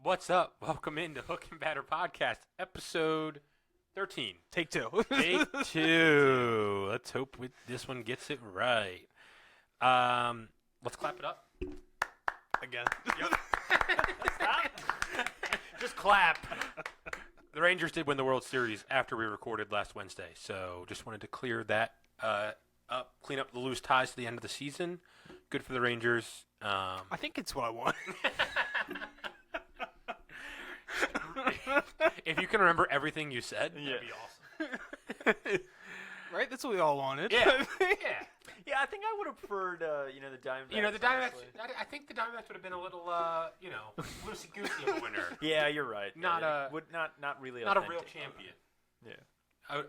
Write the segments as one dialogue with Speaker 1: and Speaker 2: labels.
Speaker 1: What's up? Welcome into Hook and Batter Podcast, episode 13.
Speaker 2: Take two.
Speaker 1: Take two. Let's hope this one gets it right. Let's clap it up.
Speaker 2: Again.
Speaker 1: Yep. Stop. Just clap. The Rangers did win the World Series after we recorded last Wednesday, so just wanted to clear that up, clean up the loose ties to the end of the season. Good for the Rangers.
Speaker 2: I think it's what I want.
Speaker 1: If you can remember everything you said, that'd be awesome.
Speaker 2: Right? That's what we all wanted.
Speaker 1: Yeah.
Speaker 3: Yeah, I think I would have preferred, the Diamondbacks.
Speaker 1: The Diamondbacks. I think the Diamondbacks would have been a little, loosey goosey of a winner.
Speaker 3: Yeah, you're right.
Speaker 1: Not
Speaker 3: really.
Speaker 1: Not a
Speaker 3: authentic.
Speaker 1: real champion.
Speaker 3: Yeah,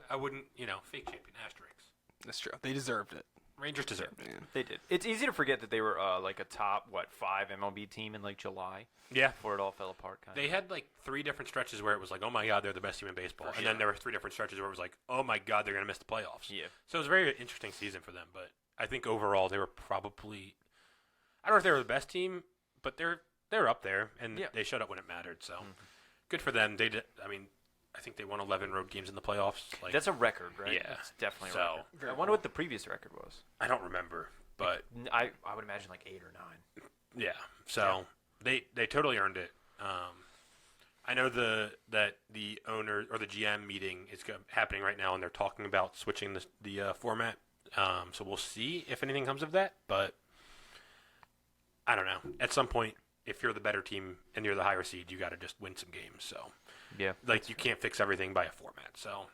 Speaker 1: I wouldn't, fake champion asterisks.
Speaker 2: That's true. They deserved it.
Speaker 1: Rangers deserved it.
Speaker 3: they did. It's easy to forget that they were like a top 5 MLB team in like July.
Speaker 1: Yeah.
Speaker 3: Before it all fell apart.
Speaker 1: They had like 3 different stretches where it was like, oh my God, they're the best team in baseball, and then there were 3 different stretches where it was like, oh my God, they're gonna miss the playoffs.
Speaker 3: Yeah.
Speaker 1: So it was a very interesting season for them, but I think overall they were probably, I don't know if they were the best team, but they're up there, and they showed up when it mattered. So good for them. They did. I mean, I think they won 11 road games in the playoffs. Like,
Speaker 3: That's a record, right?
Speaker 1: Yeah.
Speaker 3: It's definitely
Speaker 1: So,
Speaker 3: a record. I wonder what the previous record was.
Speaker 1: I don't remember, but
Speaker 3: I would imagine like 8 or 9.
Speaker 1: yeah. So they totally earned it. I know that the owner or the GM meeting is happening right now, and they're talking about switching the format. So we'll see if anything comes of that. But I don't know. At some point, if you're the better team and you're the higher seed, you got to just win some games. So
Speaker 3: Yeah.
Speaker 1: like you can't fix everything by a format. So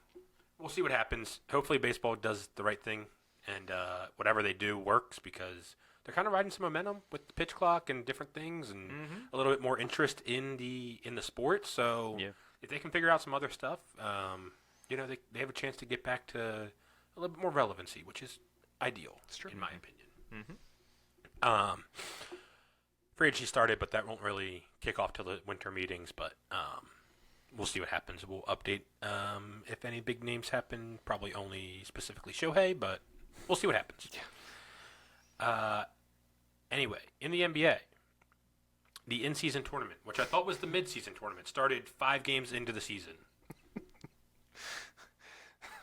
Speaker 1: we'll see what happens. Hopefully, baseball does the right thing, and whatever they do works, because they're kind of riding some momentum with the pitch clock and different things, and a little bit more interest in the sport. So if they can figure out some other stuff, they have a chance to get back to a little bit more relevancy, which is ideal, in my opinion. Free agency started, but that won't really kick off till the winter meetings. But we'll see what happens. We'll update if any big names happen. Probably only specifically Shohei, but we'll see what happens. Anyway, in the NBA, the in-season tournament, which I thought was the mid-season tournament, started 5 games into the season.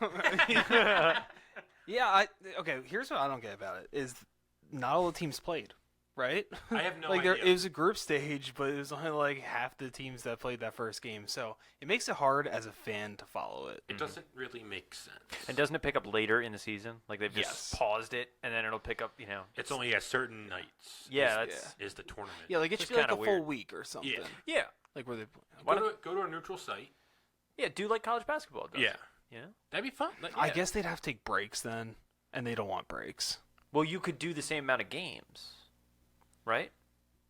Speaker 2: Okay, here's what I don't get about it, is not all the teams played, right?
Speaker 1: I have no
Speaker 2: idea.
Speaker 1: idea.
Speaker 2: It was a group stage, but it was only like half the teams that played that first game. So it makes it hard as a fan to follow it.
Speaker 1: It doesn't really make sense.
Speaker 3: And doesn't it pick up later in the season? Like they've just paused it, and then it'll pick up,
Speaker 1: It's only at certain nights.
Speaker 3: Yeah,
Speaker 1: is the tournament.
Speaker 2: Yeah, like it should be like a full week or something.
Speaker 1: Yeah.
Speaker 2: Like where they
Speaker 1: Go to a neutral site.
Speaker 3: Yeah, do like college basketball does.
Speaker 1: Yeah.
Speaker 3: Yeah.
Speaker 1: That'd be fun.
Speaker 2: I guess they'd have to take breaks then, and they don't want breaks.
Speaker 3: Well, you could do the same amount of games, right?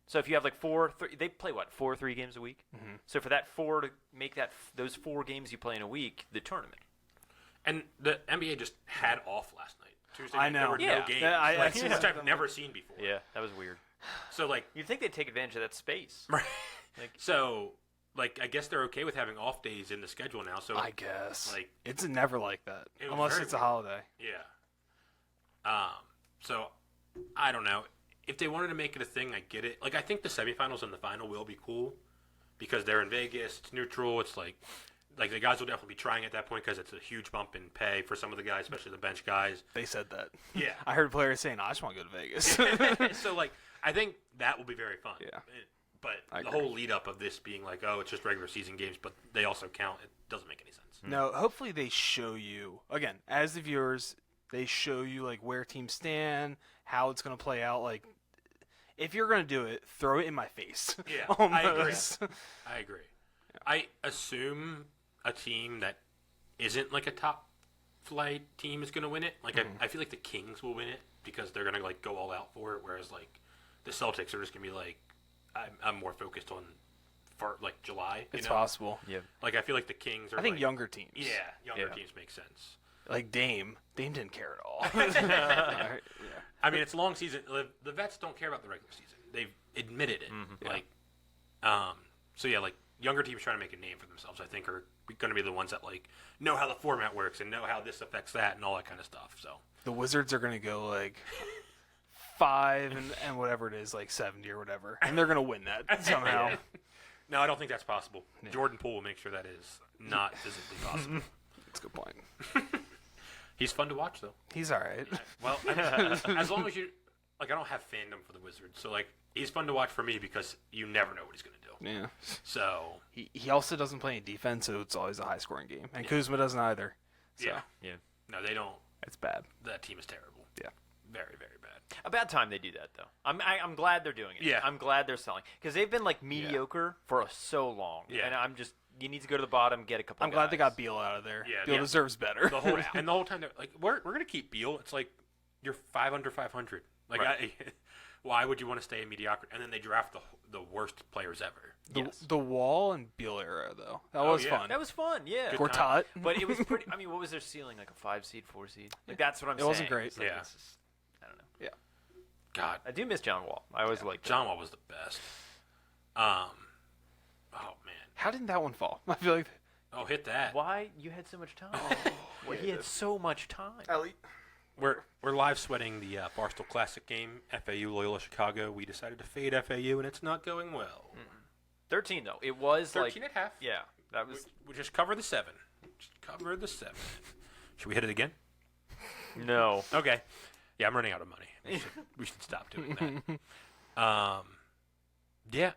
Speaker 3: So if you have like 4, they play what, 4 3 games a week? Mm-hmm. So for that 4 to make that those 4 games you play in a week, the tournament.
Speaker 1: And the NBA just had off last night. Tuesday
Speaker 2: I
Speaker 1: night,
Speaker 2: know.
Speaker 1: there were no games. Which I've never seen before.
Speaker 3: Yeah, that was weird.
Speaker 1: So
Speaker 3: you'd think they'd take advantage of that space.
Speaker 1: Right. I guess they're okay with having off days in the schedule now. So
Speaker 2: I guess it's never like that unless it's a holiday.
Speaker 1: Yeah. So I don't know. If they wanted to make it a thing, I get it. Like, I think the semifinals and the final will be cool because they're in Vegas. It's neutral. It's like the guys will definitely be trying at that point because it's a huge bump in pay for some of the guys, especially the bench guys.
Speaker 2: They said that.
Speaker 1: Yeah.
Speaker 2: I heard players saying, I just want to go to Vegas.
Speaker 1: So, I think that will be very fun.
Speaker 2: Yeah.
Speaker 1: But the whole lead up of this being like, oh, it's just regular season games, but they also count, it doesn't make any sense.
Speaker 2: No, hopefully they show you, again, as the viewers, they show you, where teams stand, how it's going to play out. If you're going to do it, throw it in my face.
Speaker 1: Yeah, I agree. Yeah. I assume a team that isn't a top flight team is going to win it. I feel like the Kings will win it because they're going to go all out for it, whereas the Celtics are just going to be I'm more focused on July.
Speaker 2: It's possible.
Speaker 3: Yeah.
Speaker 1: I feel like the Kings are.
Speaker 2: I think younger teams.
Speaker 1: Yeah, younger teams make sense.
Speaker 2: Dame didn't care at all.
Speaker 1: Yeah. I mean, it's a long season. The vets don't care about the regular season. They've admitted it. So younger teams trying to make a name for themselves, I think, are going to be the ones that know how the format works and know how this affects that and all that kind of stuff. So
Speaker 2: the Wizards are going to go 5 and whatever it is, 70 or whatever, and they're going to win that somehow.
Speaker 1: No, I don't think that's possible. Yeah. Jordan Poole will make sure that is not physically possible.
Speaker 2: That's a good point.
Speaker 1: He's fun to watch, though.
Speaker 2: He's all right.
Speaker 1: Yeah. Well, I mean, as long as you like, I don't have fandom for the Wizards, so like, he's fun to watch for me because you never know what he's gonna do.
Speaker 2: Yeah.
Speaker 1: So
Speaker 2: he also doesn't play any defense, so it's always a high scoring game. And Kuzma doesn't either. So.
Speaker 1: Yeah. No, they don't.
Speaker 2: It's bad.
Speaker 1: That team is terrible.
Speaker 2: Yeah.
Speaker 1: Very, very bad.
Speaker 3: A bad time they do that, though. I'm glad they're doing it.
Speaker 1: Yeah.
Speaker 3: I'm glad they're selling. Because they've been, like, mediocre for so long.
Speaker 1: Yeah.
Speaker 3: And you need to go to the bottom, get a couple
Speaker 2: I'm glad they got Beal out of there.
Speaker 1: Yeah.
Speaker 2: Beal deserves better.
Speaker 1: The whole time, they're like, we're going to keep Beal. It's like, you're 5 under 500. Like,
Speaker 3: Right.
Speaker 1: why would you want to stay in mediocrity? And then they draft the worst players ever.
Speaker 2: The Wall and Beal era, though. That was fun.
Speaker 3: That was fun, yeah.
Speaker 1: Good
Speaker 2: Gortat.
Speaker 3: But it was pretty. I mean, what was their ceiling? Like a 5 seed, 4 seed? Like, that's what I'm saying.
Speaker 2: It wasn't great.
Speaker 3: It's like,
Speaker 1: Yeah.
Speaker 3: it's just, I don't know.
Speaker 2: Yeah.
Speaker 1: God.
Speaker 3: I do miss John Wall. I always liked him.
Speaker 1: John Wall was the best. Oh, man.
Speaker 2: How didn't that one fall? I feel like.
Speaker 1: Oh, hit that.
Speaker 3: Why? You had so much time. He had so much time.
Speaker 2: Ellie.
Speaker 1: We're live sweating the Barstool Classic game, FAU Loyola Chicago. We decided to fade FAU, and it's not going well.
Speaker 3: 13, though. It was
Speaker 1: 13 at half.
Speaker 3: Yeah. That was.
Speaker 1: We just cover the 7. Just cover the 7. Should we hit it again?
Speaker 3: No.
Speaker 1: Okay. Yeah, I'm running out of money. We should stop doing that. Yeah.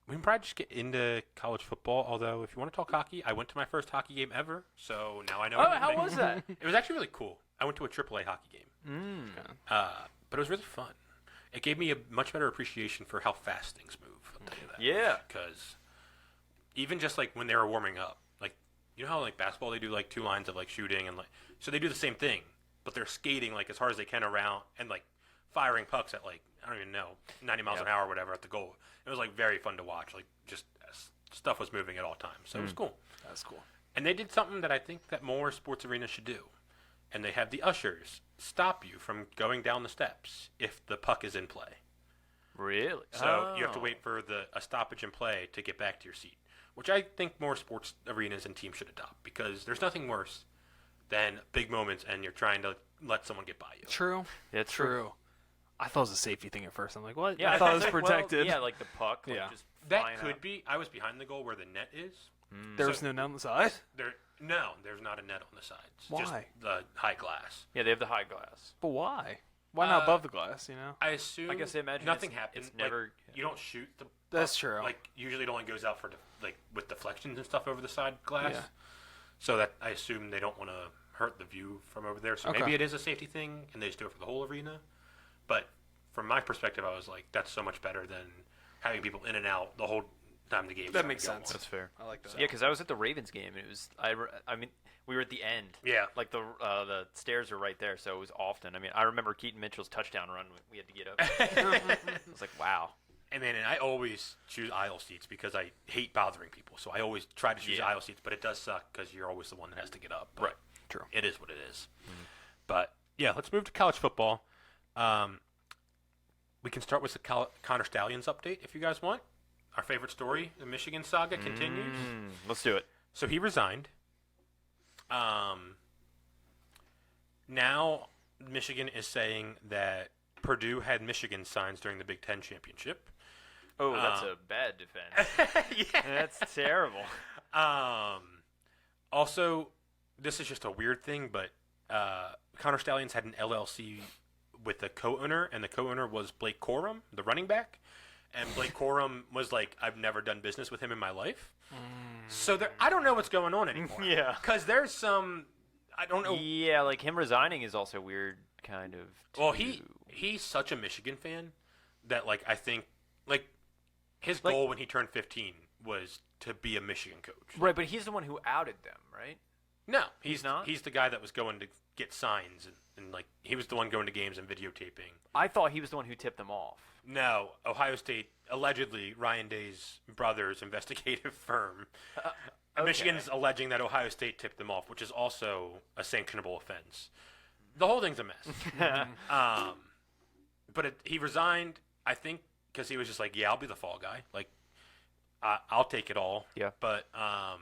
Speaker 1: We can probably just get into college football. Although, if you want to talk hockey, I went to my first hockey game ever, so now I know.
Speaker 3: Oh,
Speaker 1: everything.
Speaker 3: how was that?
Speaker 1: It was actually really cool. I went to a AAA hockey game, but it was really fun. It gave me a much better appreciation for how fast things move. I'll tell you that.
Speaker 3: Yeah.
Speaker 1: Because even just like when they were warming up, like you know how like basketball they do like 2 lines of like shooting and like so they do the same thing, but they're skating like as hard as they can around and like firing pucks at like I don't even know 90 miles an hour or whatever at the goal. It was like very fun to watch. Like just stuff was moving at all times, so it was cool.
Speaker 2: That's cool.
Speaker 1: And they did something that I think that more sports arenas should do. And they have the ushers stop you from going down the steps if the puck is in play.
Speaker 3: Really?
Speaker 1: So you have to wait for a stoppage in play to get back to your seat, which I think more sports arenas and teams should adopt because there's nothing worse than big moments and you're trying to let someone get by you.
Speaker 2: True.
Speaker 3: That's
Speaker 2: True. I thought it was a safety thing at first. I'm like, what?
Speaker 3: Yeah,
Speaker 2: I thought it was
Speaker 3: like,
Speaker 2: protected.
Speaker 3: Well, yeah, like the puck. Like
Speaker 2: Yeah.
Speaker 3: just
Speaker 1: That
Speaker 3: flying
Speaker 1: could
Speaker 3: up.
Speaker 1: be. I was behind the goal where the net is.
Speaker 2: There was no net on the side.
Speaker 1: There's not a net on the sides.
Speaker 2: Why?
Speaker 1: Just the high glass.
Speaker 3: Yeah, they have the high glass.
Speaker 2: But why? Why not above the glass, you know?
Speaker 1: I assume.
Speaker 3: I guess they imagine
Speaker 1: nothing
Speaker 3: it's-
Speaker 1: happens.
Speaker 3: it's never-
Speaker 1: Like, you don't shoot the.
Speaker 2: That's true.
Speaker 1: Like usually, it only goes out for like with deflections and stuff over the side glass.
Speaker 2: Yeah.
Speaker 1: So that I assume they don't want to hurt the view from over there. So
Speaker 2: Okay.
Speaker 1: maybe it is a safety thing, and they just do it for the whole arena. But from my perspective, I was like, that's so much better than having people in and out the whole time the game.
Speaker 2: That makes sense.
Speaker 3: That's fair.
Speaker 2: I like that.
Speaker 3: Yeah, because I was at the Ravens game, and it was I mean, we were at the end.
Speaker 1: Yeah.
Speaker 3: Like the stairs are right there, so it was often. I mean, I remember Keaton Mitchell's touchdown run. We had to get up. I was like, wow.
Speaker 1: And man, and I always choose aisle seats because I hate bothering people. So I always try to choose aisle seats, but it does suck because you're always the one that has to get up. But
Speaker 3: Right.
Speaker 2: True.
Speaker 1: It is what it is. But yeah, let's move to college football. We can start with the Connor Stallions update if you guys want. Our favorite story, the Michigan saga, continues.
Speaker 3: Let's do it.
Speaker 1: So he resigned. Now Michigan is saying that Purdue had Michigan signs during the Big Ten championship.
Speaker 3: Oh, that's a bad defense.
Speaker 1: Yeah.
Speaker 3: That's terrible.
Speaker 1: Also, this is just a weird thing, but Connor Stallions had an LLC with a co-owner, and the co-owner was Blake Corum, the running back. And Blake Corum was like, I've never done business with him in my life. So I don't know what's going on anymore.
Speaker 3: Yeah.
Speaker 1: Because there's some, I don't know.
Speaker 3: Yeah, like him resigning is also weird, kind of.
Speaker 1: Well,
Speaker 3: too.
Speaker 1: he's such a Michigan fan that, like, I think, like, his goal when he turned 15 was to be a Michigan coach.
Speaker 3: Right, but he's the one who outed them, right?
Speaker 1: No, he's
Speaker 3: not?
Speaker 1: He's the guy that was going to get signs and like he was the one going to games and videotaping.
Speaker 3: I thought he was the one who tipped them off.
Speaker 1: No, Ohio State allegedly Ryan Day's brother's investigative firm.
Speaker 3: Okay.
Speaker 1: Michigan's alleging that Ohio State tipped them off, which is also a sanctionable offense. The whole thing's a mess. But he resigned, I think, because he was just like, yeah, I'll be the fall guy. Like, I'll take it all.
Speaker 3: Yeah.
Speaker 1: But a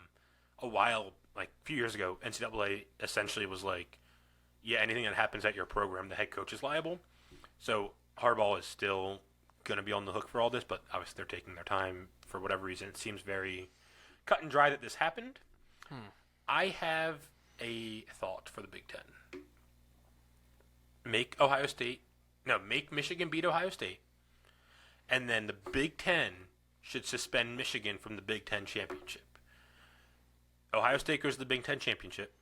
Speaker 1: few years ago, NCAA essentially was like, yeah, anything that happens at your program, the head coach is liable. So Harbaugh is still going to be on the hook for all this, but obviously they're taking their time for whatever reason. It seems very cut and dry that this happened. I have a thought for the Big Ten. Make Michigan beat Ohio State, and then the Big Ten should suspend Michigan from the Big Ten championship. Ohio State goes to the Big Ten championship,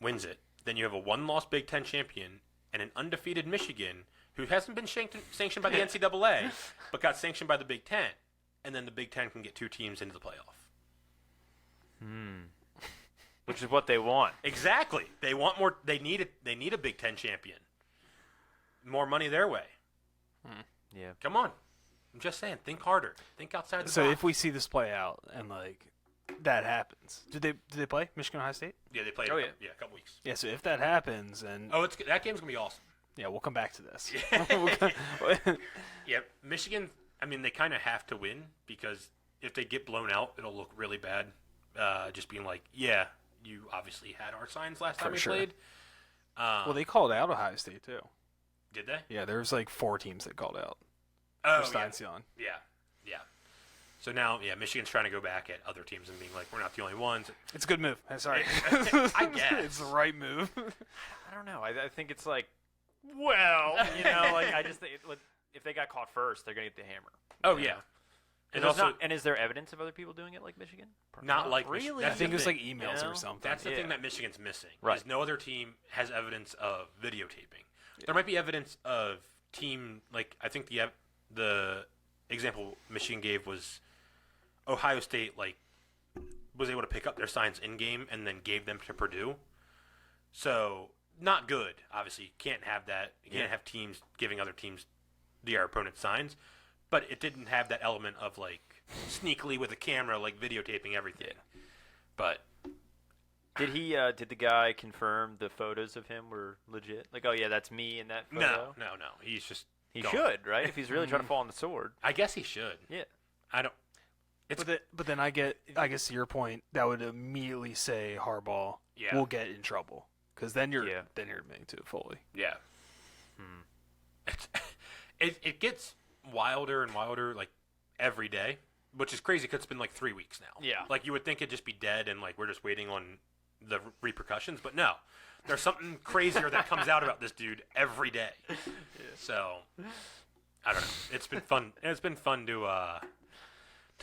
Speaker 1: wins it. Then you have a one-loss Big Ten champion and an undefeated Michigan who hasn't been sanctioned by the NCAA, but got sanctioned by the Big Ten. And then the Big Ten can get 2 teams into the playoff.
Speaker 3: Which is what they want.
Speaker 1: Exactly. They want more. They need a Big Ten champion. More money their way.
Speaker 3: Yeah.
Speaker 1: Come on. I'm just saying. Think harder. Think outside the box.
Speaker 2: So if we see this play out and that happens, did they play Michigan Ohio State?
Speaker 1: Yeah, they played.
Speaker 3: Oh,
Speaker 1: a
Speaker 3: yeah.
Speaker 1: couple weeks.
Speaker 2: Yeah. So if that happens, and
Speaker 1: That game's gonna be awesome.
Speaker 2: yeah, we'll come back to this.
Speaker 1: Yeah, Michigan. I mean, they kind of have to win because if they get blown out, it'll look really bad. Just being like, yeah, you obviously had our signs last time we played.
Speaker 2: Well, they called out Ohio State too.
Speaker 1: Did they?
Speaker 2: Yeah, there was 4 teams that called out
Speaker 1: Oh,
Speaker 2: for Steinsion.
Speaker 1: Yeah. So now, Michigan's trying to go back at other teams and being like, we're not the only ones.
Speaker 2: It's a good move. Sorry.
Speaker 1: I guess.
Speaker 2: It's the right move.
Speaker 3: I don't know. I think it's I just think if they got caught first, they're gonna get the hammer.
Speaker 1: Oh yeah.
Speaker 3: And,
Speaker 1: And also,
Speaker 3: and is there evidence of other people doing it like Michigan?
Speaker 1: not like
Speaker 3: really.
Speaker 1: Michigan.
Speaker 2: I
Speaker 1: That's
Speaker 2: think
Speaker 1: the
Speaker 2: it was
Speaker 1: thing.
Speaker 2: emails
Speaker 3: You know?
Speaker 2: or something.
Speaker 1: That's the
Speaker 3: Yeah.
Speaker 1: thing that Michigan's missing.
Speaker 3: Right.
Speaker 1: Is no other team has evidence of videotaping. There might be evidence of team, I think the example Michigan gave was Ohio State was able to pick up their signs in game and then gave them to Purdue. So not good. Obviously, you can't have that. You can't have teams giving other teams their opponent's signs. But it didn't have that element of sneakily with a camera videotaping everything. But
Speaker 3: Did he? Did the guy confirm the photos of him were legit? Oh yeah, that's me in that photo.
Speaker 1: no. He's just
Speaker 3: He
Speaker 1: gone.
Speaker 3: should, right? If he's really trying to fall on the sword.
Speaker 1: I guess he should.
Speaker 3: Yeah.
Speaker 1: I don't. It's
Speaker 2: But then I guess to your point, that would immediately say Harbaugh will get in trouble because then you're admitting to it fully.
Speaker 1: yeah. It gets wilder and wilder every day, which is crazy because it's been 3 weeks now.
Speaker 3: Yeah.
Speaker 1: You would think it'd just be dead and we're just waiting on the repercussions, but no. There's something crazier that comes out about this dude every day. So I don't know. It's been fun. It's been fun to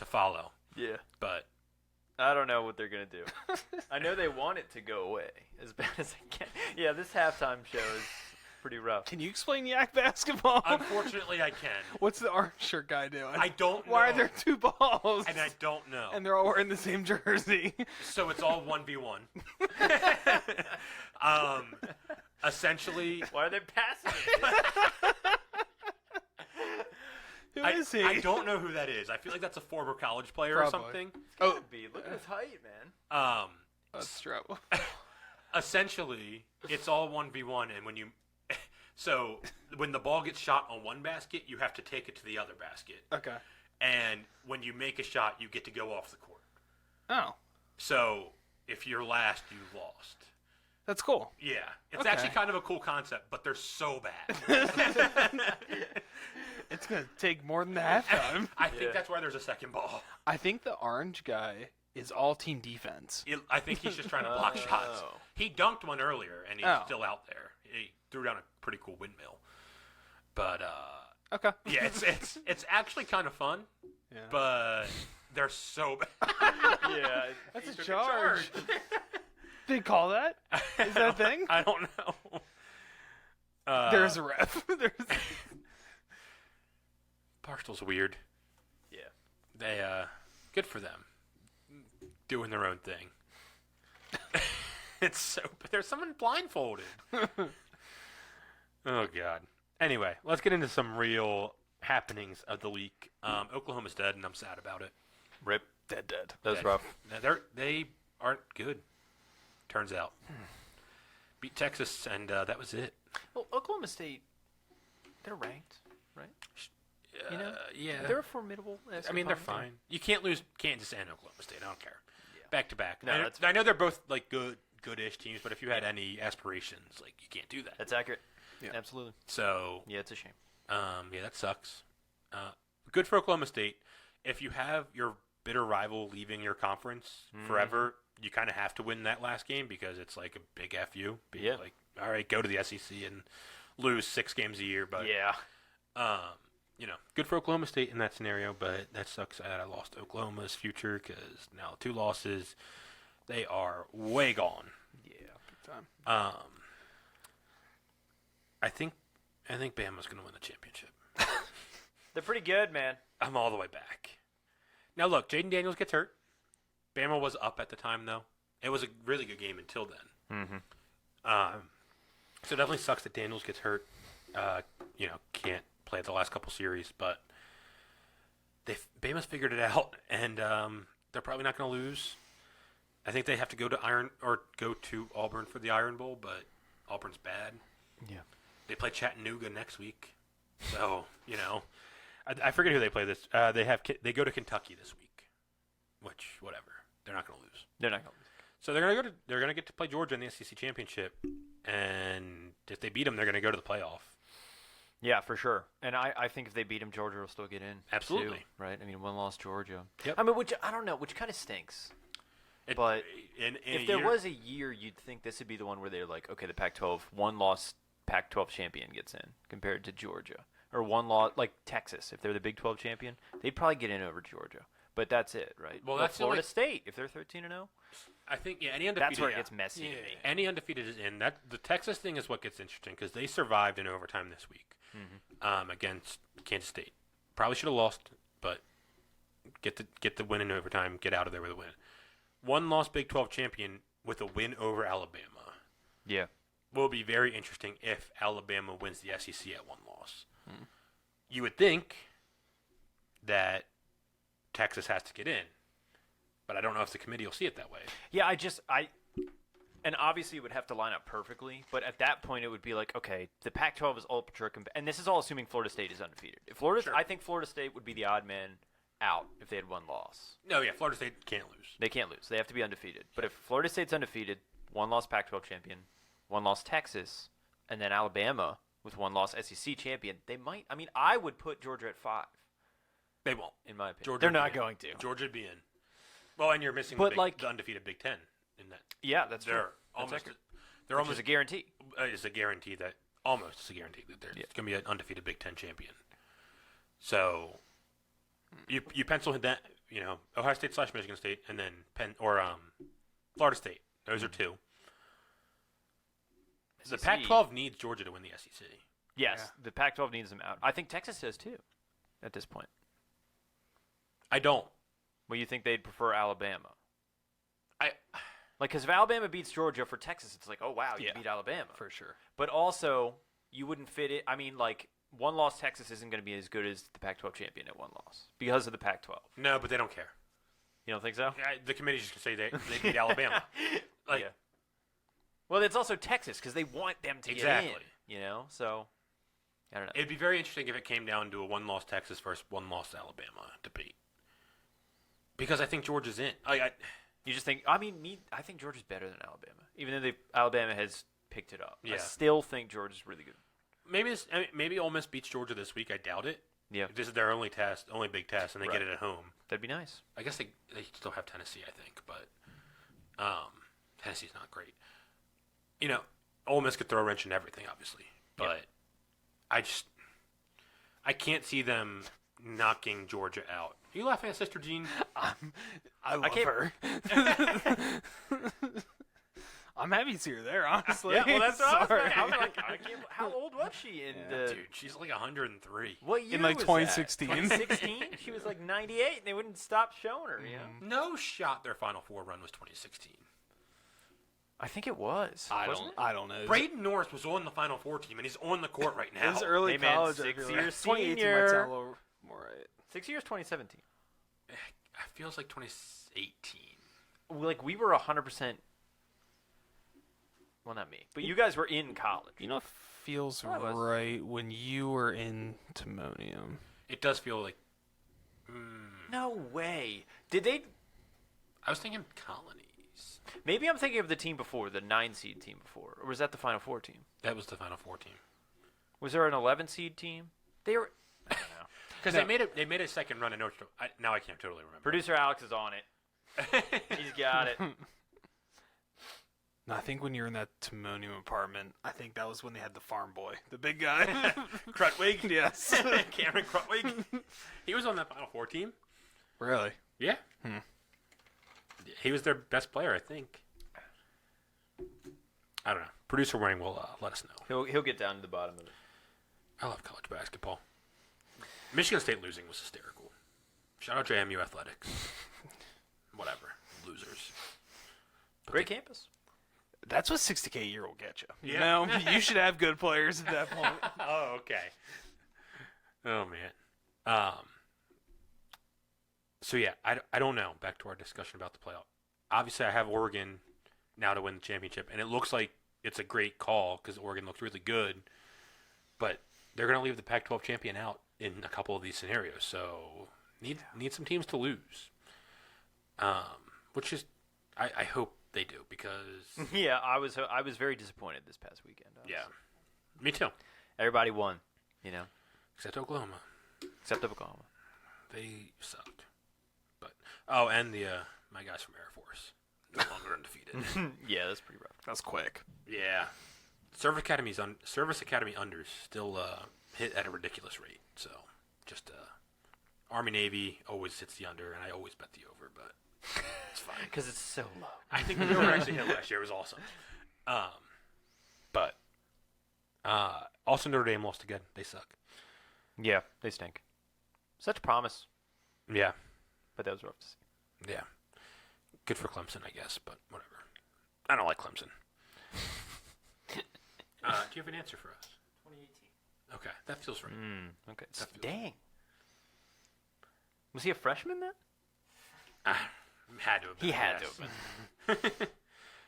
Speaker 1: follow.
Speaker 3: Yeah.
Speaker 1: But
Speaker 3: I don't know what they're gonna do. I know they want it to go away as bad as they can. Yeah, this halftime show is pretty rough.
Speaker 2: Can you explain Yak basketball?
Speaker 1: unfortunately, I can.
Speaker 2: What's the orange shirt guy doing?
Speaker 1: I don't know.
Speaker 2: Why are there 2 balls?
Speaker 1: And I don't know.
Speaker 2: And they're all wearing the same jersey.
Speaker 1: So it's all 1v1. Essentially,
Speaker 3: Why are they passing it?
Speaker 2: Who is he?
Speaker 1: I don't know who that is. I feel like that's a former college player
Speaker 2: Probably.
Speaker 1: or something.
Speaker 2: Oh,
Speaker 3: Look at his height, man.
Speaker 2: that's trouble.
Speaker 1: Essentially, it's all 1v1, and when the ball gets shot on one basket, you have to take it to the other basket.
Speaker 2: Okay.
Speaker 1: And when you make a shot, you get to go off the court.
Speaker 2: Oh,
Speaker 1: So if you're last, you lost.
Speaker 2: that's cool.
Speaker 1: Yeah, it's
Speaker 2: Okay.
Speaker 1: actually kind of a cool concept, but they're so bad.
Speaker 2: It's gonna take more than the halftime.
Speaker 1: I think that's why there's a second ball.
Speaker 2: I think the orange guy is all team defense.
Speaker 1: I think he's just trying to block shots.
Speaker 3: Oh.
Speaker 1: He dunked one earlier, and he's still out there. He threw down a pretty cool windmill. But
Speaker 2: Okay.
Speaker 1: yeah, it's actually kind of fun,
Speaker 2: Yeah.
Speaker 1: but they're so bad.
Speaker 3: Yeah.
Speaker 2: That's a
Speaker 1: took a
Speaker 2: charge.
Speaker 1: charge.
Speaker 2: They call that? Is that a thing?
Speaker 1: I don't know.
Speaker 2: There's a ref.
Speaker 1: Barstool's weird.
Speaker 3: Yeah.
Speaker 1: They good for them, doing their own thing. It's so. There's someone blindfolded. Oh God. Anyway, let's get into some real happenings of the week. Oklahoma's dead, and I'm sad about it.
Speaker 3: Rip.
Speaker 2: Dead.
Speaker 3: That's
Speaker 1: Dead.
Speaker 3: rough.
Speaker 1: They aren't good. Turns out. Beat Texas, and that was it.
Speaker 3: Well, Oklahoma State, they're ranked, right? You know,
Speaker 1: yeah.
Speaker 3: they're a formidable.
Speaker 1: I mean, they're fine. You can't lose Kansas and Oklahoma State. I don't care.
Speaker 3: Yeah.
Speaker 1: Back to back.
Speaker 3: No,
Speaker 1: I know they're both goodish teams, but if you had any aspirations, you can't do that.
Speaker 3: That's accurate.
Speaker 2: Yeah.
Speaker 3: Absolutely.
Speaker 1: So
Speaker 3: Yeah, it's a shame.
Speaker 1: yeah, that sucks. Good for Oklahoma State. If you have your bitter rival leaving your conference forever, you kind of have to win that last game because it's like a big FU.
Speaker 3: Yeah.
Speaker 1: Like, all right, go to the SEC and lose 6 games a year. But
Speaker 3: Yeah.
Speaker 1: Good for Oklahoma State in that scenario. But that sucks that I lost Oklahoma's future because now 2 losses, they are way gone.
Speaker 2: Yeah, big time.
Speaker 1: I think Bama's going to win the championship.
Speaker 3: They're pretty good, man.
Speaker 1: I'm all the way back. Now, look, Jaden Daniels gets hurt. Bama was up at the time, though. It was a really good game until then. So it definitely sucks that Daniels gets hurt. Can't play the last couple series, but Bama's figured it out, and they're probably not going to lose. I think they have to go to Auburn for the Iron Bowl, but Auburn's bad.
Speaker 3: Yeah.
Speaker 1: They play Chattanooga next week, so I forget who they play this. They go to Kentucky this week, which whatever. They're not going to lose.
Speaker 3: They're not going to lose.
Speaker 1: So they're going to get to play Georgia in the SEC championship, and if they beat them, they're going to go to the playoff.
Speaker 3: Yeah, for sure. And I think if they beat them, Georgia will still get in.
Speaker 1: Absolutely.
Speaker 3: Too, right? I mean, 1 loss Georgia.
Speaker 1: Yep.
Speaker 3: I mean, which I don't know, which kind of stinks. But if there was a year, you'd think this would be the one where they're like, okay, the Pac-12 1-loss Pac-12 champion gets in compared to Georgia, or 1 loss like Texas. If they're the Big 12 champion, they'd probably get in over Georgia. But that's it, right?
Speaker 1: Well, that's
Speaker 3: Florida State. If they're 13-0,
Speaker 1: I think any undefeated.
Speaker 3: that's where it gets messy to me.
Speaker 1: Any undefeated is in. That the Texas thing is what gets interesting because they survived in overtime this week against Kansas State. Probably should have lost, but get the win in overtime. Get out of there with a win. 1-loss Big 12 champion with a win over Alabama.
Speaker 3: Yeah.
Speaker 1: Will be very interesting if Alabama wins the SEC at 1 loss. You would think that Texas has to get in, but I don't know if the committee will see it that way.
Speaker 3: Yeah, and obviously it would have to line up perfectly, but at that point it would be like, okay, the Pac-12 is ultra, and this is all assuming Florida State is undefeated. I think Florida State would be the odd man out if they had 1 loss.
Speaker 1: No, yeah, Florida State can't lose.
Speaker 3: They can't lose. They have to be undefeated. But if Florida State's undefeated, 1-loss Pac-12 champion, 1-loss Texas, and then Alabama with 1-loss SEC champion, they might. I mean, I would put Georgia at 5.
Speaker 1: They won't.
Speaker 3: In my opinion,
Speaker 1: Georgia
Speaker 3: they're
Speaker 1: would be
Speaker 3: not
Speaker 1: in.
Speaker 3: going to.
Speaker 1: Georgia would be in. Well, and you're missing
Speaker 3: But
Speaker 1: the undefeated Big Ten in that.
Speaker 3: Yeah, that's true.
Speaker 1: They're almost
Speaker 3: a guarantee.
Speaker 1: It's a guarantee that there's going to be an undefeated Big Ten champion. So you pencil that Ohio State / Michigan State, and then Florida State. Those are 2. The Pac-12 needs Georgia to win the SEC.
Speaker 3: Yes, the Pac-12 needs them out. I think Texas does too. At this point,
Speaker 1: I don't.
Speaker 3: well, you think they'd prefer Alabama?
Speaker 1: I
Speaker 3: Because if Alabama beats Georgia, for Texas, it's like, oh wow, you
Speaker 2: Yeah.
Speaker 3: beat Alabama
Speaker 2: For sure.
Speaker 3: But also, you wouldn't fit it. I mean, like 1-loss Texas isn't going to be as good as the Pac-12 champion at 1 loss because of the Pac-12.
Speaker 1: no, but they don't care.
Speaker 3: You don't think so?
Speaker 1: The committee's just going to say they beat Alabama. Like,
Speaker 3: Yeah. Well, it's also Texas because they want them to
Speaker 1: Exactly.
Speaker 3: get in. So I don't know.
Speaker 1: It'd be very interesting if it came down to a 1-loss Texas versus 1-loss Alabama debate. Because I think Georgia's in.
Speaker 3: You just think? I think Georgia's better than Alabama, even though Alabama has picked it up.
Speaker 1: Yeah.
Speaker 3: I still think Georgia's really good.
Speaker 1: Maybe Ole Miss beats Georgia this week. I doubt it.
Speaker 3: Yeah,
Speaker 1: This is their only big test, and they
Speaker 3: Right.
Speaker 1: get it at home.
Speaker 3: that'd be nice.
Speaker 1: I guess they still have Tennessee, I think, but Tennessee's not great. Ole Miss could throw a wrench in everything, obviously, but I can't see them knocking Georgia out. Are you laughing at Sister Jean?
Speaker 2: I love her. I'm happy to see her there, honestly.
Speaker 3: Yeah, well, that's what I was
Speaker 2: Sorry.
Speaker 3: thinking. I was like, how old was she in the?
Speaker 1: Dude, she's like 103.
Speaker 3: What year
Speaker 2: In, like,
Speaker 3: was
Speaker 2: 2016.
Speaker 3: That? 2016. She was like 98, and they wouldn't stop showing her. You know?
Speaker 1: No shot their Final Four run was 2016.
Speaker 3: I think it was. Wasn't it?
Speaker 2: I don't know.
Speaker 1: Braden Norris was on the Final Four team, and he's on the court right now.
Speaker 2: It was early
Speaker 3: Hey, man,
Speaker 2: college.
Speaker 3: 6
Speaker 2: I feel
Speaker 3: years
Speaker 2: like. 2018
Speaker 3: senior.
Speaker 2: might sound a little more right.
Speaker 3: 6 years, 2017.
Speaker 1: It feels like 2018.
Speaker 3: Like we were 100%. Well, not me, but you guys were in college.
Speaker 2: You know, it feels
Speaker 3: I was.
Speaker 2: right when you were in Timonium.
Speaker 1: It does feel like.
Speaker 3: No way. Did they?
Speaker 1: I was thinking Colonies.
Speaker 3: Maybe I'm thinking of the team before, the 9-seed team before, or was that the Final Four team?
Speaker 1: That was the Final Four team.
Speaker 3: Was there an 11-seed team? They were. I don't know.
Speaker 1: Because they made a second run in North. Now I can't totally remember.
Speaker 3: Producer Alex is on it. He's got it.
Speaker 2: No, I think when you're in that Timonium apartment, I think that was when they had the farm boy, the big guy.
Speaker 1: Krutwig?
Speaker 2: Yes.
Speaker 1: Cameron Krutwig? He was on that Final Four team.
Speaker 2: Really?
Speaker 1: Yeah. He was their best player, I think. I don't know. Producer Waring will let us know.
Speaker 3: He'll get down to the bottom of it.
Speaker 1: I love college basketball. Michigan State losing was hysterical. Shout out JMU Athletics. Whatever. Losers.
Speaker 3: Great campus.
Speaker 2: That's what 60K a year will get you.
Speaker 1: Yeah.
Speaker 2: You know, you should have good players at that point.
Speaker 1: Oh, okay. Oh, man. So, yeah, I don't know. Back to our discussion about the playoff. Obviously, I have Oregon now to win the championship, and it looks like it's a great call because Oregon looks really good. But they're going to leave the Pac-12 champion out in a couple of these scenarios, so need some teams to lose. Which is, I hope they do because
Speaker 3: Yeah, I was very disappointed this past weekend.
Speaker 1: yeah, me too.
Speaker 3: Everybody won,
Speaker 1: Except Oklahoma,
Speaker 3: except Oklahoma.
Speaker 1: they sucked. But and the my guys from Air Force no longer undefeated.
Speaker 3: Yeah, that's pretty rough.
Speaker 2: That's quick.
Speaker 1: Yeah, Service Academy unders still hit at a ridiculous rate. So just Army Navy always hits the under, and I always bet the over, but it's fine.
Speaker 3: Because it's so low.
Speaker 1: I think the over actually hit last year. It was awesome. But also Notre Dame lost again. They suck.
Speaker 3: Yeah, they stink. Such promise,
Speaker 1: Yeah.
Speaker 3: but that was rough to see.
Speaker 1: Yeah. Good for Clemson, I guess, but whatever. I don't like Clemson. Do you have an answer for us?
Speaker 3: 2018.
Speaker 1: Okay, that feels right.
Speaker 3: Okay.
Speaker 1: That feels
Speaker 3: Dang. Was he a freshman then?
Speaker 1: Had to have been.
Speaker 3: He had
Speaker 1: yes.
Speaker 3: to have been.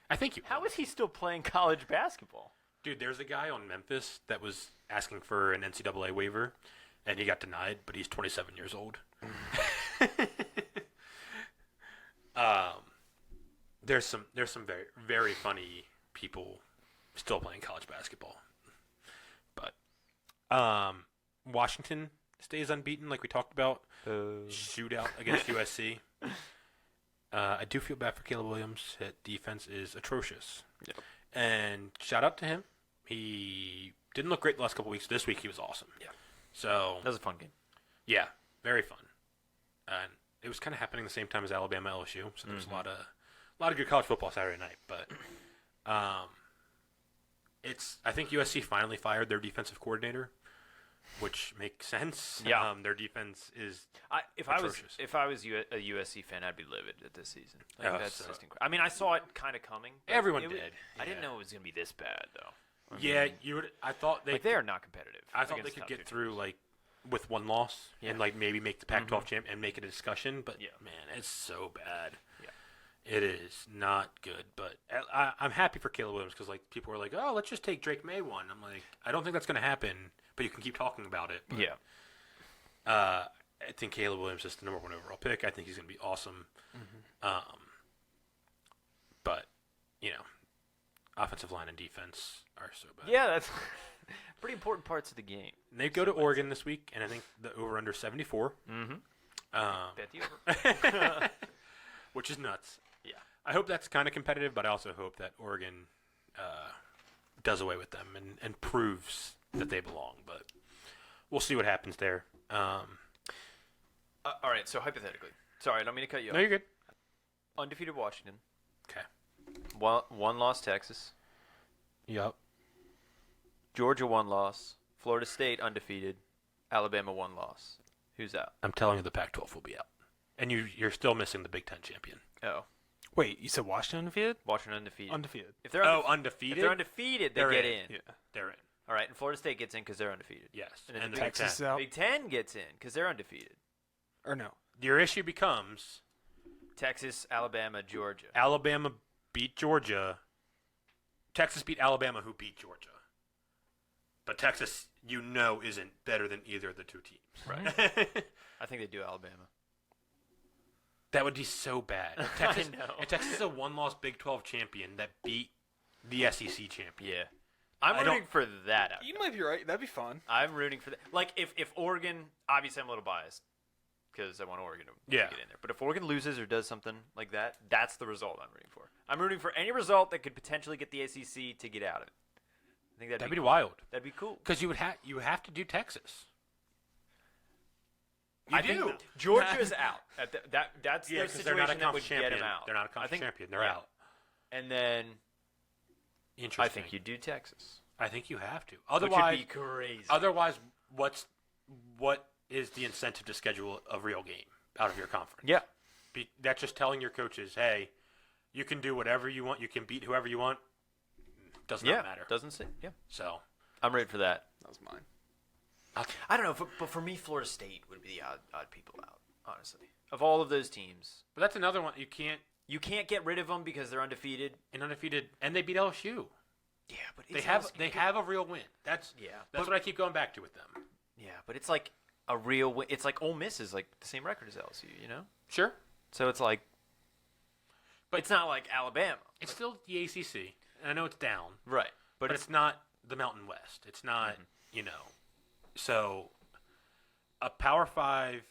Speaker 1: I think you.
Speaker 3: How is he still playing college basketball?
Speaker 1: Dude, there's a guy on Memphis that was asking for an NCAA waiver, and he got denied, but he's 27 years old. There's some very, very funny people still playing college basketball. But Washington stays unbeaten, like we talked about. Shootout against USC. I do feel bad for Caleb Williams. His defense is atrocious.
Speaker 3: Yep.
Speaker 1: And shout out to him. He didn't look great the last couple weeks. This week he was awesome.
Speaker 3: Yeah.
Speaker 1: So
Speaker 3: That was a fun game.
Speaker 1: yeah, very fun. And it was kind of happening the same time as Alabama LSU. So there was a lot of good college football Saturday night. But I think USC finally fired their defensive coordinator, which makes sense.
Speaker 3: Yeah.
Speaker 1: Their defense is
Speaker 3: If
Speaker 1: atrocious.
Speaker 3: I was a USC fan, I'd be livid at this season. Like,
Speaker 1: Oh,
Speaker 3: that's
Speaker 1: so-
Speaker 3: just incredible. I mean, I saw it kind of coming. but
Speaker 1: Everyone
Speaker 3: it was-
Speaker 1: did.
Speaker 3: I didn't
Speaker 1: Yeah.
Speaker 3: know it was going to be this bad, though. I
Speaker 1: yeah,
Speaker 3: mean,
Speaker 1: you would. I thought
Speaker 3: they are not competitive.
Speaker 1: I thought they
Speaker 3: against
Speaker 1: could
Speaker 3: top
Speaker 1: get
Speaker 3: two
Speaker 1: through
Speaker 3: teams.
Speaker 1: like with one loss
Speaker 3: Yeah.
Speaker 1: and like maybe make the Pac-12 champ and make it a discussion. But
Speaker 3: Yeah.
Speaker 1: man, it's so bad.
Speaker 3: Yeah.
Speaker 1: It is not good. But I'm happy for Caleb Williams because like people were like, oh, let's just take Drake May one. I'm like, I don't think that's going to happen. But you can keep talking about it. But,
Speaker 3: Yeah.
Speaker 1: I think Caleb Williams is the number one overall pick. I think he's going to be awesome. But offensive line and defense are so bad.
Speaker 3: Yeah, that's pretty important parts of the game.
Speaker 1: And they go to Oregon this week, and I think the over under 74.
Speaker 3: Bet the over.
Speaker 1: Which is nuts.
Speaker 3: Yeah.
Speaker 1: I hope that's kind of competitive, but I also hope that Oregon does away with them and proves that they belong. But we'll see what happens there.
Speaker 3: All right, so hypothetically. Sorry, I don't mean to cut you off.
Speaker 1: No, you're good.
Speaker 3: Undefeated Washington.
Speaker 1: Okay.
Speaker 3: One loss Texas.
Speaker 1: Yep.
Speaker 3: Georgia 1 loss. Florida State undefeated. Alabama 1 loss. Who's out?
Speaker 1: I'm telling you the Pac-12 will be out. And you're still missing the Big Ten champion.
Speaker 3: Oh,
Speaker 2: Wait, you said Washington undefeated?
Speaker 3: Washington undefeated.
Speaker 2: Undefeated.
Speaker 3: If they're
Speaker 1: undefeated?
Speaker 3: If they're undefeated, they
Speaker 1: They're
Speaker 3: get
Speaker 1: in.
Speaker 3: in.
Speaker 2: Yeah.
Speaker 1: They're in.
Speaker 3: All right, and Florida State gets in because they're undefeated.
Speaker 1: Yes.
Speaker 3: And then
Speaker 1: And
Speaker 3: the
Speaker 1: the Big
Speaker 2: Texas is
Speaker 1: Ten.
Speaker 2: out.
Speaker 3: Big Ten gets in because they're undefeated.
Speaker 2: Or no?
Speaker 1: Your issue becomes
Speaker 3: Texas, Alabama, Georgia.
Speaker 1: Alabama beat Georgia. Texas beat Alabama, who beat Georgia. But Texas, isn't better than either of the two teams.
Speaker 3: Right. I think they do Alabama.
Speaker 1: That would be so bad. If Texas,
Speaker 3: I know.
Speaker 1: If Texas is a one-loss Big 12 champion that beat the SEC champion.
Speaker 3: Yeah. I'm rooting for that outcome.
Speaker 2: You might be right. That'd be fun.
Speaker 3: I'm rooting for that. Like, if Oregon, obviously I'm a little biased because I want Oregon to get in there. But if Oregon loses or does something like that, that's the result I'm rooting for. I'm rooting for any result that could potentially get the ACC to get out of it. I think that'd be cool.
Speaker 1: wild.
Speaker 3: That'd be cool.
Speaker 1: Because you have to do Texas.
Speaker 3: I think Georgia's out. That's the situation that would
Speaker 1: champion.
Speaker 3: get them out.
Speaker 1: They're not a conference champion. They're out.
Speaker 3: And then
Speaker 1: interesting.
Speaker 3: I think you do Texas.
Speaker 1: I think you have to. Otherwise,
Speaker 3: which would be crazy.
Speaker 1: Otherwise, what is the incentive to schedule a real game out of your conference?
Speaker 3: Yeah.
Speaker 1: That's just telling your coaches, hey, you can do whatever you want. You can beat whoever you want. Does not matter.
Speaker 3: Doesn't say. Yeah.
Speaker 1: So
Speaker 3: I'm ready for that.
Speaker 2: That was mine.
Speaker 3: I don't know, but for me, Florida State would be the odd people out, honestly. Of all of those teams.
Speaker 1: But that's another one. You can't
Speaker 3: get rid of them because they're undefeated.
Speaker 1: And they beat LSU.
Speaker 3: Yeah, but
Speaker 1: they have a real win. That's what I keep going back to with them.
Speaker 3: Yeah, but it's like a real win. It's like Ole Miss is like the same record as LSU, you know?
Speaker 1: Sure.
Speaker 3: So it's like, but it's not like Alabama.
Speaker 1: It's still the ACC. And I know it's down.
Speaker 3: Right.
Speaker 1: But it's not the Mountain West. It's not, So a Power 5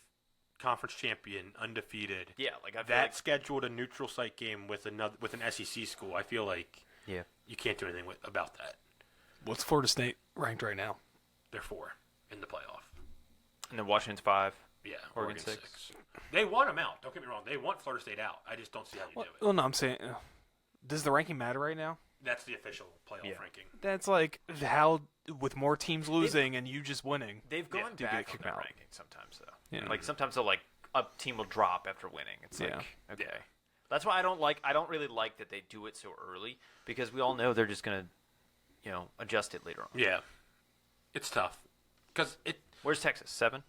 Speaker 1: conference champion, undefeated.
Speaker 3: Yeah, like
Speaker 1: scheduled a neutral site game with an SEC school. I feel like you can't do anything about that.
Speaker 2: What's Florida State ranked right now?
Speaker 1: They're 4 in the playoff.
Speaker 3: And then Washington's 5.
Speaker 1: Yeah, Oregon 6. They want them out. Don't get me wrong. They want Florida State out. I just don't see how you do it.
Speaker 2: Well, no, I'm saying, does the ranking matter right now?
Speaker 1: That's the official playoff ranking.
Speaker 2: That's like how, with more teams losing and you just winning.
Speaker 3: They've gone back on their ranking sometimes, though.
Speaker 2: Yeah.
Speaker 3: Like sometimes they'll a team will drop after winning. It's like okay. That's why I don't really like that they do it so early because we all know they're just gonna, adjust it later on.
Speaker 1: Yeah, it's tough because it.
Speaker 3: Where's Texas? 7?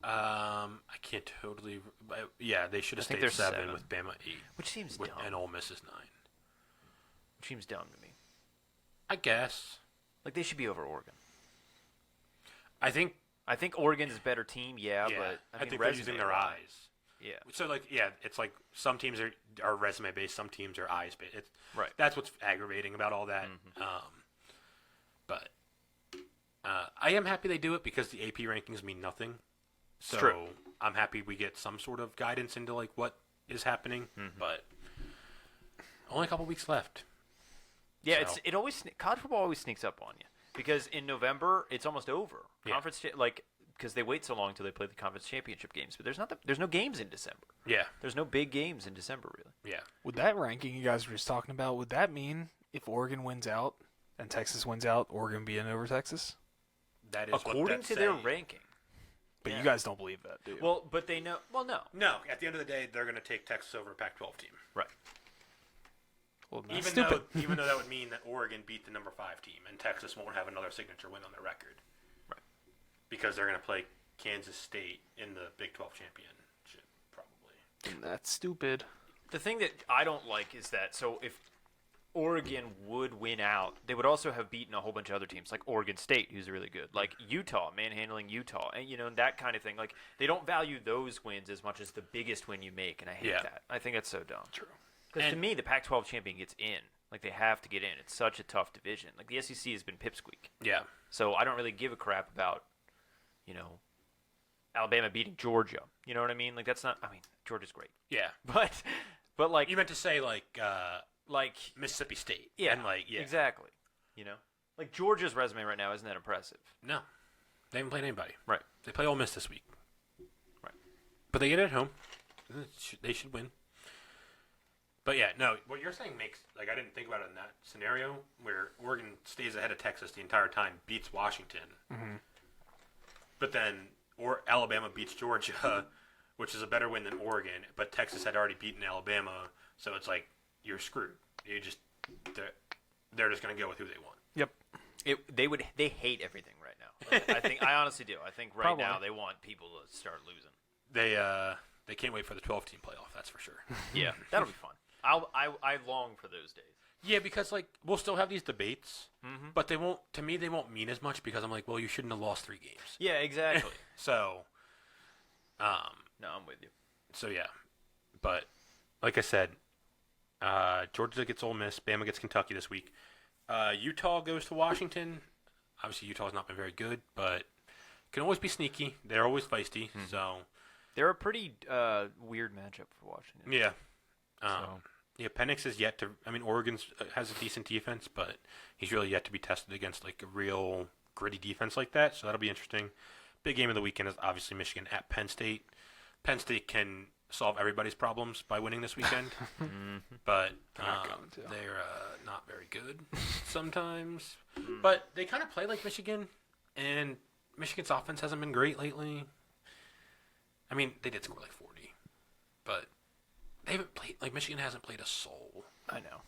Speaker 1: I can't totally. Yeah, they should have stayed 7 with Bama 8,
Speaker 3: which seems dumb.
Speaker 1: And Ole Miss is 9.
Speaker 3: Which seems dumb to me.
Speaker 1: I guess.
Speaker 3: Like they should be over Oregon.
Speaker 1: I think
Speaker 3: Oregon's a better team. Yeah, but
Speaker 1: I think they're using their eyes.
Speaker 3: Yeah.
Speaker 1: So it's like some teams are resume based, some teams are eyes based.
Speaker 3: Right.
Speaker 1: That's what's aggravating about all that.
Speaker 3: Mm-hmm.
Speaker 1: But I am happy they do it because the AP rankings mean nothing. So
Speaker 3: it's true.
Speaker 1: I'm happy we get some sort of guidance into like what is happening.
Speaker 3: Mm-hmm.
Speaker 1: But only a couple weeks left.
Speaker 3: Yeah, so. College football always sneaks up on you because in November it's almost over. Conference because they wait so long until they play the conference championship games, but there's no games in December.
Speaker 1: Yeah,
Speaker 3: there's no big games in December really.
Speaker 1: Yeah.
Speaker 2: With that ranking you guys were just talking about, would that mean if Oregon wins out and Texas wins out, Oregon be in over Texas?
Speaker 1: That is
Speaker 3: according to their ranking.
Speaker 2: But you guys don't believe that, do you?
Speaker 3: Well, but they know. Well, no.
Speaker 1: No, at the end of the day, they're going to take Texas over a Pac-12 team.
Speaker 3: Right.
Speaker 2: Well,
Speaker 1: even though that would mean that Oregon beat the number 5 team and Texas won't have another signature win on their record.
Speaker 3: Right.
Speaker 1: Because they're going to play Kansas State in the Big 12 championship, probably.
Speaker 2: That's stupid.
Speaker 3: The thing that I don't like is that, so if Oregon would win out, they would also have beaten a whole bunch of other teams, like Oregon State, who's really good, like Utah, manhandling Utah, and that kind of thing. Like they don't value those wins as much as the biggest win you make, and I hate that. I think that's so dumb.
Speaker 1: True.
Speaker 3: Because to me, the Pac-12 champion gets in. Like they have to get in. It's such a tough division. Like the SEC has been pipsqueak.
Speaker 1: Yeah.
Speaker 3: So I don't really give a crap about, Alabama beating Georgia. You know what I mean? Like that's not. I mean, Georgia's great.
Speaker 1: Yeah.
Speaker 3: But like
Speaker 1: you meant to say like Mississippi State.
Speaker 3: Yeah.
Speaker 1: And
Speaker 3: exactly. Like Georgia's resume right now isn't that impressive.
Speaker 1: No. They haven't played anybody.
Speaker 3: Right.
Speaker 1: They play Ole Miss this week.
Speaker 3: Right.
Speaker 1: But they get it at home. They should win. But yeah, no, what you're saying makes, I didn't think about it in that scenario where Oregon stays ahead of Texas the entire time, beats Washington. Mm-hmm. But then, Alabama beats Georgia, which is a better win than Oregon, but Texas had already beaten Alabama, so it's like, you're screwed. They're just going to go with who they want.
Speaker 2: Yep.
Speaker 3: They hate everything right now. I honestly do. I think now they want people to start losing.
Speaker 1: They can't wait for the 12-team playoff, that's for sure.
Speaker 3: Yeah, that'll be fun. I long for those days.
Speaker 1: Yeah, because we'll still have these debates, but they won't mean as much because I'm like, well, you shouldn't have lost 3 games.
Speaker 3: Yeah, exactly.
Speaker 1: So,
Speaker 3: no, I'm with you.
Speaker 1: So yeah, but like I said, Georgia gets Ole Miss, Bama gets Kentucky this week. Utah goes to Washington. Obviously, Utah's not been very good, but can always be sneaky. They're always feisty, so
Speaker 3: they're a pretty weird matchup for Washington.
Speaker 1: Yeah. Yeah, Penix is yet to. I mean, Oregon has a decent defense, but he's really yet to be tested against like a real gritty defense like that. So that'll be interesting. Big game of the weekend is obviously Michigan at Penn State. Penn State can solve everybody's problems by winning this weekend, but they're not very good sometimes. But they kind of play like Michigan, and Michigan's offense hasn't been great lately. I mean, they did score like 40, but they haven't played like Michigan hasn't played a soul.
Speaker 3: I know.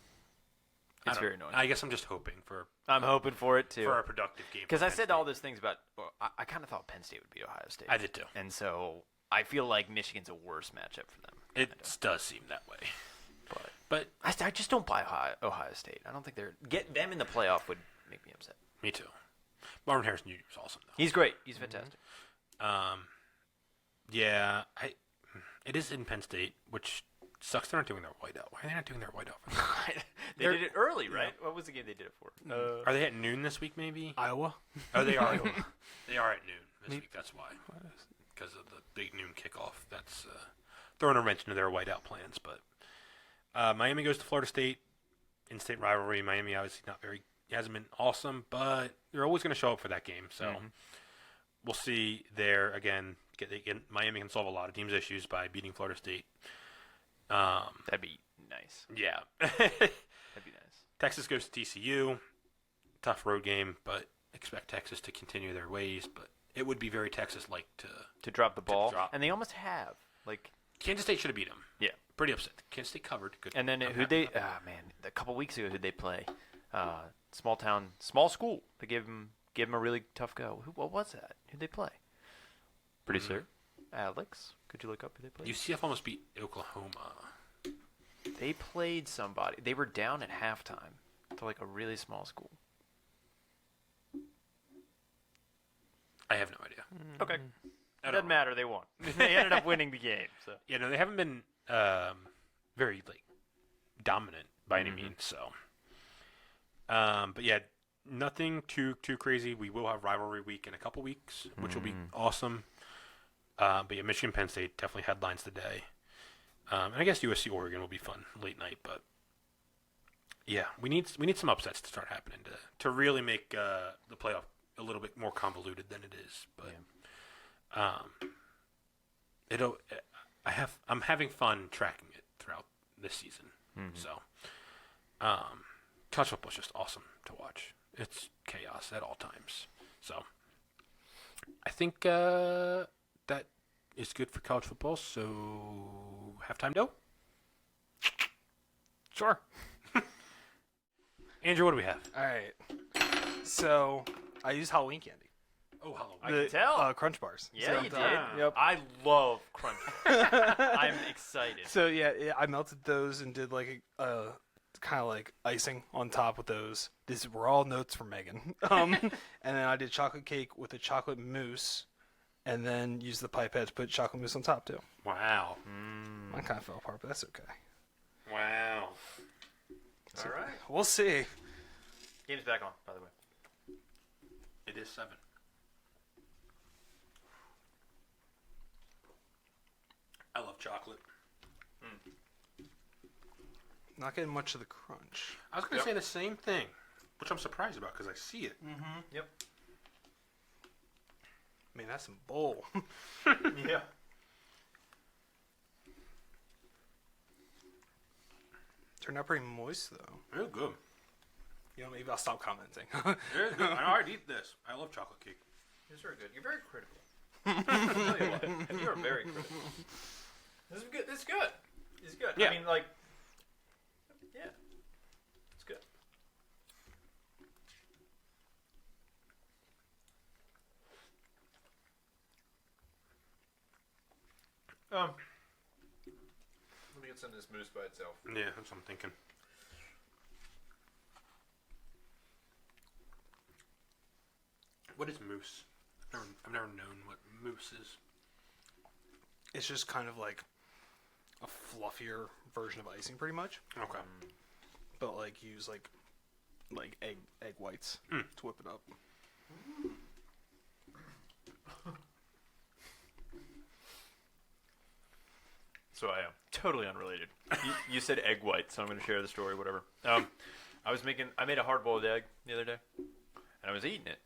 Speaker 3: It's very annoying.
Speaker 1: I guess I'm just hoping for.
Speaker 3: I'm hoping for it too.
Speaker 1: For a productive game.
Speaker 3: Because I said all those things about. Well, I kind of thought Penn State would beat Ohio State.
Speaker 1: I did too.
Speaker 3: And so I feel like Michigan's a worse matchup for them.
Speaker 1: It does seem that way. But
Speaker 3: I just don't buy Ohio State. I don't think get them in the playoff would make me upset.
Speaker 1: Me too. Marvin Harrison Jr. is awesome though.
Speaker 3: He's great. He's fantastic.
Speaker 1: Yeah, it is in Penn State, which sucks. They're not doing their whiteout. Why are they not doing their whiteout?
Speaker 3: They did it early, right? Yeah. What was the game they did it for?
Speaker 1: Are they at noon this week? Maybe
Speaker 2: Iowa.
Speaker 1: Oh, they are. They are at noon this week. That's why. Because of the big noon kickoff. That's throwing a wrench into their whiteout plans. But Miami goes to Florida State. In-state rivalry. Miami obviously hasn't been awesome, but they're always going to show up for that game. So we'll see there again. Miami can solve a lot of teams' issues by beating Florida State.
Speaker 3: That'd be nice.
Speaker 1: Yeah.
Speaker 3: That'd be nice.
Speaker 1: Texas goes to TCU. Tough road game, but expect Texas to continue their ways. But it would be very Texas-like to
Speaker 3: drop the ball. And they almost have. Like
Speaker 1: Kansas State should have beat them.
Speaker 3: Yeah.
Speaker 1: Pretty upset. Kansas State covered. Good.
Speaker 3: And then a couple weeks ago, who'd they play? Small town, small school. They gave them a really tough go. What was that? Who'd they play? Pretty sure. Alex, could you look up who they played?
Speaker 1: UCF almost beat Oklahoma.
Speaker 3: They played somebody. They were down at halftime to like a really small school.
Speaker 1: I have no idea.
Speaker 3: Okay. Doesn't matter. They won. They ended up winning the game. So
Speaker 1: yeah, no, they haven't been very dominant by any means. So, but yeah, nothing too crazy. We will have rivalry week in a couple weeks, which will be awesome. But yeah, Michigan Penn State definitely headlines the day. And I guess USC Oregon will be fun late night, but yeah, we need some upsets to start happening to really make the playoff a little bit more convoluted than it is. But I'm having fun tracking it throughout this season. So college football is just awesome to watch. It's chaos at all times. So I think that is good for college football. So halftime dough.
Speaker 2: Sure.
Speaker 1: Andrew, what do we have?
Speaker 2: All right. So I used Halloween candy.
Speaker 1: Oh, Halloween.
Speaker 3: I can tell.
Speaker 2: Crunch bars.
Speaker 3: Yeah,
Speaker 2: So,
Speaker 3: you did.
Speaker 2: Yep.
Speaker 3: I love crunch. I'm excited.
Speaker 2: So yeah, I melted those and did like a kind of like icing on top with those. These were all notes from Megan. And then I did chocolate cake with a chocolate mousse, and then used the pipette to put chocolate mousse on top too.
Speaker 1: Wow.
Speaker 2: Mine kind of fell apart, but that's okay.
Speaker 1: Wow.
Speaker 2: So,
Speaker 1: all right.
Speaker 2: We'll see.
Speaker 3: Game's back on, by the way.
Speaker 1: It is 7. I love chocolate.
Speaker 2: Not getting much of the crunch.
Speaker 1: I was going to say the same thing, which I'm surprised about because I see it.
Speaker 3: Yep.
Speaker 2: Man, that's some bowl.
Speaker 3: Yeah.
Speaker 2: Turned out pretty moist though.
Speaker 1: Real good.
Speaker 2: You know, maybe I'll stop commenting.
Speaker 1: It is good. I'd eat this. I love chocolate cake.
Speaker 3: It's very good. You're very critical. I'll tell you what. You are very critical. This is good. This is good. It's good.
Speaker 1: Yeah.
Speaker 3: I mean, like, yeah. It's good.
Speaker 4: Let me get some of this mousse by itself.
Speaker 1: Yeah, that's what I'm thinking. What is mousse? I've never known what mousse is.
Speaker 2: It's just kind of like a fluffier version of icing, pretty much.
Speaker 1: Okay.
Speaker 2: But like use like like egg whites to whip it up.
Speaker 3: So I am totally unrelated. You said egg white, so I'm going to share the story. Whatever. I made a hard-boiled egg the other day, and I was eating it.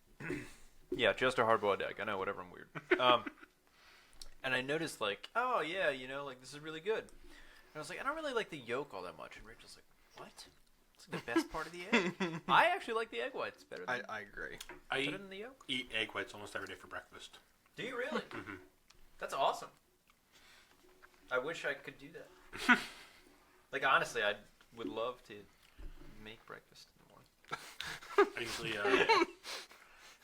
Speaker 3: Yeah, just a hard-boiled egg. I know, whatever. I'm weird. And I noticed like, oh yeah, like this is really good. And I was like, I don't really like the yolk all that much. And Rachel's like, what? It's like the best part of the egg. I actually like the egg whites better. Than,
Speaker 2: I agree.
Speaker 3: Better than the yolk.
Speaker 1: Eat egg whites almost every day for breakfast.
Speaker 3: Do you really? Mm-hmm. That's awesome. I wish I could do that. Like honestly, I would love to make breakfast in the morning.
Speaker 1: I usually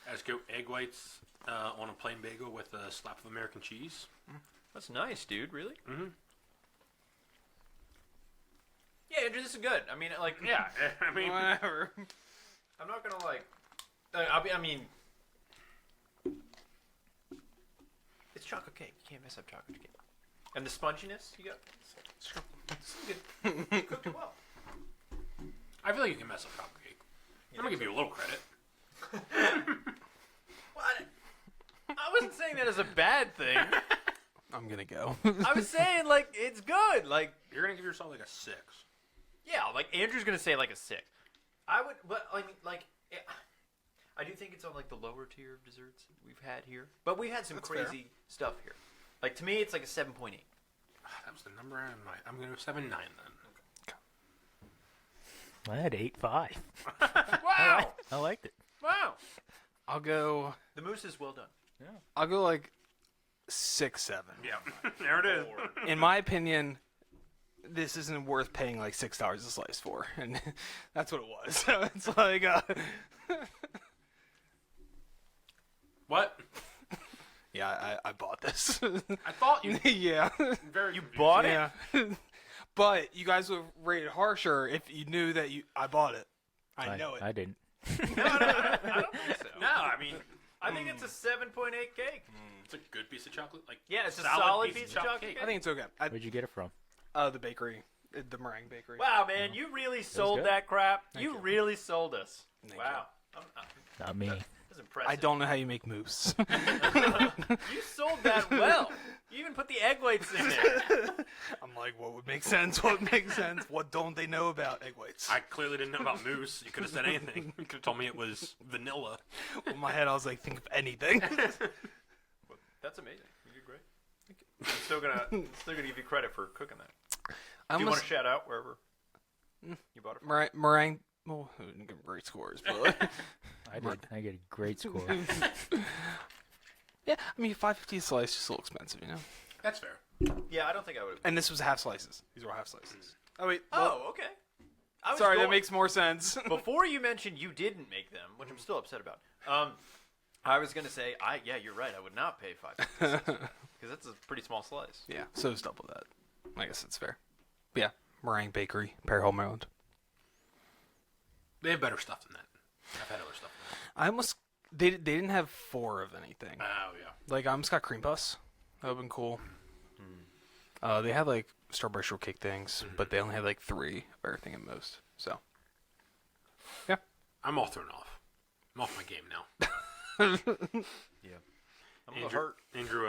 Speaker 1: I just go egg whites on a plain bagel with a slap of American cheese.
Speaker 3: That's nice, dude. Really?
Speaker 1: Mm-hmm.
Speaker 3: Yeah, Andrew, this is good. I mean, like,
Speaker 1: Yeah, I mean,
Speaker 2: Whatever.
Speaker 3: I'm not gonna like. I mean, it's chocolate cake. You can't mess up chocolate cake. And the sponginess you got. It's good. You cooked it well.
Speaker 1: I feel like you can mess up chocolate cake. I'm gonna give you a little credit.
Speaker 3: Well, I wasn't saying that as a bad thing.
Speaker 2: I'm gonna go.
Speaker 3: I was saying like it's good. Like
Speaker 1: You're gonna give yourself like a 6.
Speaker 3: yeah, like Andrew's gonna say like a 6. I would, but I mean like. I do think it's on like the lower tier of desserts we've had here, but we've had some
Speaker 2: That's
Speaker 3: crazy
Speaker 2: fair.
Speaker 3: stuff here. Like to me, it's like a 7.8.
Speaker 1: That was the number I'm gonna go 7.9 then.
Speaker 5: I had 8.5.
Speaker 3: Wow!
Speaker 5: I liked it.
Speaker 3: Wow!
Speaker 2: I'll go.
Speaker 3: The mousse is well done.
Speaker 2: I'll go like 6, 7.
Speaker 1: Yeah, there it is.
Speaker 2: In my opinion, this isn't worth paying like $6 a slice for, and that's what it was. So it's like,
Speaker 1: What?
Speaker 2: yeah, I bought this.
Speaker 1: I thought you
Speaker 2: yeah,
Speaker 1: very.
Speaker 3: You bought it?
Speaker 2: yeah. But you guys would have rated harsher if you knew that I bought it. I know it.
Speaker 5: I didn't.
Speaker 3: No, I don't think so.
Speaker 1: No, I mean,
Speaker 3: I think it's a 7.8 cake.
Speaker 1: it's a good piece of chocolate. Like
Speaker 3: Yeah, it's a solid piece of chocolate
Speaker 1: cake.
Speaker 3: cake.
Speaker 2: I think it's okay.
Speaker 5: Where'd you get it from?
Speaker 2: The bakery, the meringue bakery.
Speaker 3: Wow, man, you really sold
Speaker 5: good.
Speaker 3: that crap.
Speaker 2: Thank
Speaker 3: You
Speaker 2: you.
Speaker 3: really sold us.
Speaker 2: Thank
Speaker 3: Wow.
Speaker 5: Not me.
Speaker 3: That's impressive.
Speaker 2: I don't know how you make mousse.
Speaker 3: You sold that well. You even put the egg whites in there.
Speaker 2: I'm like, what would make sense? What makes sense? What don't they know about egg whites?
Speaker 1: I clearly didn't know about mousse. You could have said anything. You could have told me it was vanilla.
Speaker 2: In my head, I was like, think of anything.
Speaker 3: That's amazing. You did great. I'm still gonna give you credit for cooking that.
Speaker 2: I
Speaker 3: Do you want
Speaker 2: almost
Speaker 3: to shout out wherever you bought it from?
Speaker 2: meringue. Well, I didn't give great scores, but
Speaker 5: I did. I get a great score.
Speaker 2: yeah, I mean, $5.50 a slice is just a little expensive, you know.
Speaker 1: That's fair.
Speaker 3: Yeah, I don't think I would.
Speaker 2: And this was half slices. These were half slices. Oh wait.
Speaker 3: Oh, okay. I was
Speaker 2: sorry, that
Speaker 3: going-
Speaker 2: makes more sense.
Speaker 3: Before you mentioned you didn't make them, which I'm still upset about. I was gonna say, yeah, you're right. I would not pay $5 because that's a pretty small slice.
Speaker 2: yeah, so it's double that. I guess that's fair. But yeah, meringue bakery, Perry Hall, Maryland.
Speaker 1: They have better stuff than that. I've had other stuff than
Speaker 2: I almost they didn't have 4 of anything.
Speaker 1: that. Oh yeah.
Speaker 2: Like I almost got cream puffs. That would've been cool. They had like strawberry shortcake things, but they only had like 3 of everything at most. So yeah,
Speaker 1: I'm all thrown off. I'm off my game now.
Speaker 3: Yeah. I'm a little hurt.
Speaker 1: Andrew,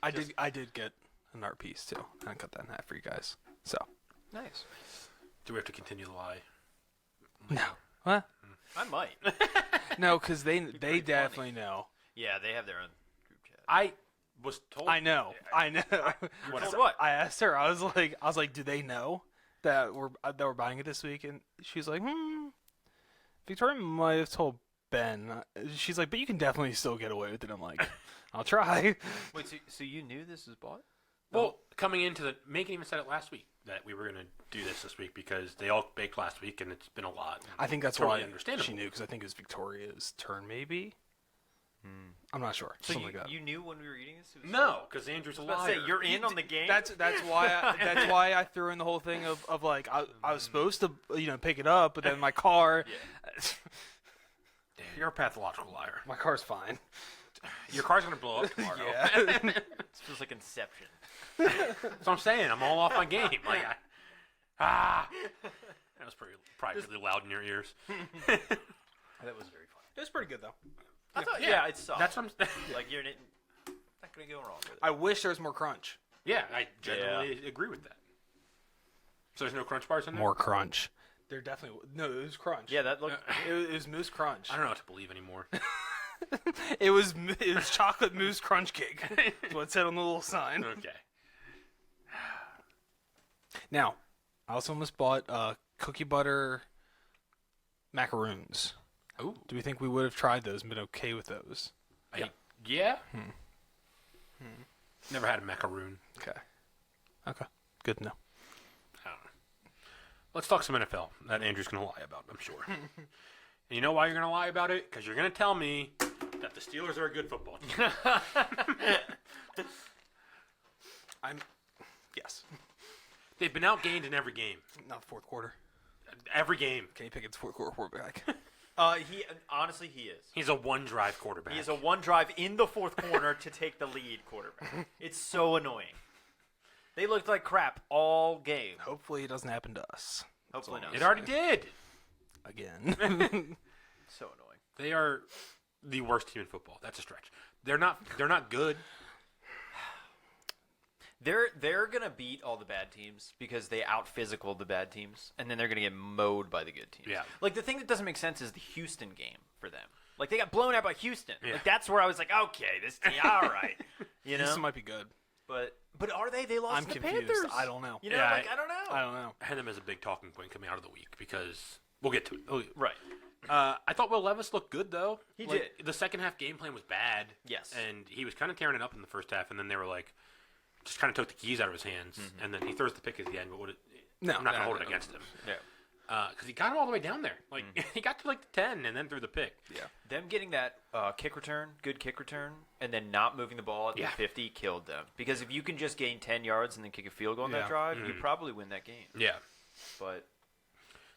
Speaker 2: I did get an art piece too. And I cut that in half for you guys. So
Speaker 3: Nice.
Speaker 1: do we have to continue the lie?
Speaker 2: no, what?
Speaker 3: I might.
Speaker 2: No, because they
Speaker 3: pretty
Speaker 2: definitely know.
Speaker 3: Yeah, they have their own group chat.
Speaker 1: I was told.
Speaker 2: I know. I know.
Speaker 1: What
Speaker 3: told
Speaker 1: is-
Speaker 3: what?
Speaker 2: I asked her. I was like, do they know that we're buying it this week? And she's like, Victoria might have told Ben. She's like, but you can definitely still get away with it. I'm like, I'll try.
Speaker 3: Wait, so you knew this was bought?
Speaker 1: Well, coming into the Megan even said it last week that we were going to do this week because they all baked last week and it's been a lot.
Speaker 2: I think that's
Speaker 1: Totally
Speaker 2: why
Speaker 1: understandable.
Speaker 2: she knew because I think it was Victoria's turn, maybe. I'm not sure.
Speaker 3: So
Speaker 2: Something like that.
Speaker 3: you knew when we were eating this? It was
Speaker 1: No, because Andrew's a
Speaker 3: I was about
Speaker 1: liar.
Speaker 3: to say, you're in on the game?
Speaker 2: That's why I threw in the whole thing of like I was supposed to pick it up, but then my car
Speaker 1: Damn, you're a pathological liar.
Speaker 2: my car's fine.
Speaker 1: Your car's going to blow up tomorrow.
Speaker 2: Yeah.
Speaker 3: It feels like Inception.
Speaker 1: That's what I'm saying. I'm all off my game. Like, That was probably really loud in your ears.
Speaker 3: That was very funny.
Speaker 2: It was pretty good though.
Speaker 3: I thought, yeah, it's soft.
Speaker 1: That's what I'm
Speaker 3: like you're not gonna go wrong with it.
Speaker 2: I wish there was more crunch.
Speaker 1: Yeah, I generally agree with that. So there's no crunch bars in there?
Speaker 2: More crunch. There definitely no. It was crunch.
Speaker 3: Yeah, that looked.
Speaker 2: It was mousse crunch.
Speaker 1: I don't know what to believe anymore.
Speaker 2: It was chocolate mousse crunch cake. That's what it said on the little sign.
Speaker 1: Okay.
Speaker 2: Now, I also almost bought cookie butter macaroons.
Speaker 1: Ooh.
Speaker 2: Do we think we would have tried those and been okay with those?
Speaker 1: Yeah? Never had a macaroon.
Speaker 2: Okay. Good to know.
Speaker 1: I don't know. Let's talk some NFL that Andrew's going to lie about, I'm sure. And you know why you're going to lie about it? Because you're going to tell me that the Steelers are a good football team.
Speaker 2: Yes.
Speaker 1: They've been outgained in every game.
Speaker 2: Not the fourth quarter.
Speaker 1: Every game.
Speaker 2: Kenny Pickett's fourth quarter quarterback.
Speaker 3: He honestly he is.
Speaker 1: He's a one-drive quarterback.
Speaker 3: He is a one drive in the fourth corner to take the lead quarterback. It's so annoying. They looked like crap all game.
Speaker 2: Hopefully it doesn't happen to us.
Speaker 3: Hopefully not.
Speaker 1: It already did.
Speaker 2: Again.
Speaker 3: So annoying.
Speaker 1: They are the worst team in football. That's a stretch. They're not good.
Speaker 3: They're gonna beat all the bad teams because they out physical the bad teams, and then they're gonna get mowed by the good teams.
Speaker 1: Yeah.
Speaker 3: Like the thing that doesn't make sense is the Houston game for them. Like they got blown out by Houston.
Speaker 1: Yeah.
Speaker 3: Like that's where I was like, okay, this team, all right, you know.
Speaker 2: This might be good.
Speaker 3: But are they? They lost
Speaker 2: I'm
Speaker 3: to the
Speaker 2: confused.
Speaker 3: Panthers.
Speaker 2: I don't know.
Speaker 3: You know,
Speaker 1: Yeah,
Speaker 3: like I don't know.
Speaker 2: I don't know.
Speaker 1: I had them as a big talking point coming out of the week because we'll get to it.
Speaker 3: Right.
Speaker 1: I thought Will Levis looked good, though.
Speaker 3: He
Speaker 1: did.
Speaker 3: did.
Speaker 1: The second half game plan was bad.
Speaker 3: Yes.
Speaker 1: And he was kind of tearing it up in the first half, and then they were like, just kind of took the keys out of his hands, and then he throws the pick at the end, but
Speaker 2: No,
Speaker 1: I'm not going to
Speaker 2: no,
Speaker 1: hold it
Speaker 2: no.
Speaker 1: against him.
Speaker 3: Yeah.
Speaker 1: Because he got him all the way down there. Like, he got to like the 10 and then threw the pick.
Speaker 2: Yeah.
Speaker 3: Them getting that kick return, good kick return, and then not moving the ball at the 50 killed them. Because if you can just gain 10 yards and then kick a field goal on that drive, you probably win that game.
Speaker 1: Yeah.
Speaker 3: But,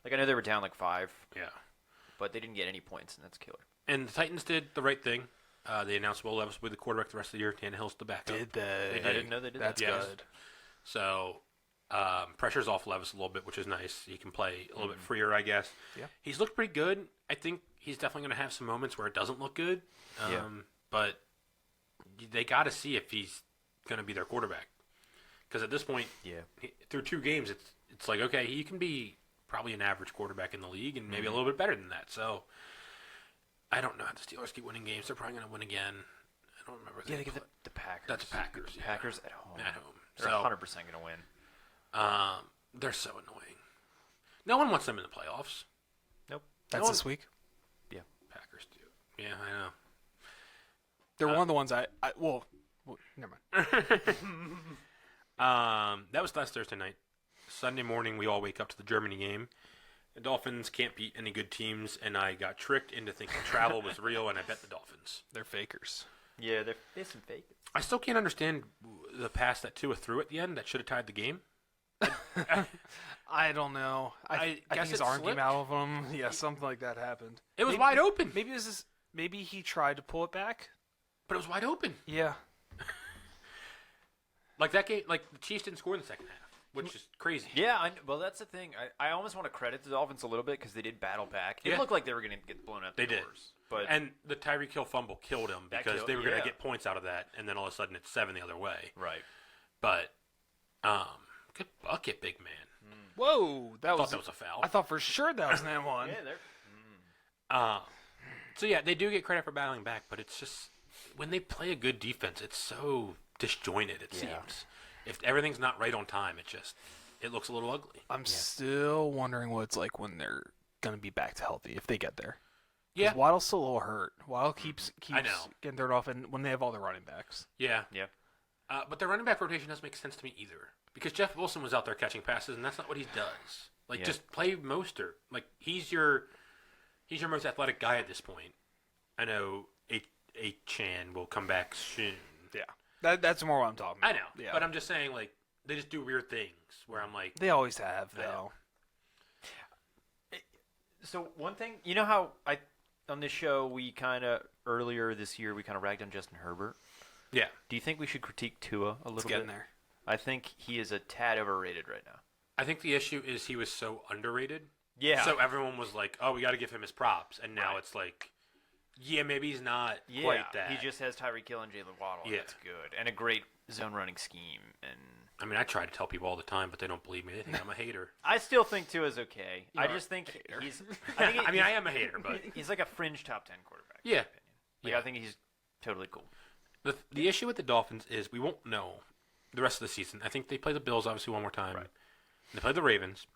Speaker 3: like, I know they were down like 5.
Speaker 1: Yeah.
Speaker 3: But they didn't get any points, and that's killer.
Speaker 1: And the Titans did the right thing. They announced Will Levis will be the quarterback the rest of the year. Tannehill's the backup.
Speaker 2: Did they?
Speaker 1: They did.
Speaker 3: I didn't know they did
Speaker 2: That's
Speaker 3: that.
Speaker 1: Yes.
Speaker 2: good.
Speaker 1: So, pressure's off Levis a little bit, which is nice. He can play a little bit freer, I guess.
Speaker 2: Yeah.
Speaker 1: He's looked pretty good. I think he's definitely going to have some moments where it doesn't look good. But they got to see if he's going to be their quarterback. Because at this point, through 2 games, it's like, okay, he can be probably an average quarterback in the league and maybe a little bit better than that. So, I don't know how the Steelers keep winning games. They're probably going to win again. I don't remember.
Speaker 3: They get the Packers.
Speaker 1: That's Packers. Yeah.
Speaker 3: Packers at home.
Speaker 1: At home.
Speaker 3: They're 100% going to win.
Speaker 1: They're so annoying. No one wants them in the playoffs.
Speaker 3: Nope.
Speaker 2: That's this week.
Speaker 3: Yeah.
Speaker 1: Packers do. Yeah, I know.
Speaker 2: They're one of the ones well, never mind.
Speaker 1: That was last Thursday night. Sunday morning, we all wake up to the Germany game. The Dolphins can't beat any good teams, and I got tricked into thinking travel was real, and I bet the Dolphins.
Speaker 2: They're fakers.
Speaker 3: Yeah, they're some fake.
Speaker 1: I still can't understand the pass that Tua threw at the end that should have tied the game.
Speaker 2: I don't know. I
Speaker 1: guess
Speaker 2: think his
Speaker 1: it
Speaker 2: arm
Speaker 1: slipped.
Speaker 2: came out of him. Yeah, something like that happened.
Speaker 1: It was wide open.
Speaker 2: Maybe he tried to pull it back.
Speaker 1: But it was wide open.
Speaker 2: Yeah.
Speaker 1: Like that game, like the Chiefs didn't score in the second half, which is crazy.
Speaker 3: Yeah, well, that's the thing. I almost want to credit the Dolphins a little bit because they did battle back. It
Speaker 1: Yeah.
Speaker 3: looked like they were going to get blown out the
Speaker 1: They did.
Speaker 3: doors. But
Speaker 1: And the Tyreek Hill fumble killed him
Speaker 3: That
Speaker 1: because
Speaker 3: killed-
Speaker 1: they were going to
Speaker 3: yeah.
Speaker 1: get points out of that, and then all of a sudden it's 7 the other way.
Speaker 3: right.
Speaker 1: But good bucket, big man.
Speaker 2: Whoa,
Speaker 1: I thought that was a foul.
Speaker 2: I thought for sure that was that one.
Speaker 3: Yeah, they're
Speaker 1: So yeah, they do get credit for battling back, but it's just when they play a good defense, it's so disjointed. It seems if everything's not right on time, it looks a little ugly.
Speaker 2: I'm still wondering what it's like when they're gonna be back to healthy if they get there. 'Cause
Speaker 1: Yeah,
Speaker 2: Waddle's still a little hurt. Waddle keeps
Speaker 1: I know.
Speaker 2: getting thrown off, and when they have all their running backs.
Speaker 1: yeah.
Speaker 3: yeah.
Speaker 1: But their running back rotation doesn't make sense to me either because Jeff Wilson was out there catching passes, and that's not what he does. Like just play Mostert. Like he's your most athletic guy at this point. I know A-Chan will come back soon.
Speaker 2: Yeah, that's more what I'm talking about.
Speaker 1: I know,
Speaker 2: Yeah.
Speaker 1: but I'm just saying, like, they just do weird things where I'm like,
Speaker 2: They always have,
Speaker 1: I know.
Speaker 2: though.
Speaker 3: So one thing, you know how on this show we kind of earlier this year we kind of ragged on Justin Herbert.
Speaker 1: yeah,
Speaker 3: Do you think we should critique Tua a little
Speaker 2: It's
Speaker 3: bit?
Speaker 2: getting there.
Speaker 3: I think he is a tad overrated right now.
Speaker 1: I think the issue is he was so underrated.
Speaker 3: Yeah.
Speaker 1: So everyone was like, "Oh, we got to give him his props," and now it's like, yeah, maybe he's not quite that.
Speaker 3: He just has Tyreek Hill and Jalen Waddle.
Speaker 1: Yeah.
Speaker 3: That's good, and a great zone running scheme. And
Speaker 1: I mean, I try to tell people all the time, but they don't believe me. They think I'm a hater.
Speaker 3: I still think Tua is okay.
Speaker 2: You
Speaker 3: I
Speaker 2: are
Speaker 3: just think
Speaker 2: a hater.
Speaker 3: he's.
Speaker 1: I mean, I am a hater, but
Speaker 3: he's like a fringe top 10 quarterback.
Speaker 1: Yeah.
Speaker 3: In my opinion. Like
Speaker 1: Yeah.
Speaker 3: I think he's totally cool.
Speaker 1: the issue with the Dolphins is we won't know the rest of the season. I think they play the Bills obviously one more time.
Speaker 3: Right.
Speaker 1: They play the Ravens,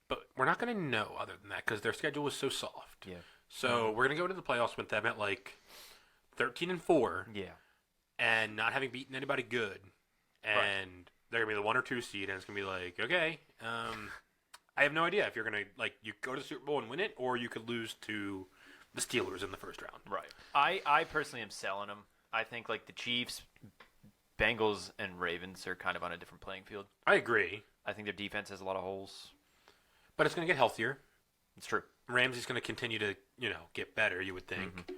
Speaker 1: but we're not going to know other than that because their schedule is so soft.
Speaker 3: Yeah.
Speaker 1: So we're going to go to the playoffs with them at like 13-4,
Speaker 3: Yeah.
Speaker 1: and not having beaten anybody good, and they're going to be the 1 or 2 seed, and it's going to be like, okay, I have no idea if you're going to like you go to the Super Bowl and win it, or you could lose to the Steelers in the first round.
Speaker 3: Right. I personally am selling them. I think like the Chiefs, Bengals, and Ravens are kind of on a different playing field.
Speaker 1: I agree,
Speaker 3: I think their defense has a lot of holes.
Speaker 1: but it's going to get healthier.
Speaker 3: It's true.
Speaker 1: Ramsey's going to continue to, get better, you would think.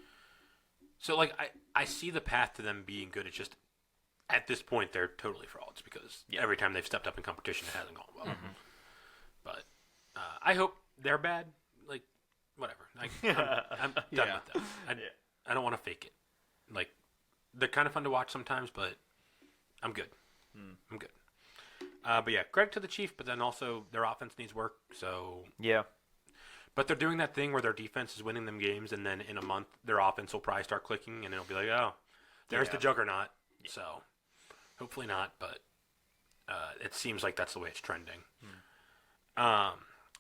Speaker 1: So, like, I see the path to them being good. It's just, at this point, they're totally frauds because every time they've stepped up in competition, it hasn't gone well. But I hope they're bad. Like, whatever. I'm done with them. I don't want to fake it. Like, they're kind of fun to watch sometimes, but I'm good. I'm good. But yeah, credit to the Chiefs, but then also their offense needs work. So
Speaker 3: Yeah.
Speaker 1: but they're doing that thing where their defense is winning them games, and then in a month, their offense will probably start clicking, and it'll be like, oh, there's the juggernaut. So, hopefully not, but it seems like that's the way it's trending.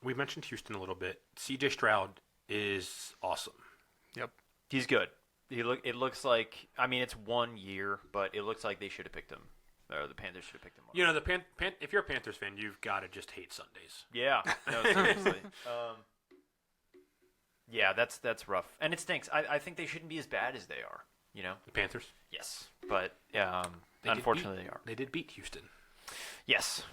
Speaker 1: We mentioned Houston a little bit. C.J. Stroud is awesome.
Speaker 2: Yep.
Speaker 3: He's good. It looks like, I mean, it's 1 year, but it looks like they should have picked him. Or the Panthers should have picked him up.
Speaker 1: You know, if you're a Panthers fan, you've got to just hate Sundays.
Speaker 3: Yeah. No, seriously. Yeah, that's rough. And it stinks. I think they shouldn't be as bad as they are, you know?
Speaker 1: The Panthers?
Speaker 3: Yes. But unfortunately they are.
Speaker 1: They did beat Houston,
Speaker 3: Yes.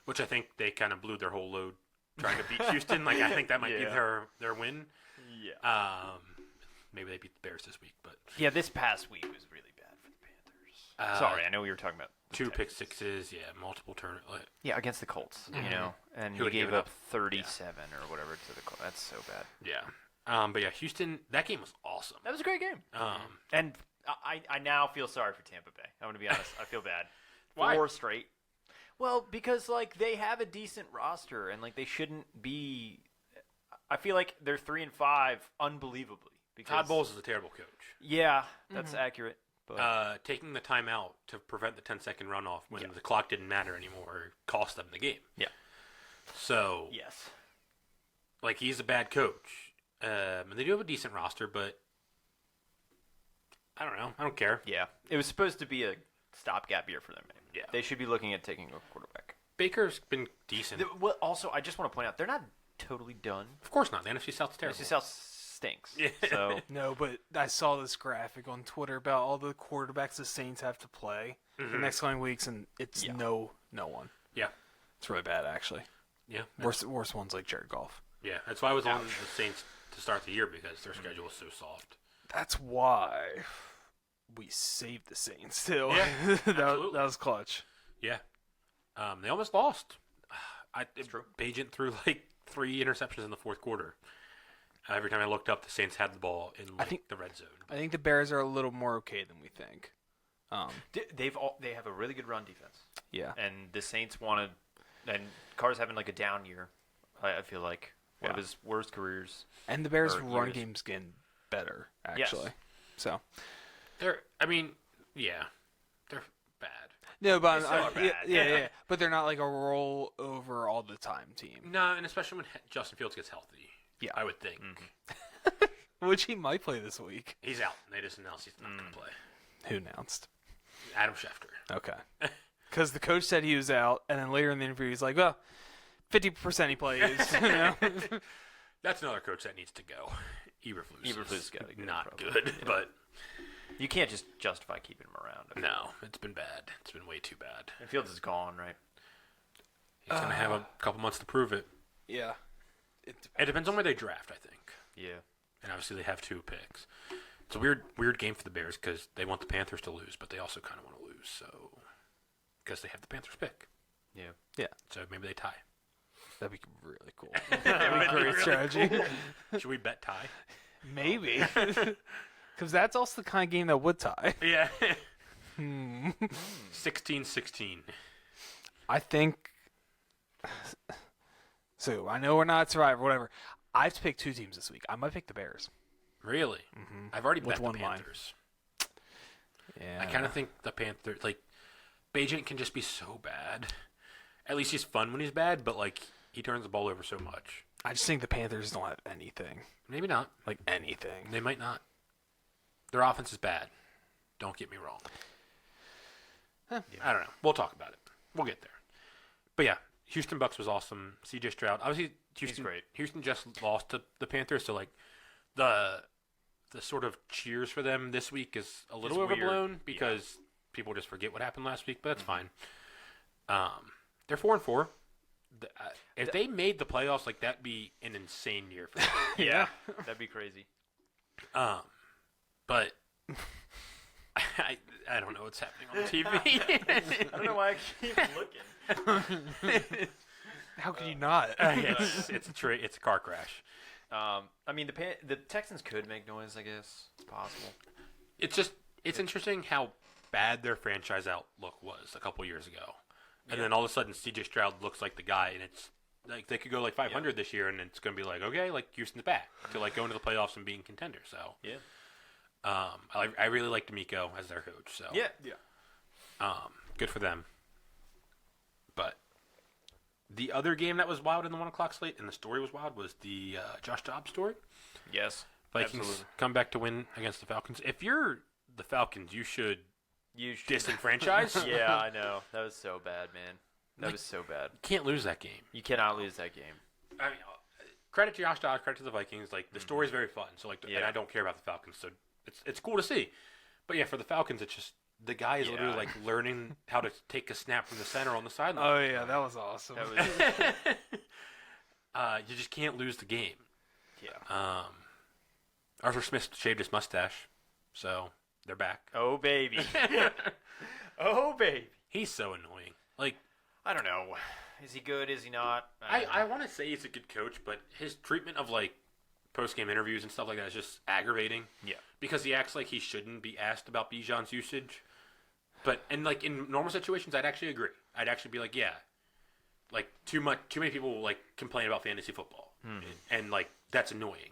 Speaker 1: which I think they kind of blew their whole load trying to beat Houston. Like, I think that might be their win.
Speaker 3: Yeah.
Speaker 1: Maybe they beat the Bears this week, but
Speaker 3: Yeah, this past week was really bad for the Panthers. Sorry, I know we were talking about the
Speaker 1: 2
Speaker 3: Texans.
Speaker 1: pick sixes, multiple turn.
Speaker 3: Yeah, against the Colts, you know, and
Speaker 1: Who
Speaker 3: he
Speaker 1: would give
Speaker 3: gave
Speaker 1: it
Speaker 3: up
Speaker 1: up?
Speaker 3: 37 or whatever to the Colts. That's so bad.
Speaker 1: Yeah. But yeah, Houston, that game was awesome.
Speaker 3: That was a great game. And I now feel sorry for Tampa Bay. I'm going to be honest. I feel bad.
Speaker 1: Why?
Speaker 3: 4 straight. Well, because, like, they have a decent roster, and, like, they shouldn't be – I feel like they're 3-5 unbelievably. Because,
Speaker 1: Todd Bowles is a terrible coach.
Speaker 3: Yeah, that's accurate. But
Speaker 1: Taking the time out to prevent the 10-second runoff when the clock didn't matter anymore cost them the game.
Speaker 3: Yeah.
Speaker 1: So,
Speaker 3: yes.
Speaker 1: like, he's a bad coach. And they do have a decent roster, but I don't know. I don't care.
Speaker 3: Yeah. It was supposed to be a stopgap year for them.
Speaker 1: Yeah.
Speaker 3: They should be looking at taking a quarterback.
Speaker 1: Baker's been decent.
Speaker 3: Well, also, I just want to point out, they're not totally done.
Speaker 1: Of course not. The NFC South's terrible.
Speaker 3: NFC South stinks.
Speaker 1: Yeah.
Speaker 3: So
Speaker 2: No, but I saw this graphic on Twitter about all the quarterbacks the Saints have to play the next coming weeks, and it's no one.
Speaker 1: Yeah.
Speaker 2: It's really bad, actually.
Speaker 1: Yeah.
Speaker 2: Worse ones like Jared Goff.
Speaker 1: Yeah. That's why I was on the Saints to start the year because their schedule was so soft.
Speaker 2: That's why we saved the Saints, too.
Speaker 1: Yeah,
Speaker 2: that
Speaker 1: absolutely.
Speaker 2: was clutch.
Speaker 1: Yeah. They almost lost.
Speaker 3: It's true.
Speaker 1: Bagent threw like 3 interceptions in the fourth quarter. Every time I looked up, the Saints had the ball in the red zone.
Speaker 2: I think the Bears are a little more okay than we think.
Speaker 3: They have a really good run defense.
Speaker 2: Yeah.
Speaker 3: And the Saints wanted, and Carr's having like a down year. I feel like one of his worst careers.
Speaker 2: And the Bears'
Speaker 3: Or
Speaker 2: run
Speaker 3: years.
Speaker 2: game's getting better,
Speaker 3: Yes.
Speaker 2: actually. So.
Speaker 1: They're bad.
Speaker 2: No, but
Speaker 3: They still are bad.
Speaker 2: yeah. But they're not like a roll over all the time team.
Speaker 1: No, and especially when Justin Fields gets healthy.
Speaker 2: Yeah.
Speaker 1: I would think.
Speaker 2: Which he might play this week.
Speaker 1: He's out. They just announced he's not going to play.
Speaker 2: Who announced?
Speaker 1: Adam Schefter.
Speaker 2: Okay. Because the coach said he was out, and then later in the interview he's like, well, 50% he plays. You know?
Speaker 1: That's another coach that needs to go. Eberflus.
Speaker 3: Eberflus gotta go,
Speaker 1: not
Speaker 3: probably.
Speaker 1: good, but
Speaker 3: You can't just justify keeping him around.
Speaker 1: no, it's been bad. It's been way too bad.
Speaker 3: And Fields is gone, right?
Speaker 1: He's going to have a couple months to prove it.
Speaker 2: Yeah.
Speaker 1: It depends on where they draft, I think.
Speaker 3: Yeah.
Speaker 1: And obviously they have 2 picks. It's a weird game for the Bears because they want the Panthers to lose, but they also kind of want to lose, so because they have the Panthers pick.
Speaker 3: Yeah.
Speaker 2: Yeah.
Speaker 1: So maybe they tie.
Speaker 2: That'd be really cool. That'd be a great strategy.
Speaker 1: Should we bet tie?
Speaker 2: Maybe. Because that's also the kind of game that would tie.
Speaker 1: Yeah. 16-16.
Speaker 2: I think. So I know we're not Survivor, whatever. I have to pick two teams this week. I might pick the Bears.
Speaker 1: Really?
Speaker 2: Mm-hmm.
Speaker 1: I've already
Speaker 2: With
Speaker 1: bet the
Speaker 2: one line.
Speaker 1: Panthers.
Speaker 2: Yeah.
Speaker 1: I kind of think the Panthers, like, Bajent can just be so bad. At least he's fun when he's bad, but, like, he turns the ball over so much.
Speaker 2: I just think the Panthers don't have anything.
Speaker 1: Maybe not.
Speaker 2: Like anything.
Speaker 1: They might not. Their offense is bad. Don't get me wrong. I don't know. We'll talk about it. We'll get there. But, yeah, Houston Bucks was awesome. CJ Stroud. Obviously, Houston,
Speaker 3: great.
Speaker 1: Houston just lost to the Panthers, so, like, the sort of cheers for them this week is a little
Speaker 3: It's weird.
Speaker 1: overblown because people just forget what happened last week, but that's fine. They're 4-4. If they made the playoffs, like, that'd be an insane year for them.
Speaker 3: Yeah, that'd be crazy.
Speaker 1: But I don't know what's happening on TV.
Speaker 3: I don't know why I keep looking.
Speaker 2: How could you not?
Speaker 1: It's a car crash.
Speaker 3: I mean, the Texans could make noise. I guess it's possible.
Speaker 1: It's interesting how bad their franchise outlook was a couple years ago, and then all of a sudden CJ Stroud looks like the guy, and it's like they could go like 500 this year, and it's going to be like, okay, like Houston's back to like going to the playoffs and being contender. So
Speaker 3: Yeah.
Speaker 1: I really like D'Amico as their coach. So
Speaker 3: Yeah.
Speaker 1: good for them. But the other game that was wild in the 1 o'clock slate, and the story was wild, was the Josh Dobbs story.
Speaker 3: Yes.
Speaker 1: Vikings
Speaker 3: Absolutely.
Speaker 1: come back to win against the Falcons. If you're the Falcons, you should
Speaker 3: You should.
Speaker 1: disenfranchise.
Speaker 3: Yeah, I know. That was so bad, man. That was so bad.
Speaker 1: Can't lose that game.
Speaker 3: You cannot lose that game.
Speaker 1: I mean, credit to Josh Dobbs, credit to the Vikings. Like the story's very fun. So like, and
Speaker 3: Yeah.
Speaker 1: I don't care about the Falcons, so it's cool to see. But yeah, for the Falcons, it's just the guy is literally like learning how to take a snap from the center on the sideline.
Speaker 2: Oh yeah, that was awesome.
Speaker 3: That was
Speaker 1: You just can't lose the game.
Speaker 3: yeah.
Speaker 1: Arthur Smith shaved his mustache, so they're back.
Speaker 3: Oh baby. Oh baby.
Speaker 1: He's so annoying. Like
Speaker 3: I don't know. Is he good? Is he not?
Speaker 1: I want to say he's a good coach, but his treatment of like post-game interviews and stuff like that is just aggravating.
Speaker 3: Yeah.
Speaker 1: Because he acts like he shouldn't be asked about Bijan's usage. But and like in normal situations, I'd actually agree. I'd actually be like, yeah, like too many people like complain about fantasy football, and like that's annoying.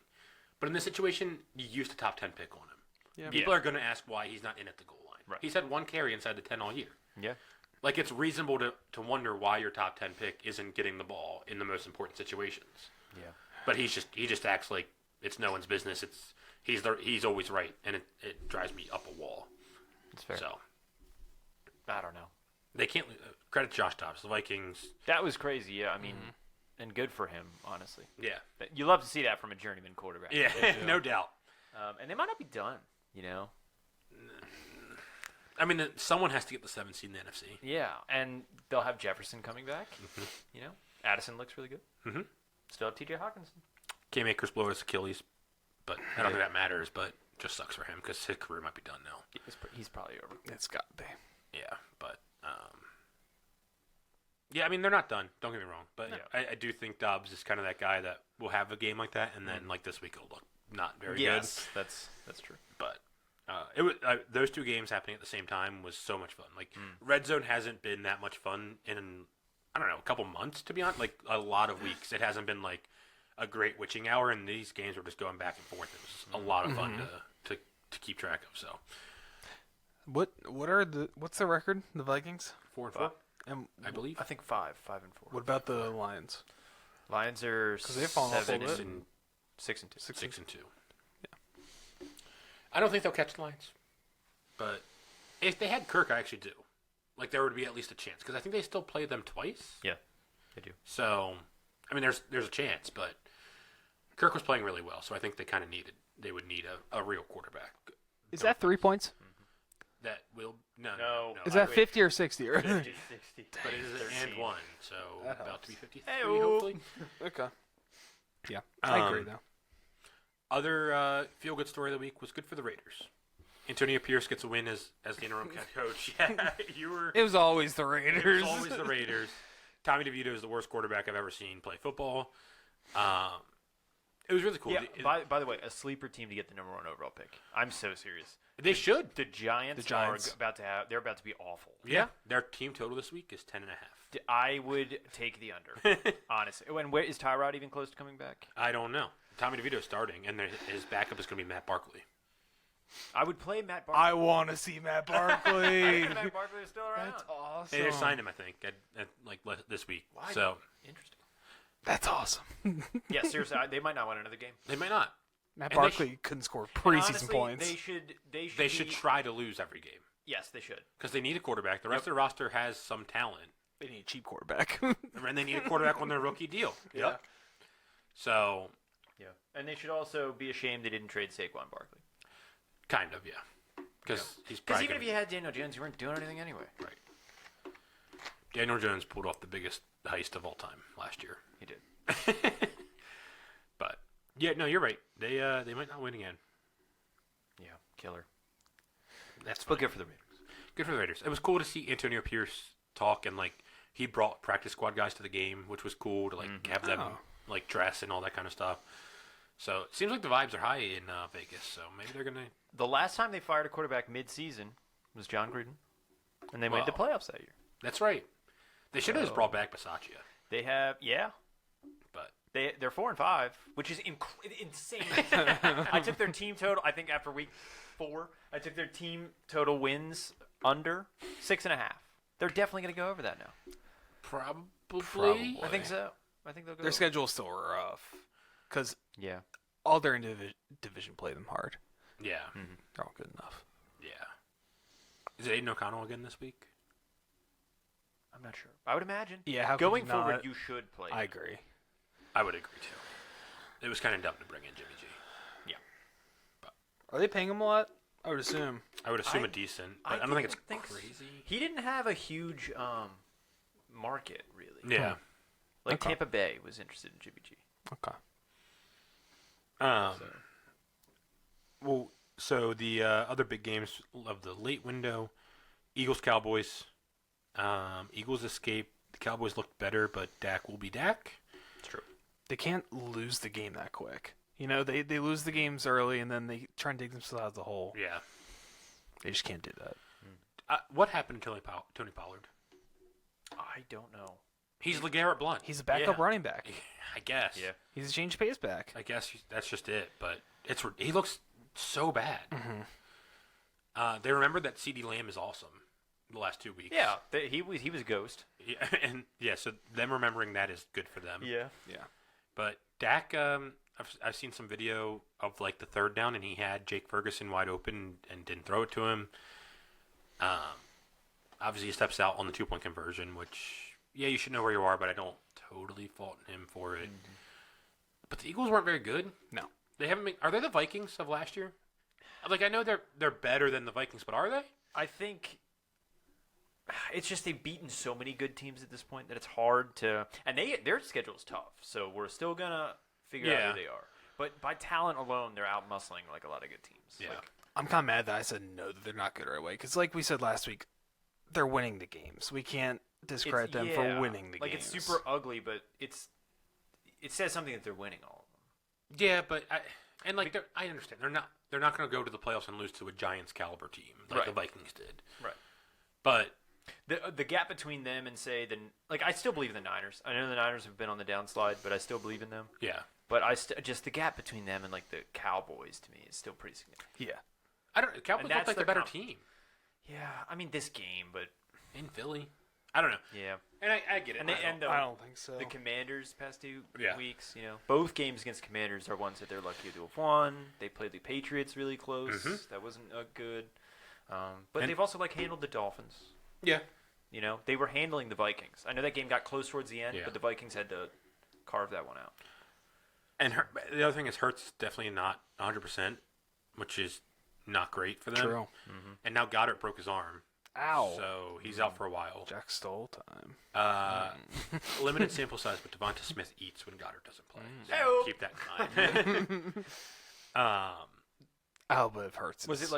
Speaker 1: But in this situation, you used a top 10 pick on him.
Speaker 2: Yeah.
Speaker 1: People are going to ask why he's not in at the goal line.
Speaker 3: Right.
Speaker 1: He's had one carry inside the 10 all year.
Speaker 3: Yeah.
Speaker 1: Like it's reasonable to wonder why your top 10 pick isn't getting the ball in the most important situations.
Speaker 3: Yeah.
Speaker 1: But he just acts like it's no one's business. He's always right, and it drives me up a wall.
Speaker 3: It's fair.
Speaker 1: So
Speaker 3: I don't know.
Speaker 1: they can't credit Josh Dobbs. The Vikings.
Speaker 3: That was crazy. Yeah. I mean, and good for him, honestly.
Speaker 1: Yeah.
Speaker 3: You love to see that from a journeyman quarterback.
Speaker 1: Yeah. No doubt.
Speaker 3: And they might not be done. You know.
Speaker 1: I mean, someone has to get the 7th seed in the NFC.
Speaker 3: Yeah, and they'll have Jefferson coming back. You know, Addison looks really good.
Speaker 1: Mm-hmm.
Speaker 3: Still have T.J. Hawkinson.
Speaker 1: Cam Akers blow his Achilles, but I don't think that matters. But just sucks for him because his career might be done now.
Speaker 3: He's probably over.
Speaker 2: It's got to be.
Speaker 1: Yeah, but yeah, I mean they're not done. Don't get me wrong, but I do think Dobbs is kind of that guy that will have a game like that, and then like this week it'll look not very good.
Speaker 3: that's true.
Speaker 1: But it was those two games happening at the same time was so much fun. Like Red Zone hasn't been that much fun in I don't know a couple months to be honest. Like a lot of weeks, it hasn't been like a great witching hour, and these games were just going back and forth. It was a lot of fun to keep track of. So
Speaker 2: What's the record? The Vikings?
Speaker 1: 4-4,
Speaker 2: And
Speaker 1: I believe.
Speaker 3: I think 5-4.
Speaker 2: what about the Lions?
Speaker 3: Lions are
Speaker 2: 'Cause they've fallen off a
Speaker 3: 7
Speaker 2: little bit.
Speaker 3: and 6-2.
Speaker 1: 6-2. Yeah. I don't think they'll catch the Lions, but if they had Kirk, I actually do. Like there would be at least a chance because I think they still play them twice.
Speaker 3: Yeah, they do.
Speaker 1: So, I mean, there's a chance, but Kirk was playing really well, so I think they would need a real quarterback.
Speaker 2: Is that 3 points?
Speaker 1: That will
Speaker 3: No.
Speaker 2: Is that 50 or 60? Or?
Speaker 3: 50, 60.
Speaker 1: But it is an and one, so
Speaker 2: That
Speaker 1: about
Speaker 2: helps.
Speaker 1: to be 53,
Speaker 3: Hey-o.
Speaker 1: hopefully.
Speaker 2: Okay. Yeah, I agree though.
Speaker 1: Other feel-good story of the week was good for the Raiders. Antonio Pierce gets a win as the interim head coach. Yeah, you were.
Speaker 2: It was always the
Speaker 1: It
Speaker 2: Raiders.
Speaker 1: was always the Raiders. Tommy DeVito is the worst quarterback I've ever seen play football. It was really cool.
Speaker 3: Yeah. By the way, a sleeper team to get the number 1 overall pick. I'm so serious.
Speaker 1: They should.
Speaker 3: The Giants, are about to have. They're about to be awful.
Speaker 1: Yeah. Their team total this week is 10.5.
Speaker 3: I would take the under. Honestly. And where is Tyrod even close to coming back?
Speaker 1: I don't know. Tommy DeVito is starting, and his backup is going to be Matt Barkley.
Speaker 3: I would play Matt Barkley.
Speaker 2: I want to see Matt Barkley.
Speaker 3: Matt Barkley is still around.
Speaker 2: That's awesome.
Speaker 1: They just signed him, I think, this week.
Speaker 3: Why?
Speaker 1: So
Speaker 3: Interesting.
Speaker 2: That's awesome.
Speaker 3: Yeah, seriously, they might not win another game.
Speaker 1: they might not.
Speaker 2: Matt
Speaker 1: And they
Speaker 2: Barkley couldn't score preseason
Speaker 3: Honestly,
Speaker 2: points.
Speaker 3: They
Speaker 1: They should try to lose every game
Speaker 3: Yes, they should.
Speaker 1: because they need a quarterback. The rest of their roster has some talent,
Speaker 2: They need a cheap quarterback.
Speaker 1: and they need a quarterback on their rookie deal.
Speaker 2: Yeah.
Speaker 1: So,
Speaker 3: Yeah, and they should also be ashamed they didn't trade Saquon Barkley.
Speaker 1: kind of, yeah. Because he's
Speaker 3: Because
Speaker 1: probably
Speaker 3: even if you had Daniel Jones, you weren't doing anything anyway.
Speaker 1: right. Daniel Jones pulled off the biggest heist of all time last year.
Speaker 3: He did.
Speaker 1: But yeah, no, you're right. They might not win again.
Speaker 3: Yeah, killer.
Speaker 1: That's
Speaker 3: But
Speaker 1: fine.
Speaker 3: good for the Raiders.
Speaker 1: Good for the Raiders. It was cool to see Antonio Pierce talk, and like he brought practice squad guys to the game, which was cool to like have them like dress and all that kind of stuff. So it seems like the vibes are high in Vegas. So maybe they're gonna.
Speaker 3: The last time they fired a quarterback mid-season was John Gruden, and they made the
Speaker 1: Wow.
Speaker 3: playoffs that year.
Speaker 1: That's right. They should have just brought back Bisaccia,
Speaker 3: They have,
Speaker 1: but
Speaker 3: they're 4-5, which is insane. I took their team total. I think after week 4, I took their team total wins under 6.5. They're definitely going to go over that now.
Speaker 1: probably.
Speaker 3: I think so. I think they'll go.
Speaker 2: Their schedule's still rough because
Speaker 3: Yeah.
Speaker 2: all their division play them hard.
Speaker 1: Yeah,
Speaker 2: They're all good enough.
Speaker 1: yeah. Is it Aiden O'Connell again this week?
Speaker 3: I'm not sure. I would imagine.
Speaker 2: Yeah, how could
Speaker 3: Going
Speaker 2: you
Speaker 3: forward,
Speaker 2: not?
Speaker 3: you should play.
Speaker 2: I
Speaker 3: him.
Speaker 2: agree.
Speaker 1: I would agree too. It was kind of dumb to bring in Jimmy G.
Speaker 2: Are they paying him a lot? I would assume.
Speaker 1: I would assume
Speaker 3: I-
Speaker 1: a decent, but I don't think it's crazy.
Speaker 3: He didn't have a huge market, really.
Speaker 1: Yeah.
Speaker 3: Like
Speaker 2: Okay.
Speaker 3: Tampa Bay was interested in Jimmy G.
Speaker 2: Okay.
Speaker 1: Well, so the other big games of the late window, Eagles Cowboys. Eagles escape. The Cowboys looked better, but Dak will be Dak.
Speaker 3: It's true.
Speaker 2: They can't lose the game that quick. You know, they lose the games early and then they try and dig themselves out of the hole.
Speaker 1: Yeah.
Speaker 2: They just can't do that.
Speaker 1: What happened to Tony Pollard?
Speaker 3: I don't know.
Speaker 1: He's LeGarrette Blount.
Speaker 2: He's a backup
Speaker 3: Yeah.
Speaker 2: running back.
Speaker 1: I guess.
Speaker 3: Yeah.
Speaker 2: He's a change of pace back.
Speaker 1: I guess that's just it. But he looks so bad. They remembered that CeeDee Lamb is awesome the last 2 weeks.
Speaker 3: Yeah, he was a ghost.
Speaker 1: Yeah, and yeah, so them remembering that is good for them.
Speaker 3: Yeah.
Speaker 1: But Dak, I've seen some video of like the third down, and he had Jake Ferguson wide open and didn't throw it to him. Obviously, he steps out on the 2-point conversion, which you should know where you are, but I don't totally fault him for it. But the Eagles weren't very good.
Speaker 2: No.
Speaker 1: They haven't been. Are they the Vikings of last year? Like I know they're better than the Vikings, but are they?
Speaker 3: I think it's just they've beaten so many good teams at this point that it's hard to. And their schedule's tough, so we're still gonna figure out who they are. But by talent alone, they're out muscling like a lot of good teams.
Speaker 1: Yeah.
Speaker 3: Like,
Speaker 2: I'm kind of mad that I said no, that they're not good right away. Because like we said last week, they're winning the games. We can't discredit them for winning the games.
Speaker 3: Like it's super ugly, but it says something that they're winning all of them.
Speaker 1: Yeah, but I understand they're not going to go to the playoffs and lose to a Giants caliber team like the Vikings did.
Speaker 3: Right.
Speaker 1: But
Speaker 3: The gap between them and say I still believe in the Niners. I know the Niners have been on the downslide, but I still believe in them.
Speaker 1: yeah,
Speaker 3: But just the gap between them and like the Cowboys to me is still pretty significant.
Speaker 2: yeah.
Speaker 1: I don't. Cowboys look
Speaker 3: that's
Speaker 1: like a
Speaker 3: their
Speaker 1: better
Speaker 3: comp.
Speaker 1: team
Speaker 3: Yeah, I mean this game, but
Speaker 1: in Philly. I don't know,
Speaker 3: yeah.
Speaker 1: and I get it.
Speaker 3: And
Speaker 2: I don't think so.
Speaker 3: the Commanders past 2
Speaker 1: Yeah.
Speaker 3: weeks, both games against Commanders are ones that they're lucky to have won. They played the Patriots really close. That wasn't good. But they've also handled the Dolphins.
Speaker 1: yeah,
Speaker 3: They were handling the Vikings. I know that game got close towards the end,
Speaker 1: Yeah.
Speaker 3: but the Vikings had to carve that one out.
Speaker 1: and the other thing is Hurts definitely not 100%, which is not great for them.
Speaker 2: True.
Speaker 1: And now Goddard broke his arm,
Speaker 2: Ow.
Speaker 1: so he's out for a while.
Speaker 2: Jack Stoll time.
Speaker 1: Limited sample size, but Devonta Smith eats when Goddard doesn't play. So
Speaker 3: Hey-o.
Speaker 1: keep that in mind.
Speaker 2: Oh, but it hurts.
Speaker 3: Was it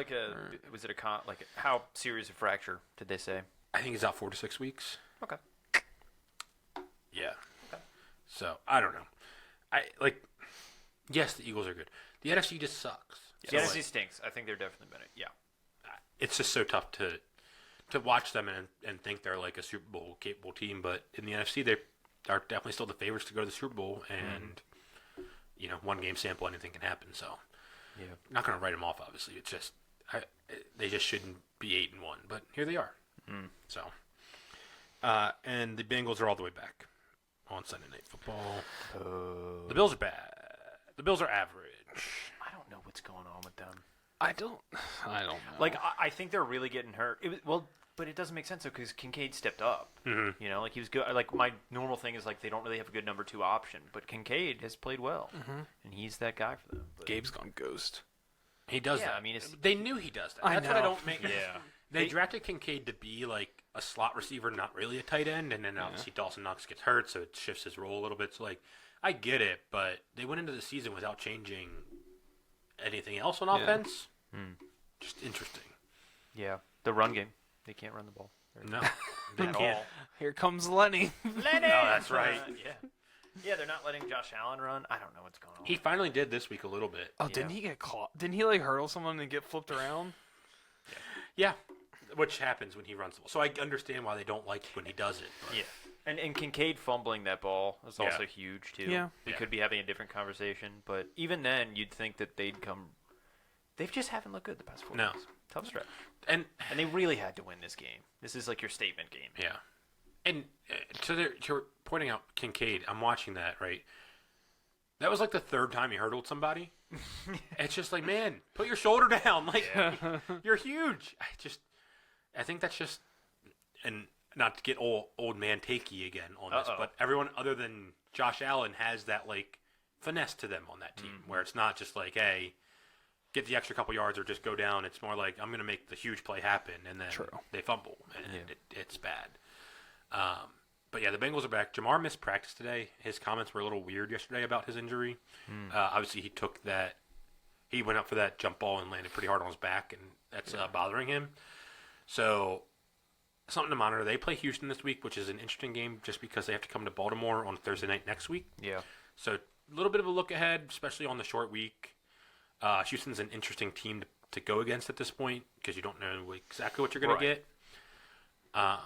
Speaker 3: how serious a fracture did they say?
Speaker 1: I think he's out 4 to 6 weeks.
Speaker 3: Okay.
Speaker 1: So I don't know. Yes, the Eagles are good. The NFC just sucks.
Speaker 3: The
Speaker 1: So,
Speaker 3: NFC stinks. I think they're definitely better. Yeah.
Speaker 1: it's just so tough to watch them and think they're like a Super Bowl capable team. But in the NFC, they are definitely still the favorites to go to the Super Bowl. And one game sample, anything can happen. So
Speaker 3: Yeah.
Speaker 1: I'm not going to write them off. Obviously, it's just they just shouldn't be 8-1. But here they are. So and the Bengals are all the way back on Sunday Night Football. The Bills are bad. The Bills are average.
Speaker 3: I don't know what's going on with them.
Speaker 2: I don't know.
Speaker 3: Like, I think they're really getting hurt. But it doesn't make sense, though, because Kincaid stepped up.
Speaker 1: Mm-hmm.
Speaker 3: He was good. Like, my normal thing is, like, they don't really have a good number 2 option. But Kincaid has played well. And he's that guy for them. But,
Speaker 2: Gabe's gone ghost.
Speaker 1: He does
Speaker 3: Yeah,
Speaker 1: that.
Speaker 3: I mean,
Speaker 1: they knew he does that.
Speaker 2: I
Speaker 1: That's what I
Speaker 2: know.
Speaker 1: don't make.
Speaker 3: Yeah.
Speaker 1: They drafted Kincaid to be like a slot receiver, not really a tight end, and then obviously Dawson Knox gets hurt, so it shifts his role a little bit. So like, I get it, but they went into the season without changing anything else on offense. Just interesting.
Speaker 3: Yeah. The run game. They can't run the ball.
Speaker 1: No,
Speaker 3: At all.
Speaker 2: Here comes Lenny.
Speaker 3: Lenny!
Speaker 1: Oh, that's right.
Speaker 3: Yeah. Yeah, they're not letting Josh Allen run. I don't know what's going on.
Speaker 1: he finally did this week a little bit.
Speaker 2: Oh, didn't he get caught? Didn't he like hurdle someone and get flipped around?
Speaker 1: Yeah, which happens when he runs the ball. So I understand why they don't like when he does it. But.
Speaker 3: Yeah. And Kincaid fumbling that ball is also huge, too.
Speaker 2: Yeah.
Speaker 3: We
Speaker 1: Yeah.
Speaker 3: could be having a different conversation. But even then, you'd think that they'd come. They just haven't looked good the past 4
Speaker 1: No.
Speaker 3: games. Tough stretch.
Speaker 1: And
Speaker 3: And they really had to win this game. This is like your statement game.
Speaker 1: yeah, and to pointing out Kincaid, I'm watching that right. That was like the 3rd time he hurdled somebody. It's just like, man, put your shoulder down. Like, you're huge. I think that's just, and not to get old man takey again on this, but everyone other than Josh Allen has that like finesse to them on that team, where it's not just like, hey, get the extra couple yards or just go down. It's more like, I'm going to make the huge play happen, and then they fumble, and it's bad. But yeah, the Bengals are back. Jamar missed practice today. His comments were a little weird yesterday about his injury. Obviously, he went up for that jump ball and landed pretty hard on his back, and that's bothering him. So, something to monitor. They play Houston this week, which is an interesting game just because they have to come to Baltimore on Thursday night next week.
Speaker 3: Yeah.
Speaker 1: So, a little bit of a look ahead, especially on the short week. Houston's an interesting team to go against at this point because you don't know exactly what you're going to get. I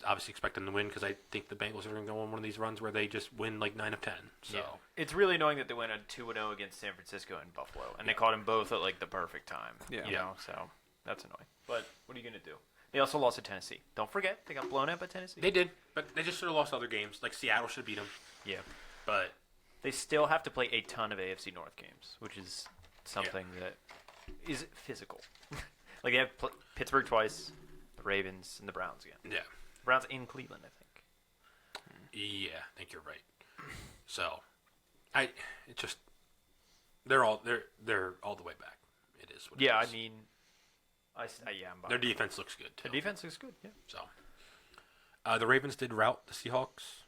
Speaker 1: obviously expect them to win because I think the Bengals are going to go on one of these runs where they just win like 9 of 10. So
Speaker 3: It's really annoying that they went on 2-0 against San Francisco and Buffalo, and they caught them both at like the perfect time.
Speaker 2: Yeah.
Speaker 3: You know, so that's annoying. But what are you going to do? They also lost to Tennessee. Don't forget, they got blown out by Tennessee.
Speaker 1: they did, but they just should have lost other games. Like Seattle should have beat them.
Speaker 3: Yeah.
Speaker 1: But
Speaker 3: They still have to play a ton of AFC North games, which is something that is physical. Like they have Pittsburgh twice, the Ravens, and the Browns again.
Speaker 1: yeah,
Speaker 3: Browns in Cleveland, I think.
Speaker 1: I think you're right. So they're all the way back. It is what it
Speaker 3: Yeah,
Speaker 1: is.
Speaker 3: I mean, I'm
Speaker 1: Their
Speaker 3: buying
Speaker 1: defense looks good too.
Speaker 3: The defense is good, yeah.
Speaker 1: So the Ravens did rout the Seahawks,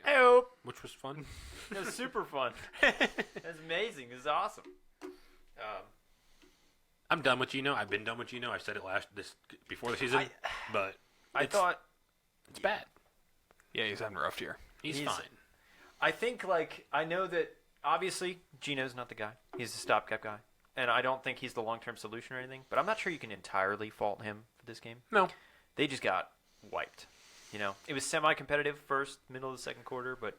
Speaker 3: Hey,
Speaker 1: which was fun.
Speaker 3: it was super fun. It's amazing. It's awesome.
Speaker 1: I'm done with Geno. I've been done with Geno. I said it before the season, but
Speaker 3: I thought
Speaker 1: it's bad.
Speaker 2: Yeah, he's having a rough year.
Speaker 1: He's
Speaker 3: He's-
Speaker 1: fine.
Speaker 3: I think, like, I know that obviously Geno's not the guy. He's a stopgap guy. And I don't think he's the long-term solution or anything. But I'm not sure you can entirely fault him for this game.
Speaker 1: No.
Speaker 3: They just got wiped. You know, it was semi-competitive first, middle of the second quarter, but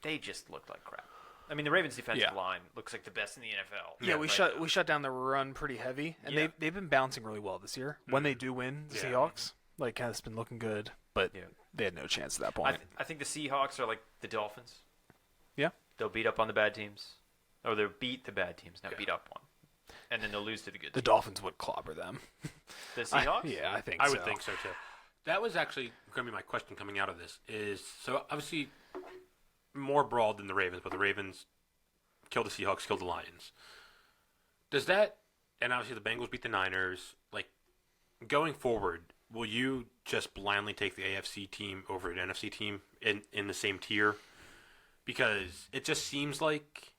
Speaker 3: they just looked like crap. I mean, the Ravens' defensive line looks like the best in the NFL.
Speaker 2: Yeah, we
Speaker 3: right
Speaker 2: shut down the run pretty heavy, and
Speaker 3: Yeah.
Speaker 2: they've been bouncing really well this year. When they do win, the Seahawks like has been looking good, but they had no chance at that point.
Speaker 3: I think the Seahawks are like the Dolphins.
Speaker 2: Yeah.
Speaker 3: They'll beat up on the bad teams. Or they'll beat the bad teams, not beat up on. And then they'll lose to the good
Speaker 2: The
Speaker 3: teams.
Speaker 2: Dolphins would clobber them.
Speaker 3: The Seahawks?
Speaker 2: I think
Speaker 1: I
Speaker 2: so.
Speaker 1: would think so too. That was actually going to be my question coming out of this. Is so obviously more broad than the Ravens, but the Ravens killed the Seahawks, killed the Lions. Does that, and obviously the Bengals beat the Niners. Like going forward, will you just blindly take the AFC team over an NFC team in the same tier? Because it just seems like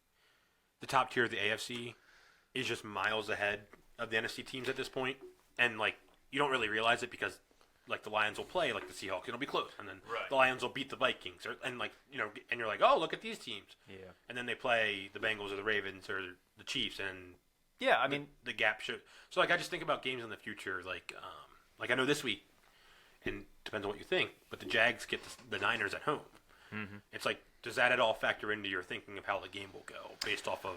Speaker 1: the top tier of the AFC is just miles ahead of the NFC teams at this point, and like you don't really realize it because like the Lions will play like the Seahawks. It'll be close, and then
Speaker 3: Right.
Speaker 1: the Lions will beat the Vikings, and and you're like, oh, look at these teams.
Speaker 3: Yeah.
Speaker 1: And then they play the Bengals or the Ravens or the Chiefs, and
Speaker 3: Yeah, I mean,
Speaker 1: the gap should. So like I just think about games in the future, like I know this week, and depends on what you think, but the Jags get the Niners at home.
Speaker 3: Mm-hmm.
Speaker 1: It's like, does that at all factor into your thinking of how the game will go based off of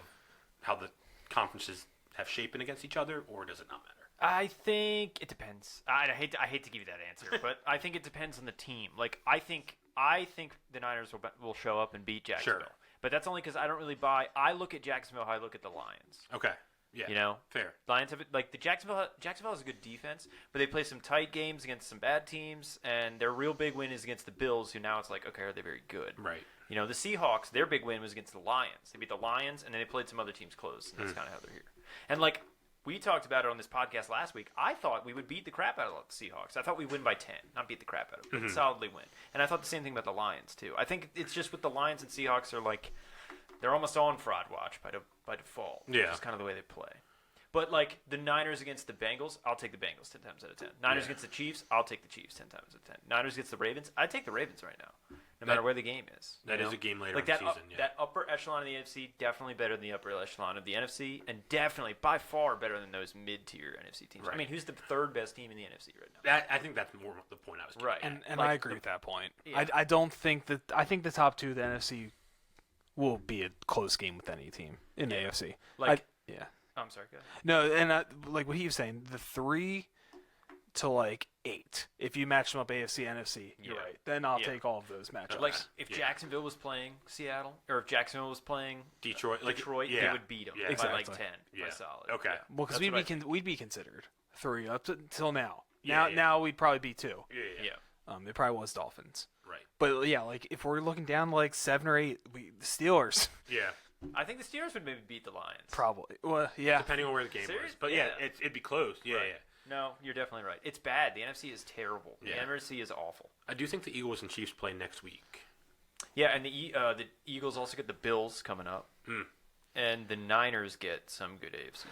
Speaker 1: how the conferences have shapen against each other, or does it not matter?
Speaker 3: I think it depends. I hate to give you that answer, but I think it depends on the team. Like I think the Niners will show up and beat Jacksonville.
Speaker 1: Sure.
Speaker 3: But that's only because I don't really buy. I look at Jacksonville how I look at the Lions.
Speaker 1: Okay. Yeah.
Speaker 3: You know,
Speaker 1: fair.
Speaker 3: Lions have like the Jacksonville has a good defense, but they play some tight games against some bad teams, and their real big win is against the Bills, who now it's like, okay, are they very good?
Speaker 1: Right.
Speaker 3: You know, the Seahawks, their big win was against the Lions. They beat the Lions, and then they played some other teams close, and that's kind of how they're here. And like we talked about it on this podcast last week, I thought we would beat the crap out of the Seahawks. I thought we'd win by 10, not beat the crap out of them, but solidly win. And I thought the same thing about the Lions too. I think it's just with the Lions and Seahawks are like they're almost on fraud watch by default.
Speaker 1: Yeah.
Speaker 3: It's kind of the way they play. But, like, the Niners against the Bengals, I'll take the Bengals 10 times out of 10. Niners against the Chiefs, I'll take the Chiefs 10 times out of 10. Niners against the Ravens, I'd take the Ravens right now, no matter where the game is.
Speaker 1: That
Speaker 3: you
Speaker 1: is
Speaker 3: know?
Speaker 1: a game later
Speaker 3: like
Speaker 1: in
Speaker 3: that
Speaker 1: the season,
Speaker 3: That upper echelon of the NFC, definitely better than the upper echelon of the NFC, and definitely, by far, better than those mid-tier NFC teams.
Speaker 1: Right.
Speaker 3: I mean, who's the third best team in the NFC right now?
Speaker 1: I think that's more the point I was getting
Speaker 3: Right.
Speaker 1: at.
Speaker 2: And
Speaker 3: Like,
Speaker 2: I agree with that point.
Speaker 3: Yeah.
Speaker 2: I don't think that. I think the top two of the NFC will be a close game with any team in the AFC.
Speaker 3: Like-
Speaker 2: yeah.
Speaker 3: Oh, I'm sorry, go ahead.
Speaker 2: No, and like what he was saying, the 3 to like 8. If you match them up AFC, NFC, you're
Speaker 3: Yeah.
Speaker 2: right. Then I'll
Speaker 3: Yeah.
Speaker 2: take all of those matchups.
Speaker 3: Like, if Jacksonville was playing Seattle, or if Jacksonville was playing
Speaker 1: Detroit,
Speaker 3: Detroit, they would beat them by like
Speaker 2: Exactly.
Speaker 3: 10 by
Speaker 1: Yeah.
Speaker 3: solid.
Speaker 1: Okay.
Speaker 3: Yeah.
Speaker 2: well, because
Speaker 3: That's what I
Speaker 2: we'd be considered 3 up until now.
Speaker 1: Yeah,
Speaker 2: Now we'd probably be 2.
Speaker 3: Yeah.
Speaker 2: It probably was Dolphins.
Speaker 1: Right.
Speaker 2: But yeah, like if we're looking down to like 7 or 8, the Steelers
Speaker 1: Yeah.
Speaker 3: I think the Steelers would maybe beat the Lions.
Speaker 2: probably. Well, yeah.
Speaker 1: Depending on where the game
Speaker 3: Serious?
Speaker 1: was. But
Speaker 3: Yeah.
Speaker 1: it'd be close. Yeah,
Speaker 3: Right.
Speaker 1: yeah.
Speaker 3: No, you're definitely right. It's bad. The NFC is terrible. The
Speaker 1: Yeah.
Speaker 3: NFC is awful.
Speaker 1: I do think the Eagles and Chiefs play next week.
Speaker 3: Yeah, and the Eagles also get the Bills coming up, and the Niners get some good AFC team.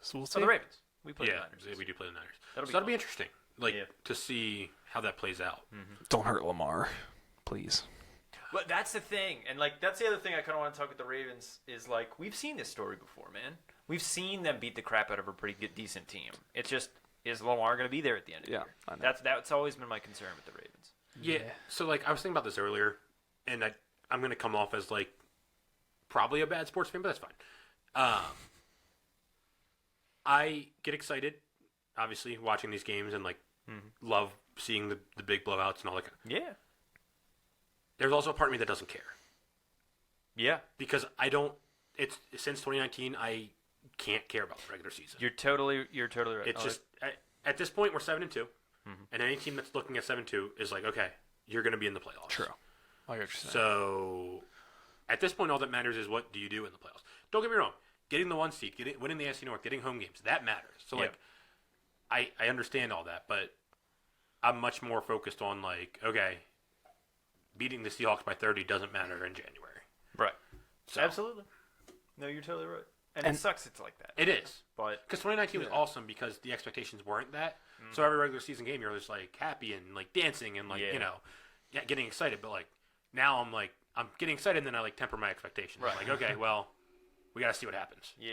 Speaker 2: So we'll
Speaker 3: So
Speaker 2: see.
Speaker 3: the Ravens. We play
Speaker 1: Yeah,
Speaker 3: the Niners.
Speaker 1: we do play the Niners.
Speaker 3: That'll be
Speaker 1: That'll
Speaker 3: fun.
Speaker 1: be interesting. Like
Speaker 3: Yeah.
Speaker 1: to see how that plays out.
Speaker 2: Don't hurt Lamar, please.
Speaker 3: But that's the thing, and like that's the other thing I kind of want to talk with the Ravens is like we've seen this story before, man. We've seen them beat the crap out of a pretty good, decent team. It's just is Lamar going to be there at the end of the year?
Speaker 2: I know.
Speaker 3: That's always been my concern with the Ravens.
Speaker 1: Yeah. So like I was thinking about this earlier, and I'm gonna come off as like probably a bad sports fan, but that's fine. I get excited, obviously, watching these games and like love seeing the big blowouts and all that.
Speaker 3: Yeah.
Speaker 1: There's also a part of me that doesn't care
Speaker 3: Yeah.
Speaker 1: because I don't. It's since 2019 I can't care about the regular season.
Speaker 3: You're totally right.
Speaker 1: It's just at this point we're 7-2, and any team that's looking at 7-2 is like, okay, you're going to be in the playoffs.
Speaker 2: True. I get what you're saying.
Speaker 1: So at this point, all that matters is what do you do in the playoffs. Don't get me wrong, getting the 1 seed, winning the AFC North, getting home games, that matters. So
Speaker 3: Yeah.
Speaker 1: like, I understand all that, but I'm much more focused on like, okay, beating the Seahawks by 30 doesn't matter in January.
Speaker 3: Right.
Speaker 1: So
Speaker 3: Absolutely. No, you're totally right. And it sucks it's like that.
Speaker 1: it is.
Speaker 3: But
Speaker 1: Because 2019 was awesome because the expectations weren't that. So every regular season game, you're just like happy and like dancing and like getting excited. But like now, I'm getting excited and then I like temper my expectations.
Speaker 3: Right.
Speaker 1: Like okay, well, we got to see what happens.
Speaker 3: yeah.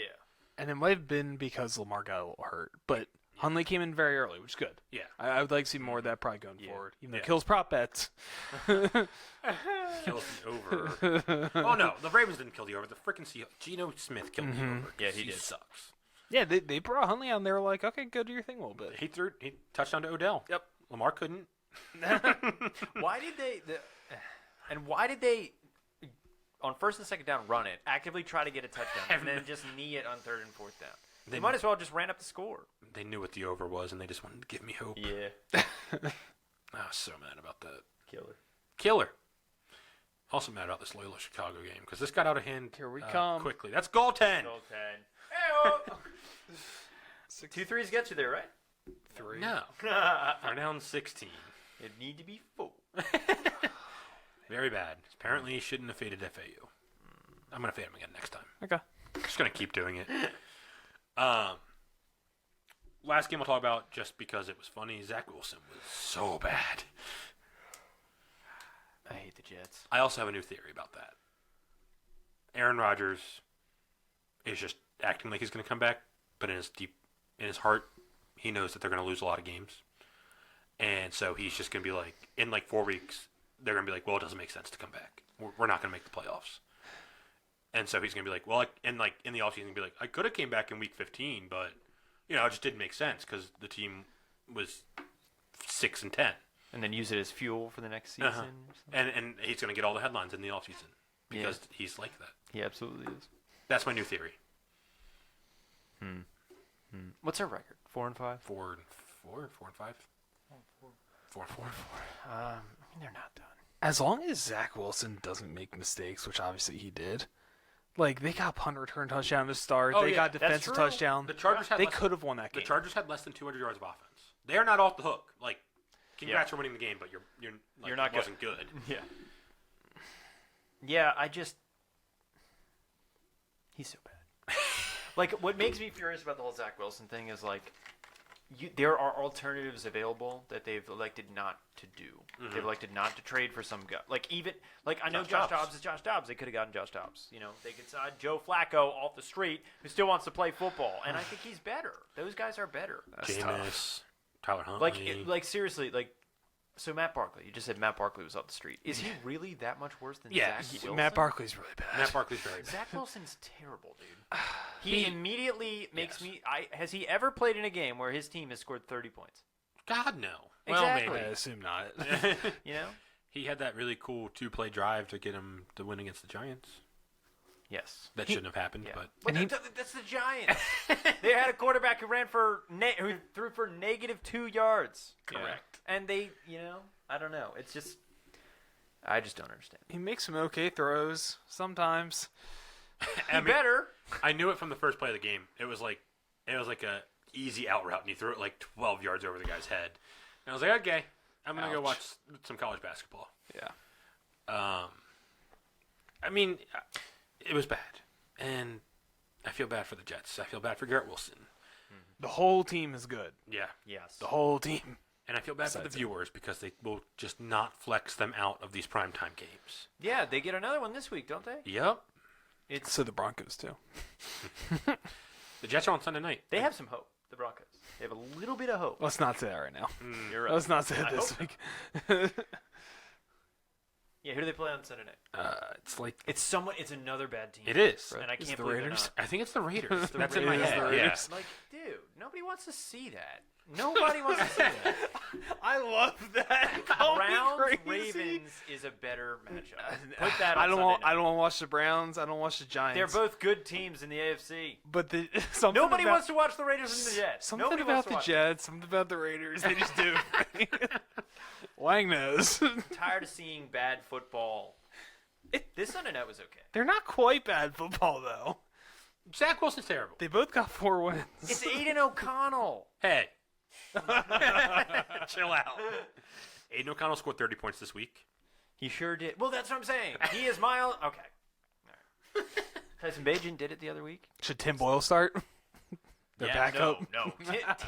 Speaker 2: And it might have been because Lamar got a little hurt, but Hundley came in very early, which is good.
Speaker 1: Yeah,
Speaker 2: I would like to see more of that probably going
Speaker 3: Yeah.
Speaker 2: forward. Even though
Speaker 1: Yeah.
Speaker 2: it kills prop bets.
Speaker 1: kills the over. Oh no, the Ravens didn't kill the over. The freaking Seahawks. Geno Smith killed the over.
Speaker 3: Yeah, he did.
Speaker 1: Sucks.
Speaker 2: Yeah, they brought Hundley out and they were like, okay, go do your thing a little bit.
Speaker 1: He touchdown to Odell.
Speaker 3: Yep.
Speaker 1: Lamar couldn't.
Speaker 3: Why did they on first and second down run it, actively try to get a touchdown, and then just knee it on third and fourth down? They might as well just ran up the score.
Speaker 1: They knew what the over was and they just wanted to give me hope.
Speaker 3: Yeah.
Speaker 1: I was so mad about that.
Speaker 3: Killer.
Speaker 1: Also mad about this Loyola Chicago game because this got out of hand.
Speaker 2: Here we come.
Speaker 1: Quickly. That's goal 10.
Speaker 3: Goal 10. 2 threes get you there, right?
Speaker 2: 3.
Speaker 1: No. We're down 16.
Speaker 3: It need to be 4.
Speaker 1: Very bad. Apparently, he shouldn't have faded FAU. I'm going to fade him again next time.
Speaker 2: Okay.
Speaker 1: Just going to keep doing it. last game I'll talk about just because it was funny. Zach Wilson was so bad.
Speaker 3: I hate the Jets.
Speaker 1: I also have a new theory about that. Aaron Rodgers is just acting like he's going to come back, but in his heart, he knows that they're going to lose a lot of games. And so he's just going to be like, in like 4 weeks, they're going to be like, well, it doesn't make sense to come back. We're not going to make the playoffs. And so he's going to be like, well, in the offseason, he's going to be like, I could have came back in week 15, but, it just didn't make sense because the team was 6-10.
Speaker 3: And then use it as fuel for the next season.
Speaker 1: Uh-huh. And he's going to get all the headlines in the offseason because he's like that.
Speaker 3: He absolutely is.
Speaker 1: That's my new theory.
Speaker 3: What's our record? 4-5?
Speaker 1: 4-5? 4-4.
Speaker 3: They're not done.
Speaker 2: As long as Zach Wilson doesn't make mistakes, which obviously he did, like they got punt return touchdown to start.
Speaker 1: Oh,
Speaker 2: they
Speaker 1: yeah,
Speaker 2: got
Speaker 3: that's
Speaker 2: defensive
Speaker 3: true.
Speaker 2: touchdown.
Speaker 1: The Chargers had
Speaker 2: They
Speaker 1: less-
Speaker 2: could have won that
Speaker 1: The
Speaker 2: game.
Speaker 1: Chargers had less than 200 yards of offense. They are not off the hook. Like, congrats for winning the game, but you're
Speaker 3: not
Speaker 1: it wasn't good.
Speaker 3: Yeah. Yeah, he's so bad. Like, what makes me furious about the whole Zach Wilson thing is, like, there are alternatives available that they've elected not to do.
Speaker 1: Mm-hmm.
Speaker 3: They've elected not to trade for some guy. Like, I know
Speaker 1: Josh
Speaker 3: Josh
Speaker 1: Dobbs.
Speaker 3: Dobbs is Josh Dobbs. They could have gotten Josh Dobbs. They could sign Joe Flacco off the street who still wants to play football. And I think he's better. Those guys are better.
Speaker 1: Jameis, Tyler Huntley.
Speaker 3: Like seriously, so Matt Barkley. You just said Matt Barkley was up the street. Is he really that much worse than
Speaker 1: Yeah,
Speaker 3: Zach Wilson?
Speaker 2: Matt Barkley's really bad.
Speaker 1: Matt Barkley's very bad.
Speaker 3: Zach Wilson's terrible, dude. He immediately makes me. Has he ever played in a game where his team has scored 30 points?
Speaker 1: God, no.
Speaker 3: Exactly.
Speaker 1: Well,
Speaker 2: I assume not.
Speaker 1: maybe. He had that really cool 2-play drive to get him to win against the Giants.
Speaker 3: Yes.
Speaker 1: That shouldn't have happened,
Speaker 3: Yeah.
Speaker 1: but
Speaker 3: That's the Giants. They had a quarterback who who threw for -2 yards.
Speaker 1: correct.
Speaker 3: And they, I don't know. It's just, I just don't understand.
Speaker 2: He makes some okay throws sometimes.
Speaker 3: He better.
Speaker 1: I knew it from the first play of the game. It was like a easy out route, and he threw it like 12 yards over the guy's head. And I was like, okay, I'm gonna go
Speaker 2: Ouch.
Speaker 1: watch some college basketball.
Speaker 2: Yeah.
Speaker 1: I mean, it was bad, and I feel bad for the Jets. I feel bad for Garrett Wilson.
Speaker 2: The whole team is good.
Speaker 1: Yeah,
Speaker 3: Yes.
Speaker 2: The whole team.
Speaker 1: and I feel bad for the
Speaker 2: Besides it.
Speaker 1: viewers because they will just not flex them out of these primetime games.
Speaker 3: Yeah, they get another one this week, don't they?
Speaker 1: Yep,
Speaker 2: So the Broncos too.
Speaker 1: the Jets are on Sunday night.
Speaker 3: They have some hope. The Broncos. They have a little bit of hope.
Speaker 2: Let's not say that right now.
Speaker 3: You're right.
Speaker 2: Let's not say it
Speaker 3: I
Speaker 2: this
Speaker 3: hope
Speaker 2: week.
Speaker 3: Yeah, who do they play on Sunday night?
Speaker 1: It's like
Speaker 3: It's another bad team.
Speaker 1: it is.
Speaker 3: And I
Speaker 2: Is it
Speaker 3: can't
Speaker 2: the
Speaker 3: believe they're
Speaker 2: Raiders?
Speaker 3: not.
Speaker 1: I think it's the Raiders.
Speaker 3: The
Speaker 1: That's in my
Speaker 3: Raiders.
Speaker 1: head.
Speaker 2: The
Speaker 1: Yeah.
Speaker 2: Raiders.
Speaker 3: Like, dude, nobody wants to see that. Nobody wants to see that.
Speaker 2: I love that.
Speaker 3: Browns Ravens is a better matchup. Put that on
Speaker 2: I don't
Speaker 3: Sunday
Speaker 2: want.
Speaker 3: night.
Speaker 2: I don't want to watch the Browns. I don't watch the Giants.
Speaker 3: They're both good teams in the AFC.
Speaker 2: But something
Speaker 3: Nobody
Speaker 2: about,
Speaker 3: wants to watch the Raiders and the Jets.
Speaker 2: Something
Speaker 3: Nobody
Speaker 2: about
Speaker 3: wants to
Speaker 2: the
Speaker 3: watch
Speaker 2: Jets. Something about the Raiders. They just do. Wang knows.
Speaker 3: it. Tired of seeing bad football. This Sunday night was okay.
Speaker 2: They're not quite bad football though.
Speaker 1: Zach Wilson's terrible.
Speaker 2: They both got 4 wins.
Speaker 3: It's Aiden O'Connell.
Speaker 1: Hey, chill out. Aiden O'Connell scored 30 points this week.
Speaker 3: He sure did. Well, that's what I'm saying. He is mild. Okay. All right. Tyson Bagent did it the other week.
Speaker 2: Should Tim Boyle start? Their backup.
Speaker 3: No.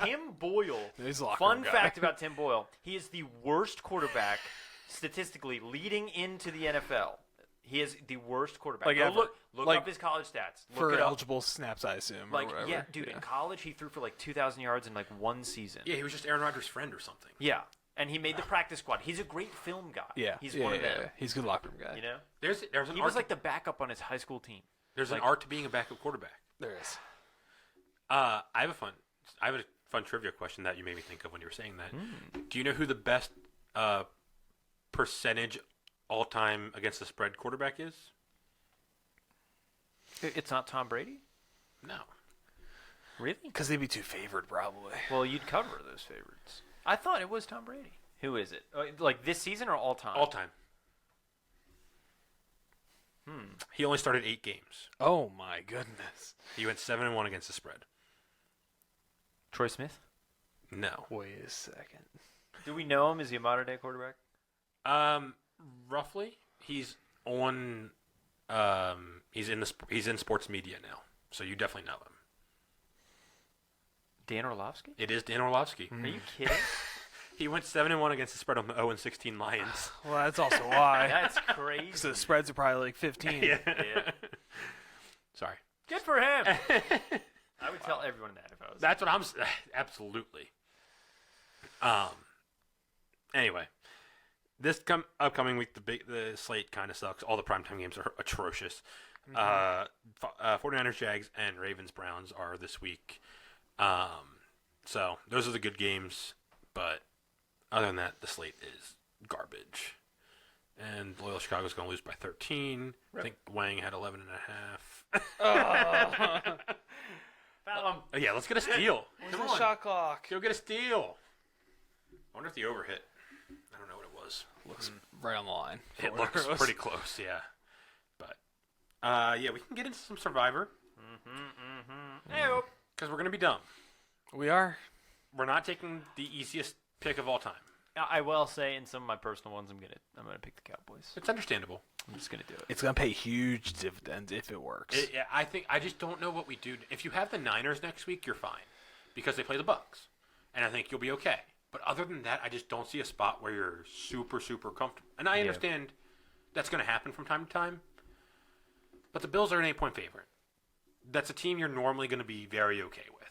Speaker 3: Tim Boyle.
Speaker 2: He's a locker
Speaker 3: Fun
Speaker 2: room guy.
Speaker 3: fact about Tim Boyle: he is the worst quarterback statistically leading into the NFL. He is the worst quarterback.
Speaker 2: Like
Speaker 3: Go
Speaker 2: ever.
Speaker 3: look
Speaker 2: Like,
Speaker 3: up his college stats. Look
Speaker 2: For
Speaker 3: it up.
Speaker 2: eligible snaps, I assume.
Speaker 3: Like,
Speaker 2: or whatever.
Speaker 3: yeah, dude, in college he threw for like 2,000 yards in like one season.
Speaker 1: Yeah, he was just Aaron Rodgers' friend or something.
Speaker 3: Yeah, and he made the practice squad. He's a great film guy.
Speaker 2: Yeah.
Speaker 3: He's
Speaker 2: yeah,
Speaker 3: one of
Speaker 2: yeah,
Speaker 3: them.
Speaker 2: yeah. He's a good locker room guy.
Speaker 3: You know,
Speaker 1: There's an
Speaker 3: he
Speaker 1: art.
Speaker 3: was like the backup on his high school team.
Speaker 1: there's
Speaker 3: like-
Speaker 1: an art to being a backup quarterback.
Speaker 2: There is.
Speaker 1: I have a fun trivia question that you made me think of when you were saying that. Do you know who the best percentage all time against the spread quarterback is?
Speaker 3: It's not Tom Brady,
Speaker 1: No.
Speaker 3: really?
Speaker 2: Because they'd be too favored, probably.
Speaker 3: Well, you'd cover those favorites. I thought it was Tom Brady. Who is it? Like this season or all time?
Speaker 1: All time. He only started 8 games.
Speaker 2: Oh, my goodness.
Speaker 1: He went 7-1 against the spread.
Speaker 3: Troy Smith.
Speaker 1: No.
Speaker 2: Wait a second.
Speaker 3: Do we know him? Is he a modern day quarterback?
Speaker 1: Roughly, he's on. He's in sports media now, so you definitely know him.
Speaker 3: Dan Orlovsky?
Speaker 1: It is Dan Orlovsky.
Speaker 3: Are you kidding?
Speaker 1: He went 7-1 against the spread on the 0-16 Lions.
Speaker 2: Well, that's also why.
Speaker 3: That's crazy.
Speaker 2: So the spreads are probably like 15.
Speaker 1: Yeah. Sorry.
Speaker 3: Good for him. I would tell everyone that if I was.
Speaker 1: That's what I'm. Absolutely. Anyway, this upcoming week, the slate kind of sucks. All the primetime games are atrocious. 49ers, Jags, and Ravens, Browns are this week. So those are the good games, but other than that, the slate is garbage. And Loyal Chicago's going to lose by 13. I think Wang had 11 and a half. Oh, yeah, let's get a steal. Come on.
Speaker 2: Shot clock.
Speaker 1: Go get a steal. I wonder if the over hit. I don't know what it was.
Speaker 2: Looks right on the line.
Speaker 1: It looks pretty close, yeah. But, yeah, we can get into some Survivor. Because we're going to be dumb.
Speaker 2: We are.
Speaker 1: We're not taking the easiest pick of all time.
Speaker 3: I will say in some of my personal ones, I'm gonna pick the Cowboys.
Speaker 1: It's understandable.
Speaker 3: I'm just gonna do it.
Speaker 2: It's gonna pay huge dividends if it works.
Speaker 1: Yeah, I just don't know what we do. If you have the Niners next week, you're fine because they play the Bucks, and I think you'll be okay. But other than that, I just don't see a spot where you're super comfortable. And I understand that's going to happen from time to time. But the Bills are an 8-point favorite. That's a team you're normally going to be very okay with.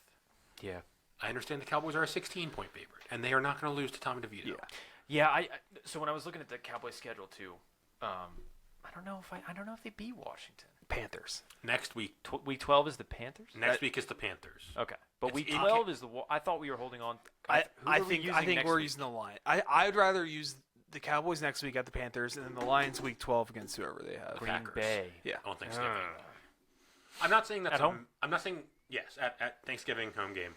Speaker 3: Yeah.
Speaker 1: I understand the Cowboys are a 16-point favorite, and they are not going to lose to Tommy DeVito.
Speaker 3: Yeah. So when I was looking at the Cowboys schedule too, I don't know if they beat Washington.
Speaker 2: Panthers.
Speaker 1: Next week.
Speaker 3: Week 12 is the Panthers.
Speaker 1: Next week is the Panthers.
Speaker 3: Okay, but
Speaker 1: It's
Speaker 3: week
Speaker 1: in-
Speaker 3: 12 is the. I thought we were holding on.
Speaker 2: I
Speaker 3: who are we
Speaker 2: think
Speaker 3: next
Speaker 2: we're
Speaker 3: week?
Speaker 2: using the line. I'd rather use the Cowboys next week at the Panthers, and then the Lions week 12 against whoever they have.
Speaker 3: Green
Speaker 1: Packers.
Speaker 3: Bay.
Speaker 2: Yeah.
Speaker 1: On Thanksgiving. I'm not saying that's
Speaker 3: At home?
Speaker 1: I'm not saying at Thanksgiving home game.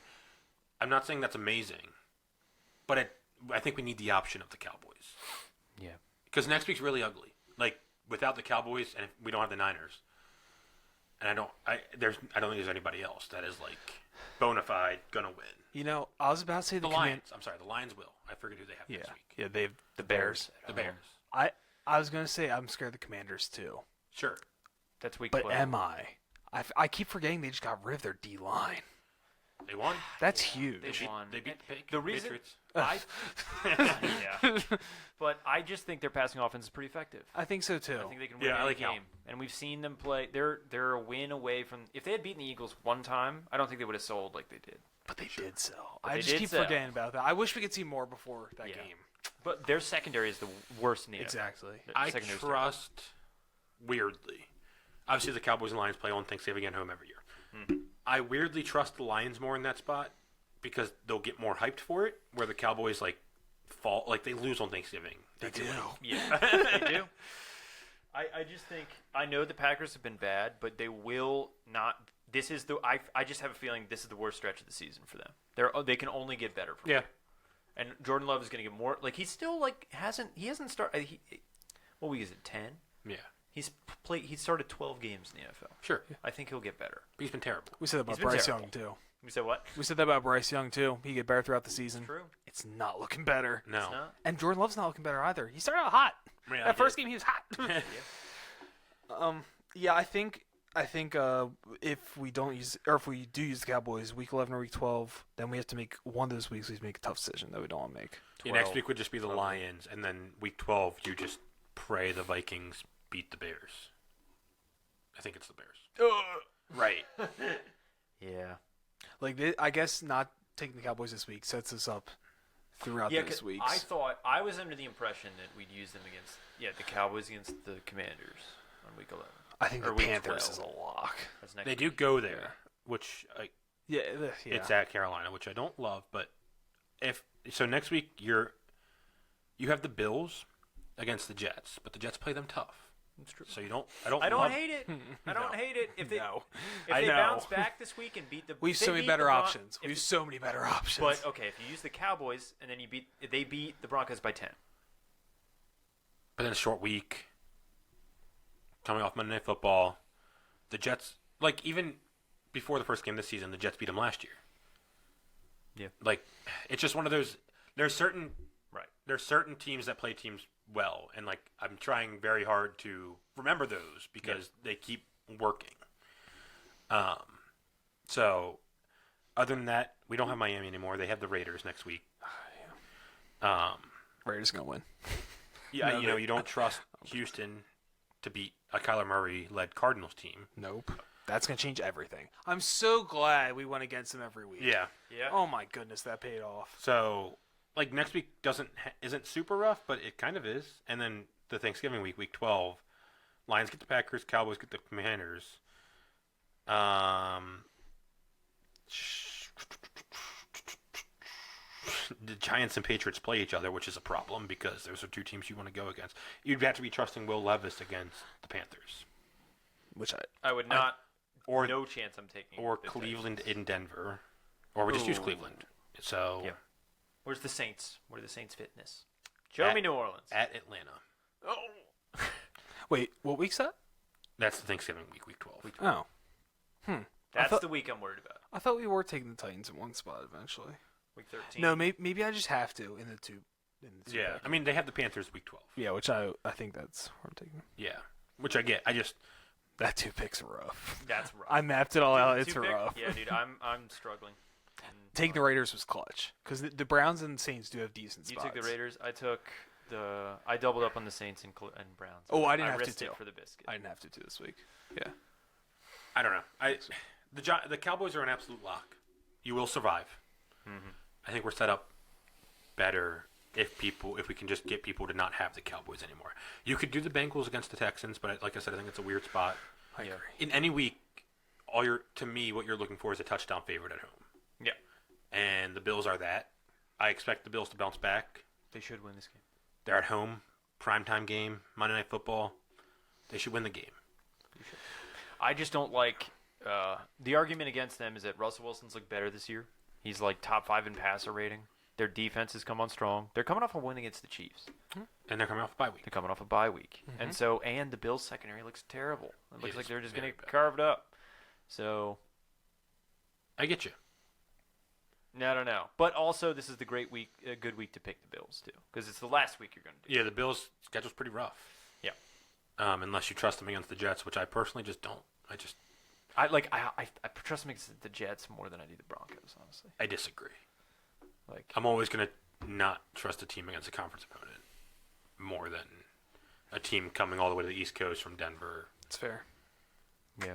Speaker 1: I'm not saying that's amazing, but I think we need the option of the Cowboys.
Speaker 3: Yeah.
Speaker 1: Because next week's really ugly. Like without the Cowboys, and if we don't have the Niners, and I don't think there's anybody else that is like bona fide gonna win.
Speaker 2: You know, I was about to say
Speaker 1: The Lions. I'm sorry, the Lions will. I forget who they have next week.
Speaker 2: Yeah, they have the Bears.
Speaker 1: The Bears.
Speaker 2: I was gonna say I'm scared of the Commanders too,
Speaker 1: Sure.
Speaker 3: That's week
Speaker 2: but
Speaker 3: 12.
Speaker 2: am I? I keep forgetting they just got rid of their D line.
Speaker 1: They won.
Speaker 2: That's huge.
Speaker 3: They won.
Speaker 1: They beat
Speaker 3: The reason-
Speaker 1: Patriots.
Speaker 3: Yeah. But I just think their passing offense is pretty effective.
Speaker 2: I think so too.
Speaker 3: I think they can win
Speaker 1: Yeah, I
Speaker 3: any
Speaker 1: like
Speaker 3: game. And we've seen them play. They're a win away from. If they had beaten the Eagles one time, I don't think they would have sold like they did.
Speaker 2: But they did sell.
Speaker 3: But
Speaker 2: I
Speaker 3: they
Speaker 2: just
Speaker 3: did
Speaker 2: keep
Speaker 3: sell.
Speaker 2: forgetting about that. I wish we could see more before that
Speaker 3: Yeah.
Speaker 2: game.
Speaker 3: But their secondary is the worst in the NFL.
Speaker 2: Exactly.
Speaker 3: The
Speaker 1: I
Speaker 3: secondary's
Speaker 1: trust weirdly. Obviously, the Cowboys and Lions play on Thanksgiving at home every year. I weirdly trust the Lions more in that spot because they'll get more hyped for it. Where the Cowboys they lose on Thanksgiving.
Speaker 2: They do.
Speaker 3: terrible. Yeah, they do. I just think I know the Packers have been bad, but they will not. This is the. I just have a feeling this is the worst stretch of the season for them. They can only get better from here. And Jordan Love is going to get more. Like he's still hasn't started. What week is it? 10.
Speaker 1: Yeah,
Speaker 3: He started 12 games in the NFL.
Speaker 1: sure.
Speaker 3: I think he'll get better.
Speaker 1: But he's been terrible.
Speaker 2: We said that about
Speaker 3: He's been
Speaker 2: Bryce
Speaker 3: terrible.
Speaker 2: Young too.
Speaker 3: We said what?
Speaker 2: We said that about Bryce Young too. He get better throughout the season.
Speaker 3: True.
Speaker 2: It's not looking better.
Speaker 1: No.
Speaker 3: It's not.
Speaker 2: And Jordan Love's not looking better either. He started out hot.
Speaker 1: Yeah,
Speaker 2: That
Speaker 1: he
Speaker 2: first
Speaker 1: did.
Speaker 2: game he was hot. Yeah, I think if we don't use or if we do use the Cowboys week 11 or week 12, then we have to make one of those weeks. We have to make a tough decision that we don't want to make.
Speaker 1: Yeah, next week would just be the Lions, and then week 12 you just pray the Vikings beat the Bears. I think it's the Bears.
Speaker 2: Right.
Speaker 3: Yeah.
Speaker 2: Like I guess not taking the Cowboys this week sets us up throughout
Speaker 3: Yeah,
Speaker 2: those
Speaker 3: 'cause
Speaker 2: weeks.
Speaker 3: I was under the impression that we'd use them against the Cowboys against the Commanders on week 11.
Speaker 2: I think
Speaker 3: or
Speaker 2: the
Speaker 3: week
Speaker 2: Panthers
Speaker 3: 12.
Speaker 2: is a lock.
Speaker 3: That's next
Speaker 1: They
Speaker 3: week.
Speaker 1: do go there, which
Speaker 2: Yeah,
Speaker 1: it's at Carolina, which I don't love. But next week you have the Bills against the Jets, but the Jets play them tough.
Speaker 3: That's true.
Speaker 1: So I don't
Speaker 3: I don't
Speaker 1: love-
Speaker 3: hate it. I don't hate it. If they
Speaker 2: No.
Speaker 3: if
Speaker 2: I
Speaker 3: they
Speaker 2: know.
Speaker 3: bounce back this week and beat the
Speaker 2: We
Speaker 3: if
Speaker 2: have
Speaker 3: they
Speaker 2: so many
Speaker 3: beat
Speaker 2: better
Speaker 3: the Bron-
Speaker 2: options.
Speaker 3: if
Speaker 2: We have
Speaker 3: the-
Speaker 2: so many better options.
Speaker 3: But okay, if you use the Cowboys and then they beat the Broncos by 10.
Speaker 1: But then a short week, coming off Monday Night Football, the Jets, even before the first game this season, the Jets beat them last year.
Speaker 3: Yeah.
Speaker 1: It's just one of those. There's certain
Speaker 3: Right.
Speaker 1: teams that play teams well, and I'm trying very hard to remember those because they keep working. So, other than that, we don't have Miami anymore. They have the Raiders next week.
Speaker 2: Raiders gonna win.
Speaker 1: Yeah,
Speaker 2: No,
Speaker 1: you don't trust Houston to beat a Kyler Murray-led Cardinals team.
Speaker 2: Nope. That's gonna change everything. I'm so glad we went against them every week.
Speaker 1: Yeah.
Speaker 3: Yeah.
Speaker 2: Oh my goodness, that paid off.
Speaker 1: So, like, next week isn't super rough, but it kind of is. And then the Thanksgiving week, week 12, Lions get the Packers, Cowboys get the Commanders. The Giants and Patriots play each other, which is a problem because those are two teams you want to go against. You'd have to be trusting Will Levis against the Panthers.
Speaker 2: Which
Speaker 3: I would not.
Speaker 1: Or
Speaker 3: no chance I'm taking.
Speaker 1: Or
Speaker 3: the
Speaker 1: Cleveland
Speaker 3: Texans.
Speaker 1: in Denver. Or we just use
Speaker 3: Ooh.
Speaker 1: Cleveland. So
Speaker 3: Yeah. Where's the Saints? Where are the Saints' fitness? Show me New Orleans.
Speaker 1: at Atlanta.
Speaker 3: Oh.
Speaker 2: wait, what week's that?
Speaker 1: That's the Thanksgiving week, week 12.
Speaker 2: Oh,
Speaker 3: That's
Speaker 2: thought-
Speaker 3: the week I'm worried about.
Speaker 2: I thought we were taking the Titans in one spot eventually.
Speaker 3: Week 13.
Speaker 2: No, maybe I just have to in the two.
Speaker 1: Yeah, I mean, they have the Panthers week 12.
Speaker 2: Yeah, which I think that's where I'm taking them.
Speaker 1: Yeah, which I get.
Speaker 2: That 2 picks are rough.
Speaker 3: That's rough.
Speaker 2: I mapped it all out. It's
Speaker 3: Two pick?
Speaker 2: rough.
Speaker 3: Yeah, dude, I'm struggling. And,
Speaker 2: Taking the Raiders was clutch because the Browns and Saints do have decent
Speaker 3: You
Speaker 2: spots.
Speaker 3: took the Raiders. I doubled up on the Saints and Browns.
Speaker 2: Oh, I didn't have to
Speaker 3: risked it
Speaker 2: too.
Speaker 3: for the biscuit.
Speaker 2: I didn't have to this week. Yeah.
Speaker 1: I don't know. The Cowboys are an absolute lock. You will survive.
Speaker 3: Mm-hmm.
Speaker 1: I think we're set up better if we can just get people to not have the Cowboys anymore. You could do the Bengals against the Texans, but like I said, I think it's a weird spot.
Speaker 2: I
Speaker 3: Yeah.
Speaker 2: agree.
Speaker 1: In any week, what you're looking for is a touchdown favorite at home.
Speaker 3: Yeah.
Speaker 1: And the Bills are that. I expect the Bills to bounce back.
Speaker 3: They should win this game.
Speaker 1: They're at home, primetime game, Monday Night Football. They should win the game.
Speaker 3: I just don't like the argument against them is that Russell Wilson's looked better this year. He's like top 5 in passer rating. Their defense has come on strong. They're coming off a win against the Chiefs.
Speaker 1: And they're coming off a bye week.
Speaker 3: They're coming off a bye week, and the Bills secondary looks terrible. It looks
Speaker 1: It
Speaker 3: like
Speaker 1: is
Speaker 3: they're just
Speaker 1: very
Speaker 3: going to
Speaker 1: bad.
Speaker 3: carve it up. So
Speaker 1: I get you.
Speaker 3: I don't know, but also this is a good week to pick the Bills too, because it's the last week you're going to do.
Speaker 1: Yeah, the Bills' schedule's pretty rough.
Speaker 3: Yeah.
Speaker 1: Unless you trust them against the Jets, which I personally just don't.
Speaker 3: I trust them against the Jets more than I do the Broncos, honestly.
Speaker 1: I disagree.
Speaker 3: Like
Speaker 1: I'm always going to not trust a team against a conference opponent more than a team coming all the way to the East Coast from Denver.
Speaker 2: It's fair.
Speaker 3: yeah,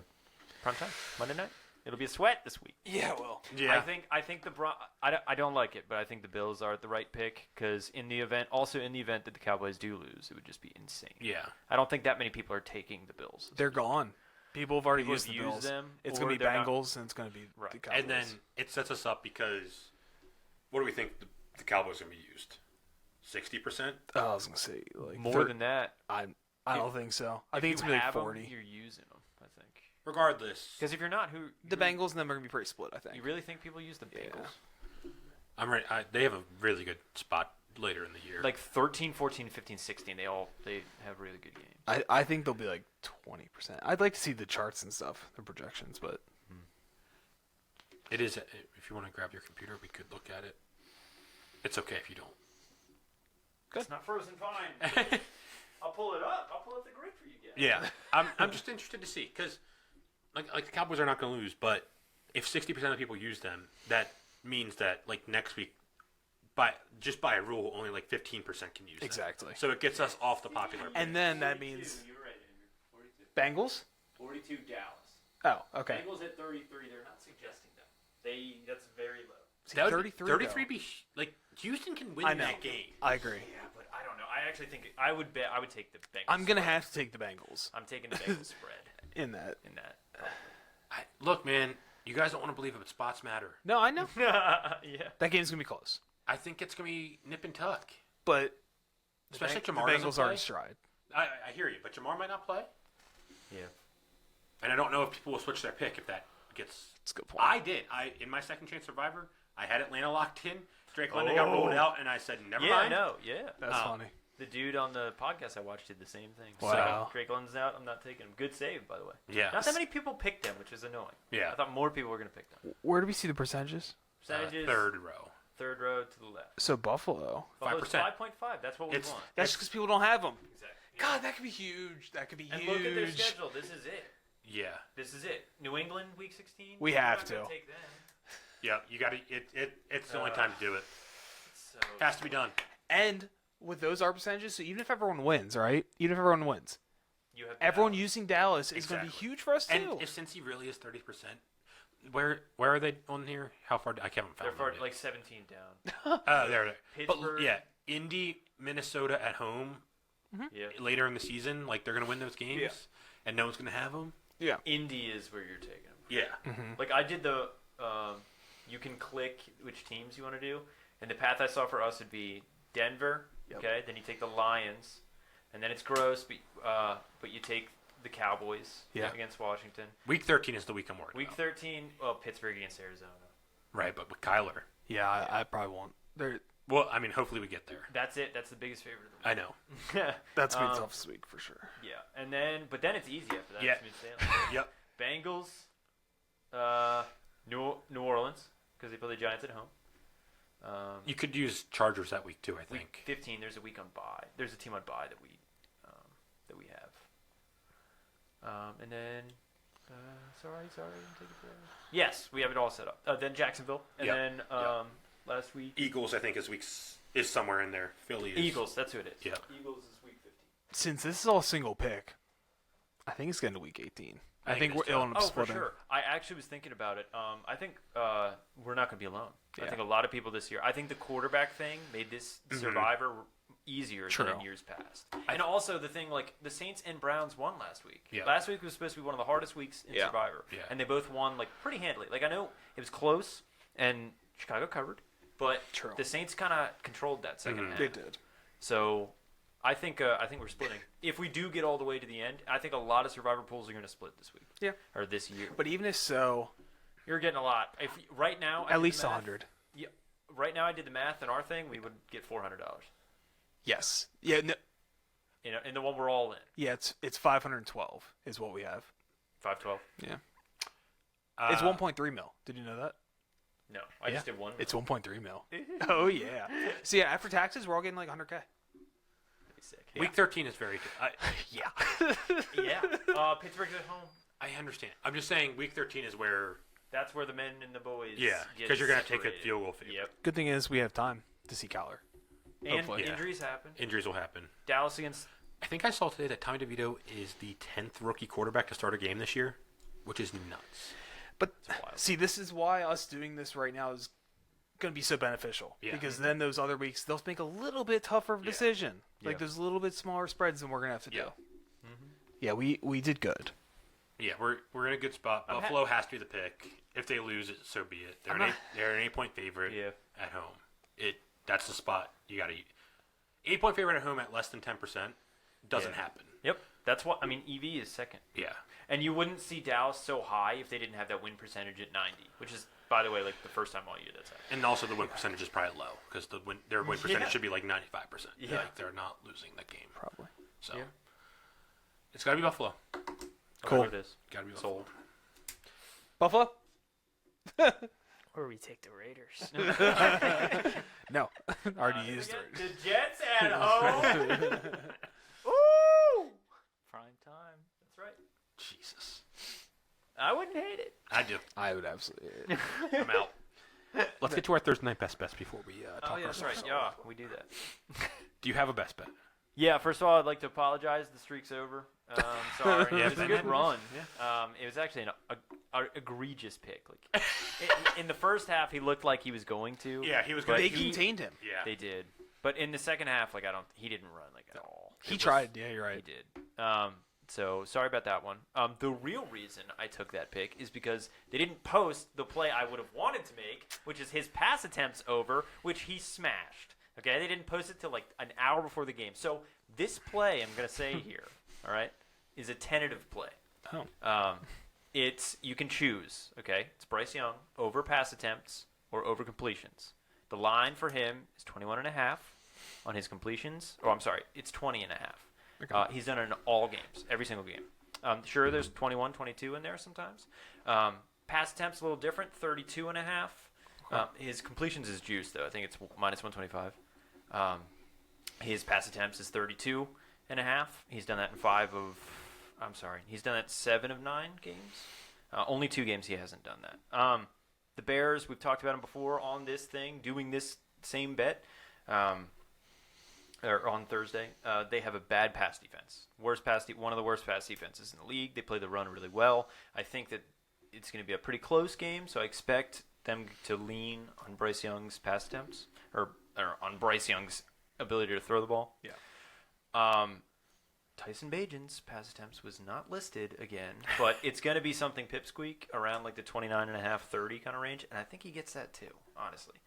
Speaker 3: prime time Monday night. It'll be a sweat this week.
Speaker 2: Yeah, well.
Speaker 1: Yeah.
Speaker 3: I think I don't like it, but I think the Bills are the right pick because in the event that the Cowboys do lose, it would just be insane.
Speaker 1: Yeah.
Speaker 3: I don't think that many people are taking the Bills.
Speaker 2: They're gone. People have already
Speaker 3: People
Speaker 2: used
Speaker 3: have
Speaker 2: the
Speaker 3: used
Speaker 2: Bills.
Speaker 3: them,
Speaker 2: It's
Speaker 3: or
Speaker 2: going to be
Speaker 3: they're not-
Speaker 2: Bengals and it's going to be
Speaker 3: Right.
Speaker 2: the Cowboys.
Speaker 1: And then it sets us up because what do we think the Cowboys are going to be used? 60%?
Speaker 2: I was going to say like
Speaker 3: More than that.
Speaker 2: I don't think so. I think it's
Speaker 3: you
Speaker 2: going to be
Speaker 3: have
Speaker 2: like
Speaker 3: 'em,
Speaker 2: 40.
Speaker 3: you're using them, I think.
Speaker 1: Regardless,
Speaker 3: Because if you're not,
Speaker 2: The Bengals and them are going to be pretty split, I think.
Speaker 3: You really think people use the
Speaker 2: Yeah.
Speaker 3: Bengals?
Speaker 1: I'm ready. They have a really good spot later in the year.
Speaker 3: Like 13, 14, 15, 16, they have really good games.
Speaker 2: I think they'll be like 20%. I'd like to see the charts and stuff, the projections, but
Speaker 1: it is. If you want to grab your computer, we could look at it. It's okay if you don't.
Speaker 3: It's not frozen, fine. I'll pull it up. I'll pull up the grid for you guys.
Speaker 1: Yeah, I'm just interested to see because like the Cowboys are not going to lose, but if 60% of people use them, that means that like next week, by a rule, only like 15% can use them.
Speaker 2: exactly.
Speaker 1: So it gets us off the popular.
Speaker 2: And then that means
Speaker 3: You're right, Andrew. 42.
Speaker 2: Bengals?
Speaker 3: 42 Dallas.
Speaker 2: Oh, okay.
Speaker 3: Bengals at 33. They're not suggesting that. That's very low.
Speaker 1: that would
Speaker 2: 33
Speaker 1: 33
Speaker 2: though.
Speaker 1: be like Houston can win
Speaker 2: I know.
Speaker 1: that game.
Speaker 2: I agree.
Speaker 3: Yeah, but I don't know. I actually think I would take the Bengals.
Speaker 2: I'm going to
Speaker 3: spread.
Speaker 2: have to take the Bengals
Speaker 3: I'm taking the Bengals spread
Speaker 2: in that.
Speaker 3: in that.
Speaker 1: Look, man, you guys don't want to believe it, but spots matter.
Speaker 2: No, I know.
Speaker 3: Yeah.
Speaker 2: That game's going to be close.
Speaker 1: I think it's going to be nip and tuck.
Speaker 2: But
Speaker 1: Especially if
Speaker 2: the
Speaker 1: Jamar doesn't
Speaker 2: Bengals are
Speaker 1: play.
Speaker 2: in stride.
Speaker 1: I hear you, but Jamar might not play.
Speaker 3: Yeah.
Speaker 1: And I don't know if people will switch their pick if that gets.
Speaker 2: That's a good point.
Speaker 1: I did. In my second chance Survivor, I had Atlanta locked in. Drake London got ruled out, and I said, never
Speaker 3: Yeah,
Speaker 1: mind.
Speaker 3: no, yeah.
Speaker 2: That's funny.
Speaker 3: The dude on the podcast I watched did the same thing.
Speaker 2: Wow.
Speaker 3: So Drake London's out. I'm not taking him. Good save, by the way.
Speaker 1: Yeah.
Speaker 3: Not that many people picked him, which is annoying.
Speaker 1: Yeah.
Speaker 3: I thought more people were going to pick them.
Speaker 2: Where do we see the percentages?
Speaker 3: Percentages.
Speaker 1: Third row.
Speaker 3: Third row to the left.
Speaker 2: So Buffalo.
Speaker 3: Buffalo's
Speaker 1: 5%.
Speaker 3: 5.5. That's what we
Speaker 1: It's-
Speaker 3: want.
Speaker 2: That's just because people don't have them.
Speaker 3: Exactly.
Speaker 2: God, that could be huge. That could be
Speaker 3: And
Speaker 2: huge.
Speaker 3: look at their schedule. This is it.
Speaker 1: Yeah.
Speaker 3: This is it. New England, week 16.
Speaker 2: We
Speaker 3: We're
Speaker 2: have
Speaker 3: not gonna
Speaker 2: to.
Speaker 3: Take them.
Speaker 1: Yeah, you got to. It's the only time to do it.
Speaker 3: So
Speaker 1: It has to be done.
Speaker 2: And with those ARB percentages, so even if everyone wins, right? Even if everyone wins,
Speaker 3: you have
Speaker 2: everyone
Speaker 3: Dallas.
Speaker 2: using Dallas is going to be
Speaker 1: Exactly.
Speaker 2: huge for us
Speaker 1: And
Speaker 2: too.
Speaker 1: if Cincy really is 30%, where are they on here? How far? I haven't
Speaker 3: They're
Speaker 1: found
Speaker 3: far,
Speaker 1: them
Speaker 3: like 17 down.
Speaker 1: Oh, there. But
Speaker 3: Pittsburgh.
Speaker 1: yeah, Indy, Minnesota at home
Speaker 3: Yeah.
Speaker 1: later in the season, like they're going to win those games,
Speaker 2: Yeah.
Speaker 1: and no one's going to have them.
Speaker 2: Yeah.
Speaker 3: Indy is where you're taking them.
Speaker 1: Yeah.
Speaker 3: Like I did the, you can click which teams you want to do, and the path I saw for us would be Denver.
Speaker 2: Yep.
Speaker 3: Okay, then you take the Lions, and then it's gross, but you take the Cowboys
Speaker 2: Yeah.
Speaker 3: against Washington.
Speaker 1: Week 13 is the week I'm worried
Speaker 3: Week
Speaker 1: about.
Speaker 3: 13, well, Pittsburgh against Arizona.
Speaker 1: Right, but with Kyler.
Speaker 2: Yeah, I probably won't. They're,
Speaker 1: Well, I mean, hopefully we get there.
Speaker 3: That's it. That's the biggest favorite of
Speaker 1: I know.
Speaker 3: the week.
Speaker 2: that's going to be tough this week for sure.
Speaker 3: Yeah, and then it's easy after that.
Speaker 1: Yeah.
Speaker 3: It's Mid-Stanley.
Speaker 1: Yep.
Speaker 3: Bengals, New Orleans because they play the Giants at home.
Speaker 1: You could use Chargers that week too, I
Speaker 3: Week
Speaker 1: think.
Speaker 3: 15, there's a week on bye. There's a team on bye that we have. And then, sorry, I'm taking forever. Yes, we have it all set up. Then Jacksonville, and
Speaker 1: Yep.
Speaker 3: then
Speaker 1: Yep.
Speaker 3: last week
Speaker 1: Eagles, I think, is somewhere in there. Philly is.
Speaker 3: Eagles. That's who it is.
Speaker 1: Yep.
Speaker 3: Eagles is week 15.
Speaker 2: Since this is all single pick, I think it's getting to week 18. I think
Speaker 1: it is,
Speaker 2: it'll end up
Speaker 3: Oh, for
Speaker 2: splitting.
Speaker 3: sure. I actually was thinking about it. I think we're not going to be alone. I
Speaker 2: Yeah.
Speaker 3: think a lot of people this year. I think the quarterback thing made this Survivor easier
Speaker 2: True.
Speaker 3: than in years past. And also the thing, like the Saints and Browns won last week.
Speaker 1: Yeah.
Speaker 3: Last week was supposed to be one of the hardest weeks in
Speaker 2: Yeah.
Speaker 3: Survivor,
Speaker 1: Yeah.
Speaker 3: and they both won like pretty handily. Like I know it was close, and Chicago covered, but
Speaker 2: True.
Speaker 3: the Saints kind of controlled that second half.
Speaker 2: They did.
Speaker 3: So I think we're splitting. If we do get all the way to the end, I think a lot of Survivor pools are going to split this week.
Speaker 2: Yeah.
Speaker 3: Or this year.
Speaker 2: But even if so,
Speaker 3: You're getting a lot. If right now, I
Speaker 2: at
Speaker 3: did
Speaker 2: least
Speaker 3: the math.
Speaker 2: 100.
Speaker 3: Yeah, right now I did the math in our thing. We would get $400.
Speaker 2: Yes. Yeah. No,
Speaker 3: In the one we're all in,
Speaker 2: yeah. It's 512 is what we have.
Speaker 3: 512.
Speaker 2: Yeah.
Speaker 1: Uh,
Speaker 2: It's 1.3 mil. Did you know that?
Speaker 3: No, I just did one.
Speaker 2: It's 1.3 mil. Oh yeah. So yeah, after taxes, we're all getting like 100K.
Speaker 3: That'd be sick.
Speaker 1: Week 13 is very good.
Speaker 2: Yeah.
Speaker 3: Yeah. Pittsburgh's at home.
Speaker 1: I understand. I'm just saying week 13 is where,
Speaker 3: That's where the men and the boys.
Speaker 1: yeah,
Speaker 3: get
Speaker 1: because you're going to take a
Speaker 3: separated.
Speaker 1: field goal favorite.
Speaker 3: Yep.
Speaker 2: Good thing is we have time to see Kyler.
Speaker 3: And
Speaker 2: Hopefully.
Speaker 1: Yeah.
Speaker 3: injuries happen.
Speaker 1: Injuries will happen.
Speaker 3: Dallas against.
Speaker 1: I think I saw today that Tommy DeVito is the 10th rookie quarterback to start a game this year, which is nuts.
Speaker 2: But
Speaker 3: wild.
Speaker 2: see, this is why us doing this right now is going to be so beneficial.
Speaker 1: Yeah.
Speaker 2: Because then those other weeks, they'll make a little bit tougher of a
Speaker 1: Yeah.
Speaker 2: decision. Like
Speaker 3: Yeah.
Speaker 2: there's a little bit smaller spreads than we're going to have to
Speaker 1: Yeah.
Speaker 2: do. Yeah, we did good.
Speaker 1: Yeah, we're in a good spot.
Speaker 3: I'm
Speaker 1: Buffalo has to be the pick. If they lose it, so be it. They're
Speaker 2: I'm
Speaker 1: an
Speaker 2: not-
Speaker 1: they're an 8-point favorite
Speaker 3: Yeah.
Speaker 1: at home. That's the spot you got to. 8-point favorite at home at less than 10% doesn't
Speaker 3: Yeah.
Speaker 1: happen.
Speaker 3: Yep. That's what I mean. EV is second.
Speaker 1: Yeah.
Speaker 3: And you wouldn't see Dallas so high if they didn't have that win percentage at 90, which is, by the way, like the first time all year that's happened.
Speaker 1: And also the win percentage is probably low because their win percentage
Speaker 3: Yeah.
Speaker 1: should be like 95%.
Speaker 3: Yeah.
Speaker 1: Like they're not losing that game.
Speaker 2: Probably.
Speaker 1: So
Speaker 3: Yeah.
Speaker 1: it's got to be Buffalo.
Speaker 2: Cool.
Speaker 3: Whatever it is.
Speaker 1: Got to be Buffalo.
Speaker 3: Sold.
Speaker 2: Buffalo?
Speaker 5: Or we take the Raiders.
Speaker 2: No. Already used it.
Speaker 3: The Jets at home.
Speaker 5: Ooh! Prime time.
Speaker 3: That's right.
Speaker 1: Jesus.
Speaker 3: I wouldn't hate it.
Speaker 1: I do.
Speaker 2: I would absolutely.
Speaker 1: I'm out. Let's get to our Thursday night best bets before we talk.
Speaker 3: Oh, yeah, that's right.
Speaker 1: ourselves.
Speaker 3: Yeah, we do that.
Speaker 1: Do you have a best bet?
Speaker 3: Yeah, first of all, I'd like to apologize. The streak's over. Sorry.
Speaker 1: Yeah,
Speaker 3: It was
Speaker 1: it's
Speaker 3: a
Speaker 1: been
Speaker 3: good
Speaker 1: good.
Speaker 3: run. It was actually an egregious pick. Like in the first half, he looked like he was going to.
Speaker 1: Yeah, he was
Speaker 3: But
Speaker 1: going
Speaker 2: They
Speaker 1: to.
Speaker 2: contained him.
Speaker 1: Yeah.
Speaker 3: They did. But in the second half, like he didn't run like at all.
Speaker 2: He tried. Yeah, you're right.
Speaker 3: He did. So sorry about that one. The real reason I took that pick is because they didn't post the play I would have wanted to make, which is his pass attempts over, which he smashed. Okay, they didn't post it till like an hour before the game. So this play, I'm gonna say here, all right, is a tentative play.
Speaker 2: Oh.
Speaker 3: You can choose. Okay, it's Bryce Young over pass attempts or over completions. The line for him is 21.5 on his completions. Oh, I'm sorry, it's 20.5. He's done it in all games, every single game. Sure, there's 21, 22 in there sometimes. Pass attempts a little different, 32.5. His completions is juiced, though. I think it's minus 125. His pass attempts is 32.5. He's done that he's done that 7 of 9 games. Only 2 games he hasn't done that. the Bears, we've talked about them before on this thing, doing this same bet. Or on Thursday, they have a bad pass defense. One of the worst pass defenses in the league. They play the run really well. I think that it's going to be a pretty close game, so I expect them to lean on Bryce Young's pass attempts or on Bryce Young's ability to throw the ball.
Speaker 2: Yeah.
Speaker 3: Tyson Bagent's pass attempts was not listed again, but it's going to be something pipsqueak around like the 29.5, 30 kind of range, and I think he gets that too, honestly.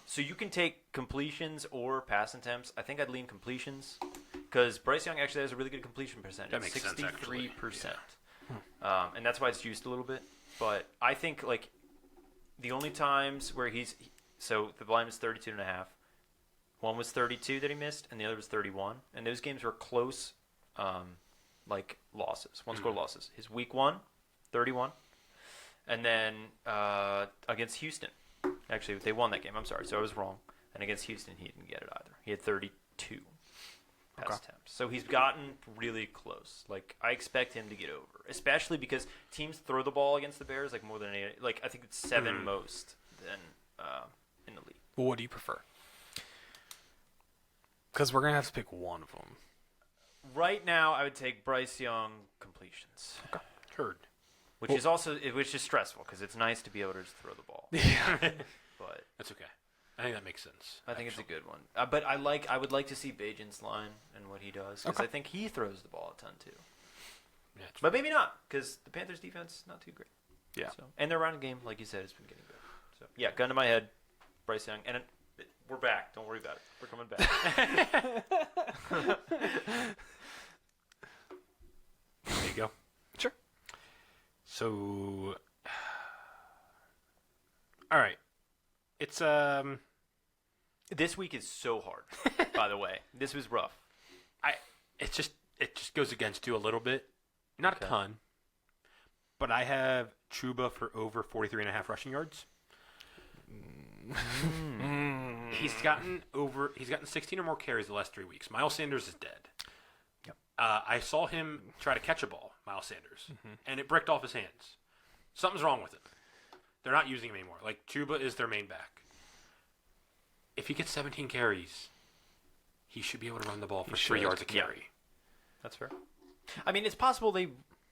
Speaker 3: So you can take completions or pass attempts. I think I'd lean completions because Bryce Young actually has a really good completion percentage.
Speaker 1: That makes
Speaker 3: 63%.
Speaker 1: sense, actually.
Speaker 3: Yeah. And that's why it's juiced a little bit. But I think like the only times where so the line was 32.5. One was 32 that he missed, and the other was 31. And those games were close, like losses, one-score losses. His week 1, 31. And then against Houston. Actually, they won that game. I'm sorry, so I was wrong. And against Houston, he didn't get it either. He had 32 pass attempts. So he's gotten really close. Like, I expect him to get over, especially because teams throw the ball against the Bears like more than any. Like, I think it's 7 most than in the league.
Speaker 2: Well, what do you prefer? Because we're going to have to pick one of them.
Speaker 3: Right now, I would take Bryce Young completions.
Speaker 2: Okay.
Speaker 1: Heard.
Speaker 3: Which is stressful because it's nice to be able to just throw the ball.
Speaker 2: Yeah.
Speaker 3: But
Speaker 1: That's okay. I think that makes sense.
Speaker 3: I think it's a good one. But I would like to see Bagent's line and what he does because I think he throws the ball a ton too.
Speaker 1: Yeah,
Speaker 3: But maybe not because the Panthers' defense not too great.
Speaker 2: Yeah.
Speaker 3: So, and their running game, like you said, has been getting better. So yeah, gun to my head, Bryce Young, and we're back. Don't worry about it. We're coming back.
Speaker 1: There you go.
Speaker 2: Sure.
Speaker 1: So, all right. It's
Speaker 3: This week is so hard. By the way, this was rough.
Speaker 1: it just goes against you a little bit, not a ton. But I have Chuba for over 43.5 rushing yards. He's gotten 16 or more carries the last 3 weeks. Miles Sanders is dead.
Speaker 2: Yep.
Speaker 1: I saw him try to catch a ball, Miles Sanders, and it bricked off his hands. Something's wrong with it. They're not using him anymore. Like, Chuba is their main back. If he gets 17 carries, he should be able to run the ball for 3 yards a carry.
Speaker 3: That's fair. I mean, it's possible they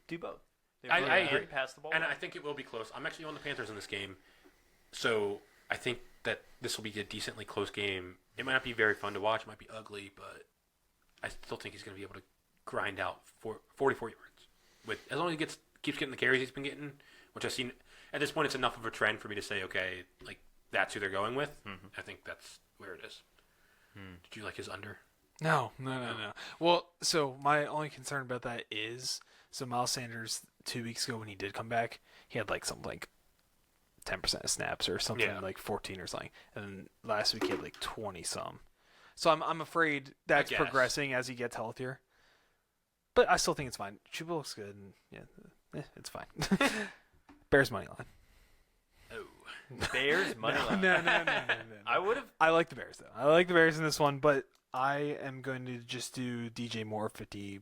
Speaker 3: do both.
Speaker 1: I agree.
Speaker 3: Pass the ball.
Speaker 1: And I think it will be close. I'm actually on the Panthers in this game, so I think that this will be a decently close game. It might not be very fun to watch. It might be ugly, but I still think he's going to be able to grind out 44 yards. As long as he keeps getting the carries he's been getting, which I've seen at this point, it's enough of a trend for me to say, okay, like that's who they're going with. I think that's where it is. Did you like his under?
Speaker 2: No. Well, so my only concern about that is, so Miles Sanders 2 weeks ago when he did come back, he had like something like 10% of snaps or something like 14 or something, and then last week he had like 20 some. So I'm afraid that's progressing as he gets healthier. But I still think it's fine. Chuba looks good, and it's fine. Bears money line.
Speaker 1: Oh,
Speaker 3: Bears money line.
Speaker 2: No.
Speaker 3: I would have.
Speaker 2: I like the Bears though. I like the Bears in this one, but I am going to just do DJ Moore 50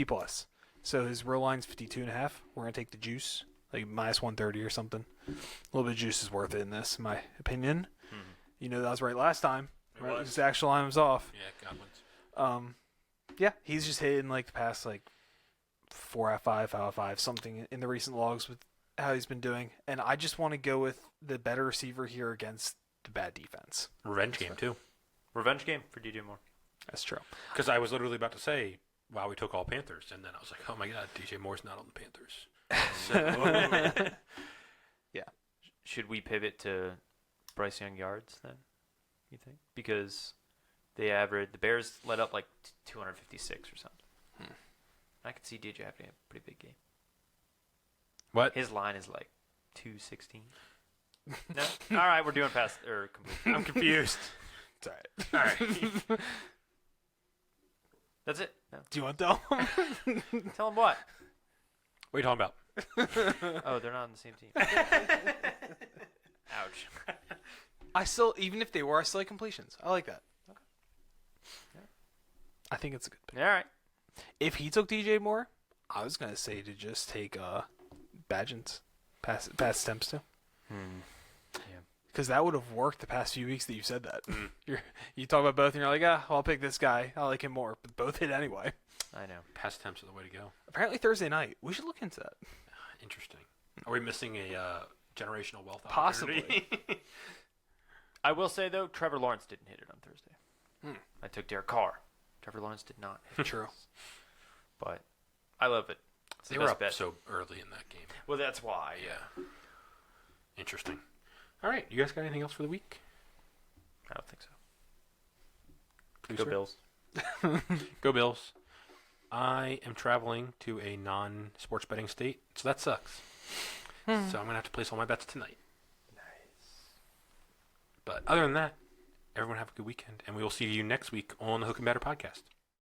Speaker 2: plus. So his real line's 52.5. We're going to take the juice, like minus 130 or something. A little bit of juice is worth it in this, in my opinion. You know, that was right last time. Right? His actual line was off.
Speaker 1: yeah, Godwin's.
Speaker 2: Yeah, he's just hitting like the past like 4 out of 5, 5 out of 5, something in the recent logs with how he's been doing. And I just want to go with the better receiver here against the bad defense.
Speaker 1: Revenge game, too.
Speaker 3: Revenge game for DJ Moore.
Speaker 2: That's true.
Speaker 1: Because I was literally about to say, wow, we took all Panthers. And then I was like, oh, my God, DJ Moore's not on the Panthers. So,
Speaker 2: yeah.
Speaker 3: Should we pivot to Bryce Young yards then, you think? Because the Bears let up like 256 or something. I could see DJ having a pretty big game.
Speaker 1: What?
Speaker 3: His line is like 216. No? All right, we're doing pass or complete.
Speaker 1: I'm confused.
Speaker 2: It's all right.
Speaker 1: All right.
Speaker 3: That's it. No.
Speaker 2: Do you want to tell him?
Speaker 3: Tell him what?
Speaker 1: What are you talking about?
Speaker 3: Oh, they're not on the same team. Ouch.
Speaker 2: I still, even if they were, I still like completions. I like that.
Speaker 3: Okay. Yeah.
Speaker 2: I think it's a good pick.
Speaker 3: All right.
Speaker 2: If he took DJ Moore, I was going to say to just take Badgins. Pass attempts too. Because that would have worked the past few weeks that you said that. You talk about both, and you're like, I'll pick this guy. I like him more. But both hit anyway.
Speaker 3: I know.
Speaker 1: Past attempts are the way to go.
Speaker 2: Apparently Thursday night. We should look into that.
Speaker 1: Interesting. Are we missing a generational wealth
Speaker 2: Possibly.
Speaker 1: opportunity?
Speaker 3: I will say, though, Trevor Lawrence didn't hit it on Thursday. I took Derek Carr. Trevor Lawrence did not.
Speaker 2: True.
Speaker 3: But I love it. It's the
Speaker 1: They were
Speaker 3: best
Speaker 1: up
Speaker 3: bet.
Speaker 1: so early in that game.
Speaker 3: Well, that's why.
Speaker 1: Yeah. Interesting. All right. You guys got anything else for the week?
Speaker 3: I don't think so.
Speaker 1: Producer?
Speaker 3: Go Bills.
Speaker 1: Go Bills. I am traveling to a non-sports betting state, so that sucks. So I'm going to have to place all my bets tonight.
Speaker 3: Nice.
Speaker 1: But other than that, everyone have a good weekend, and we will see you next week on the Hook and Batter podcast.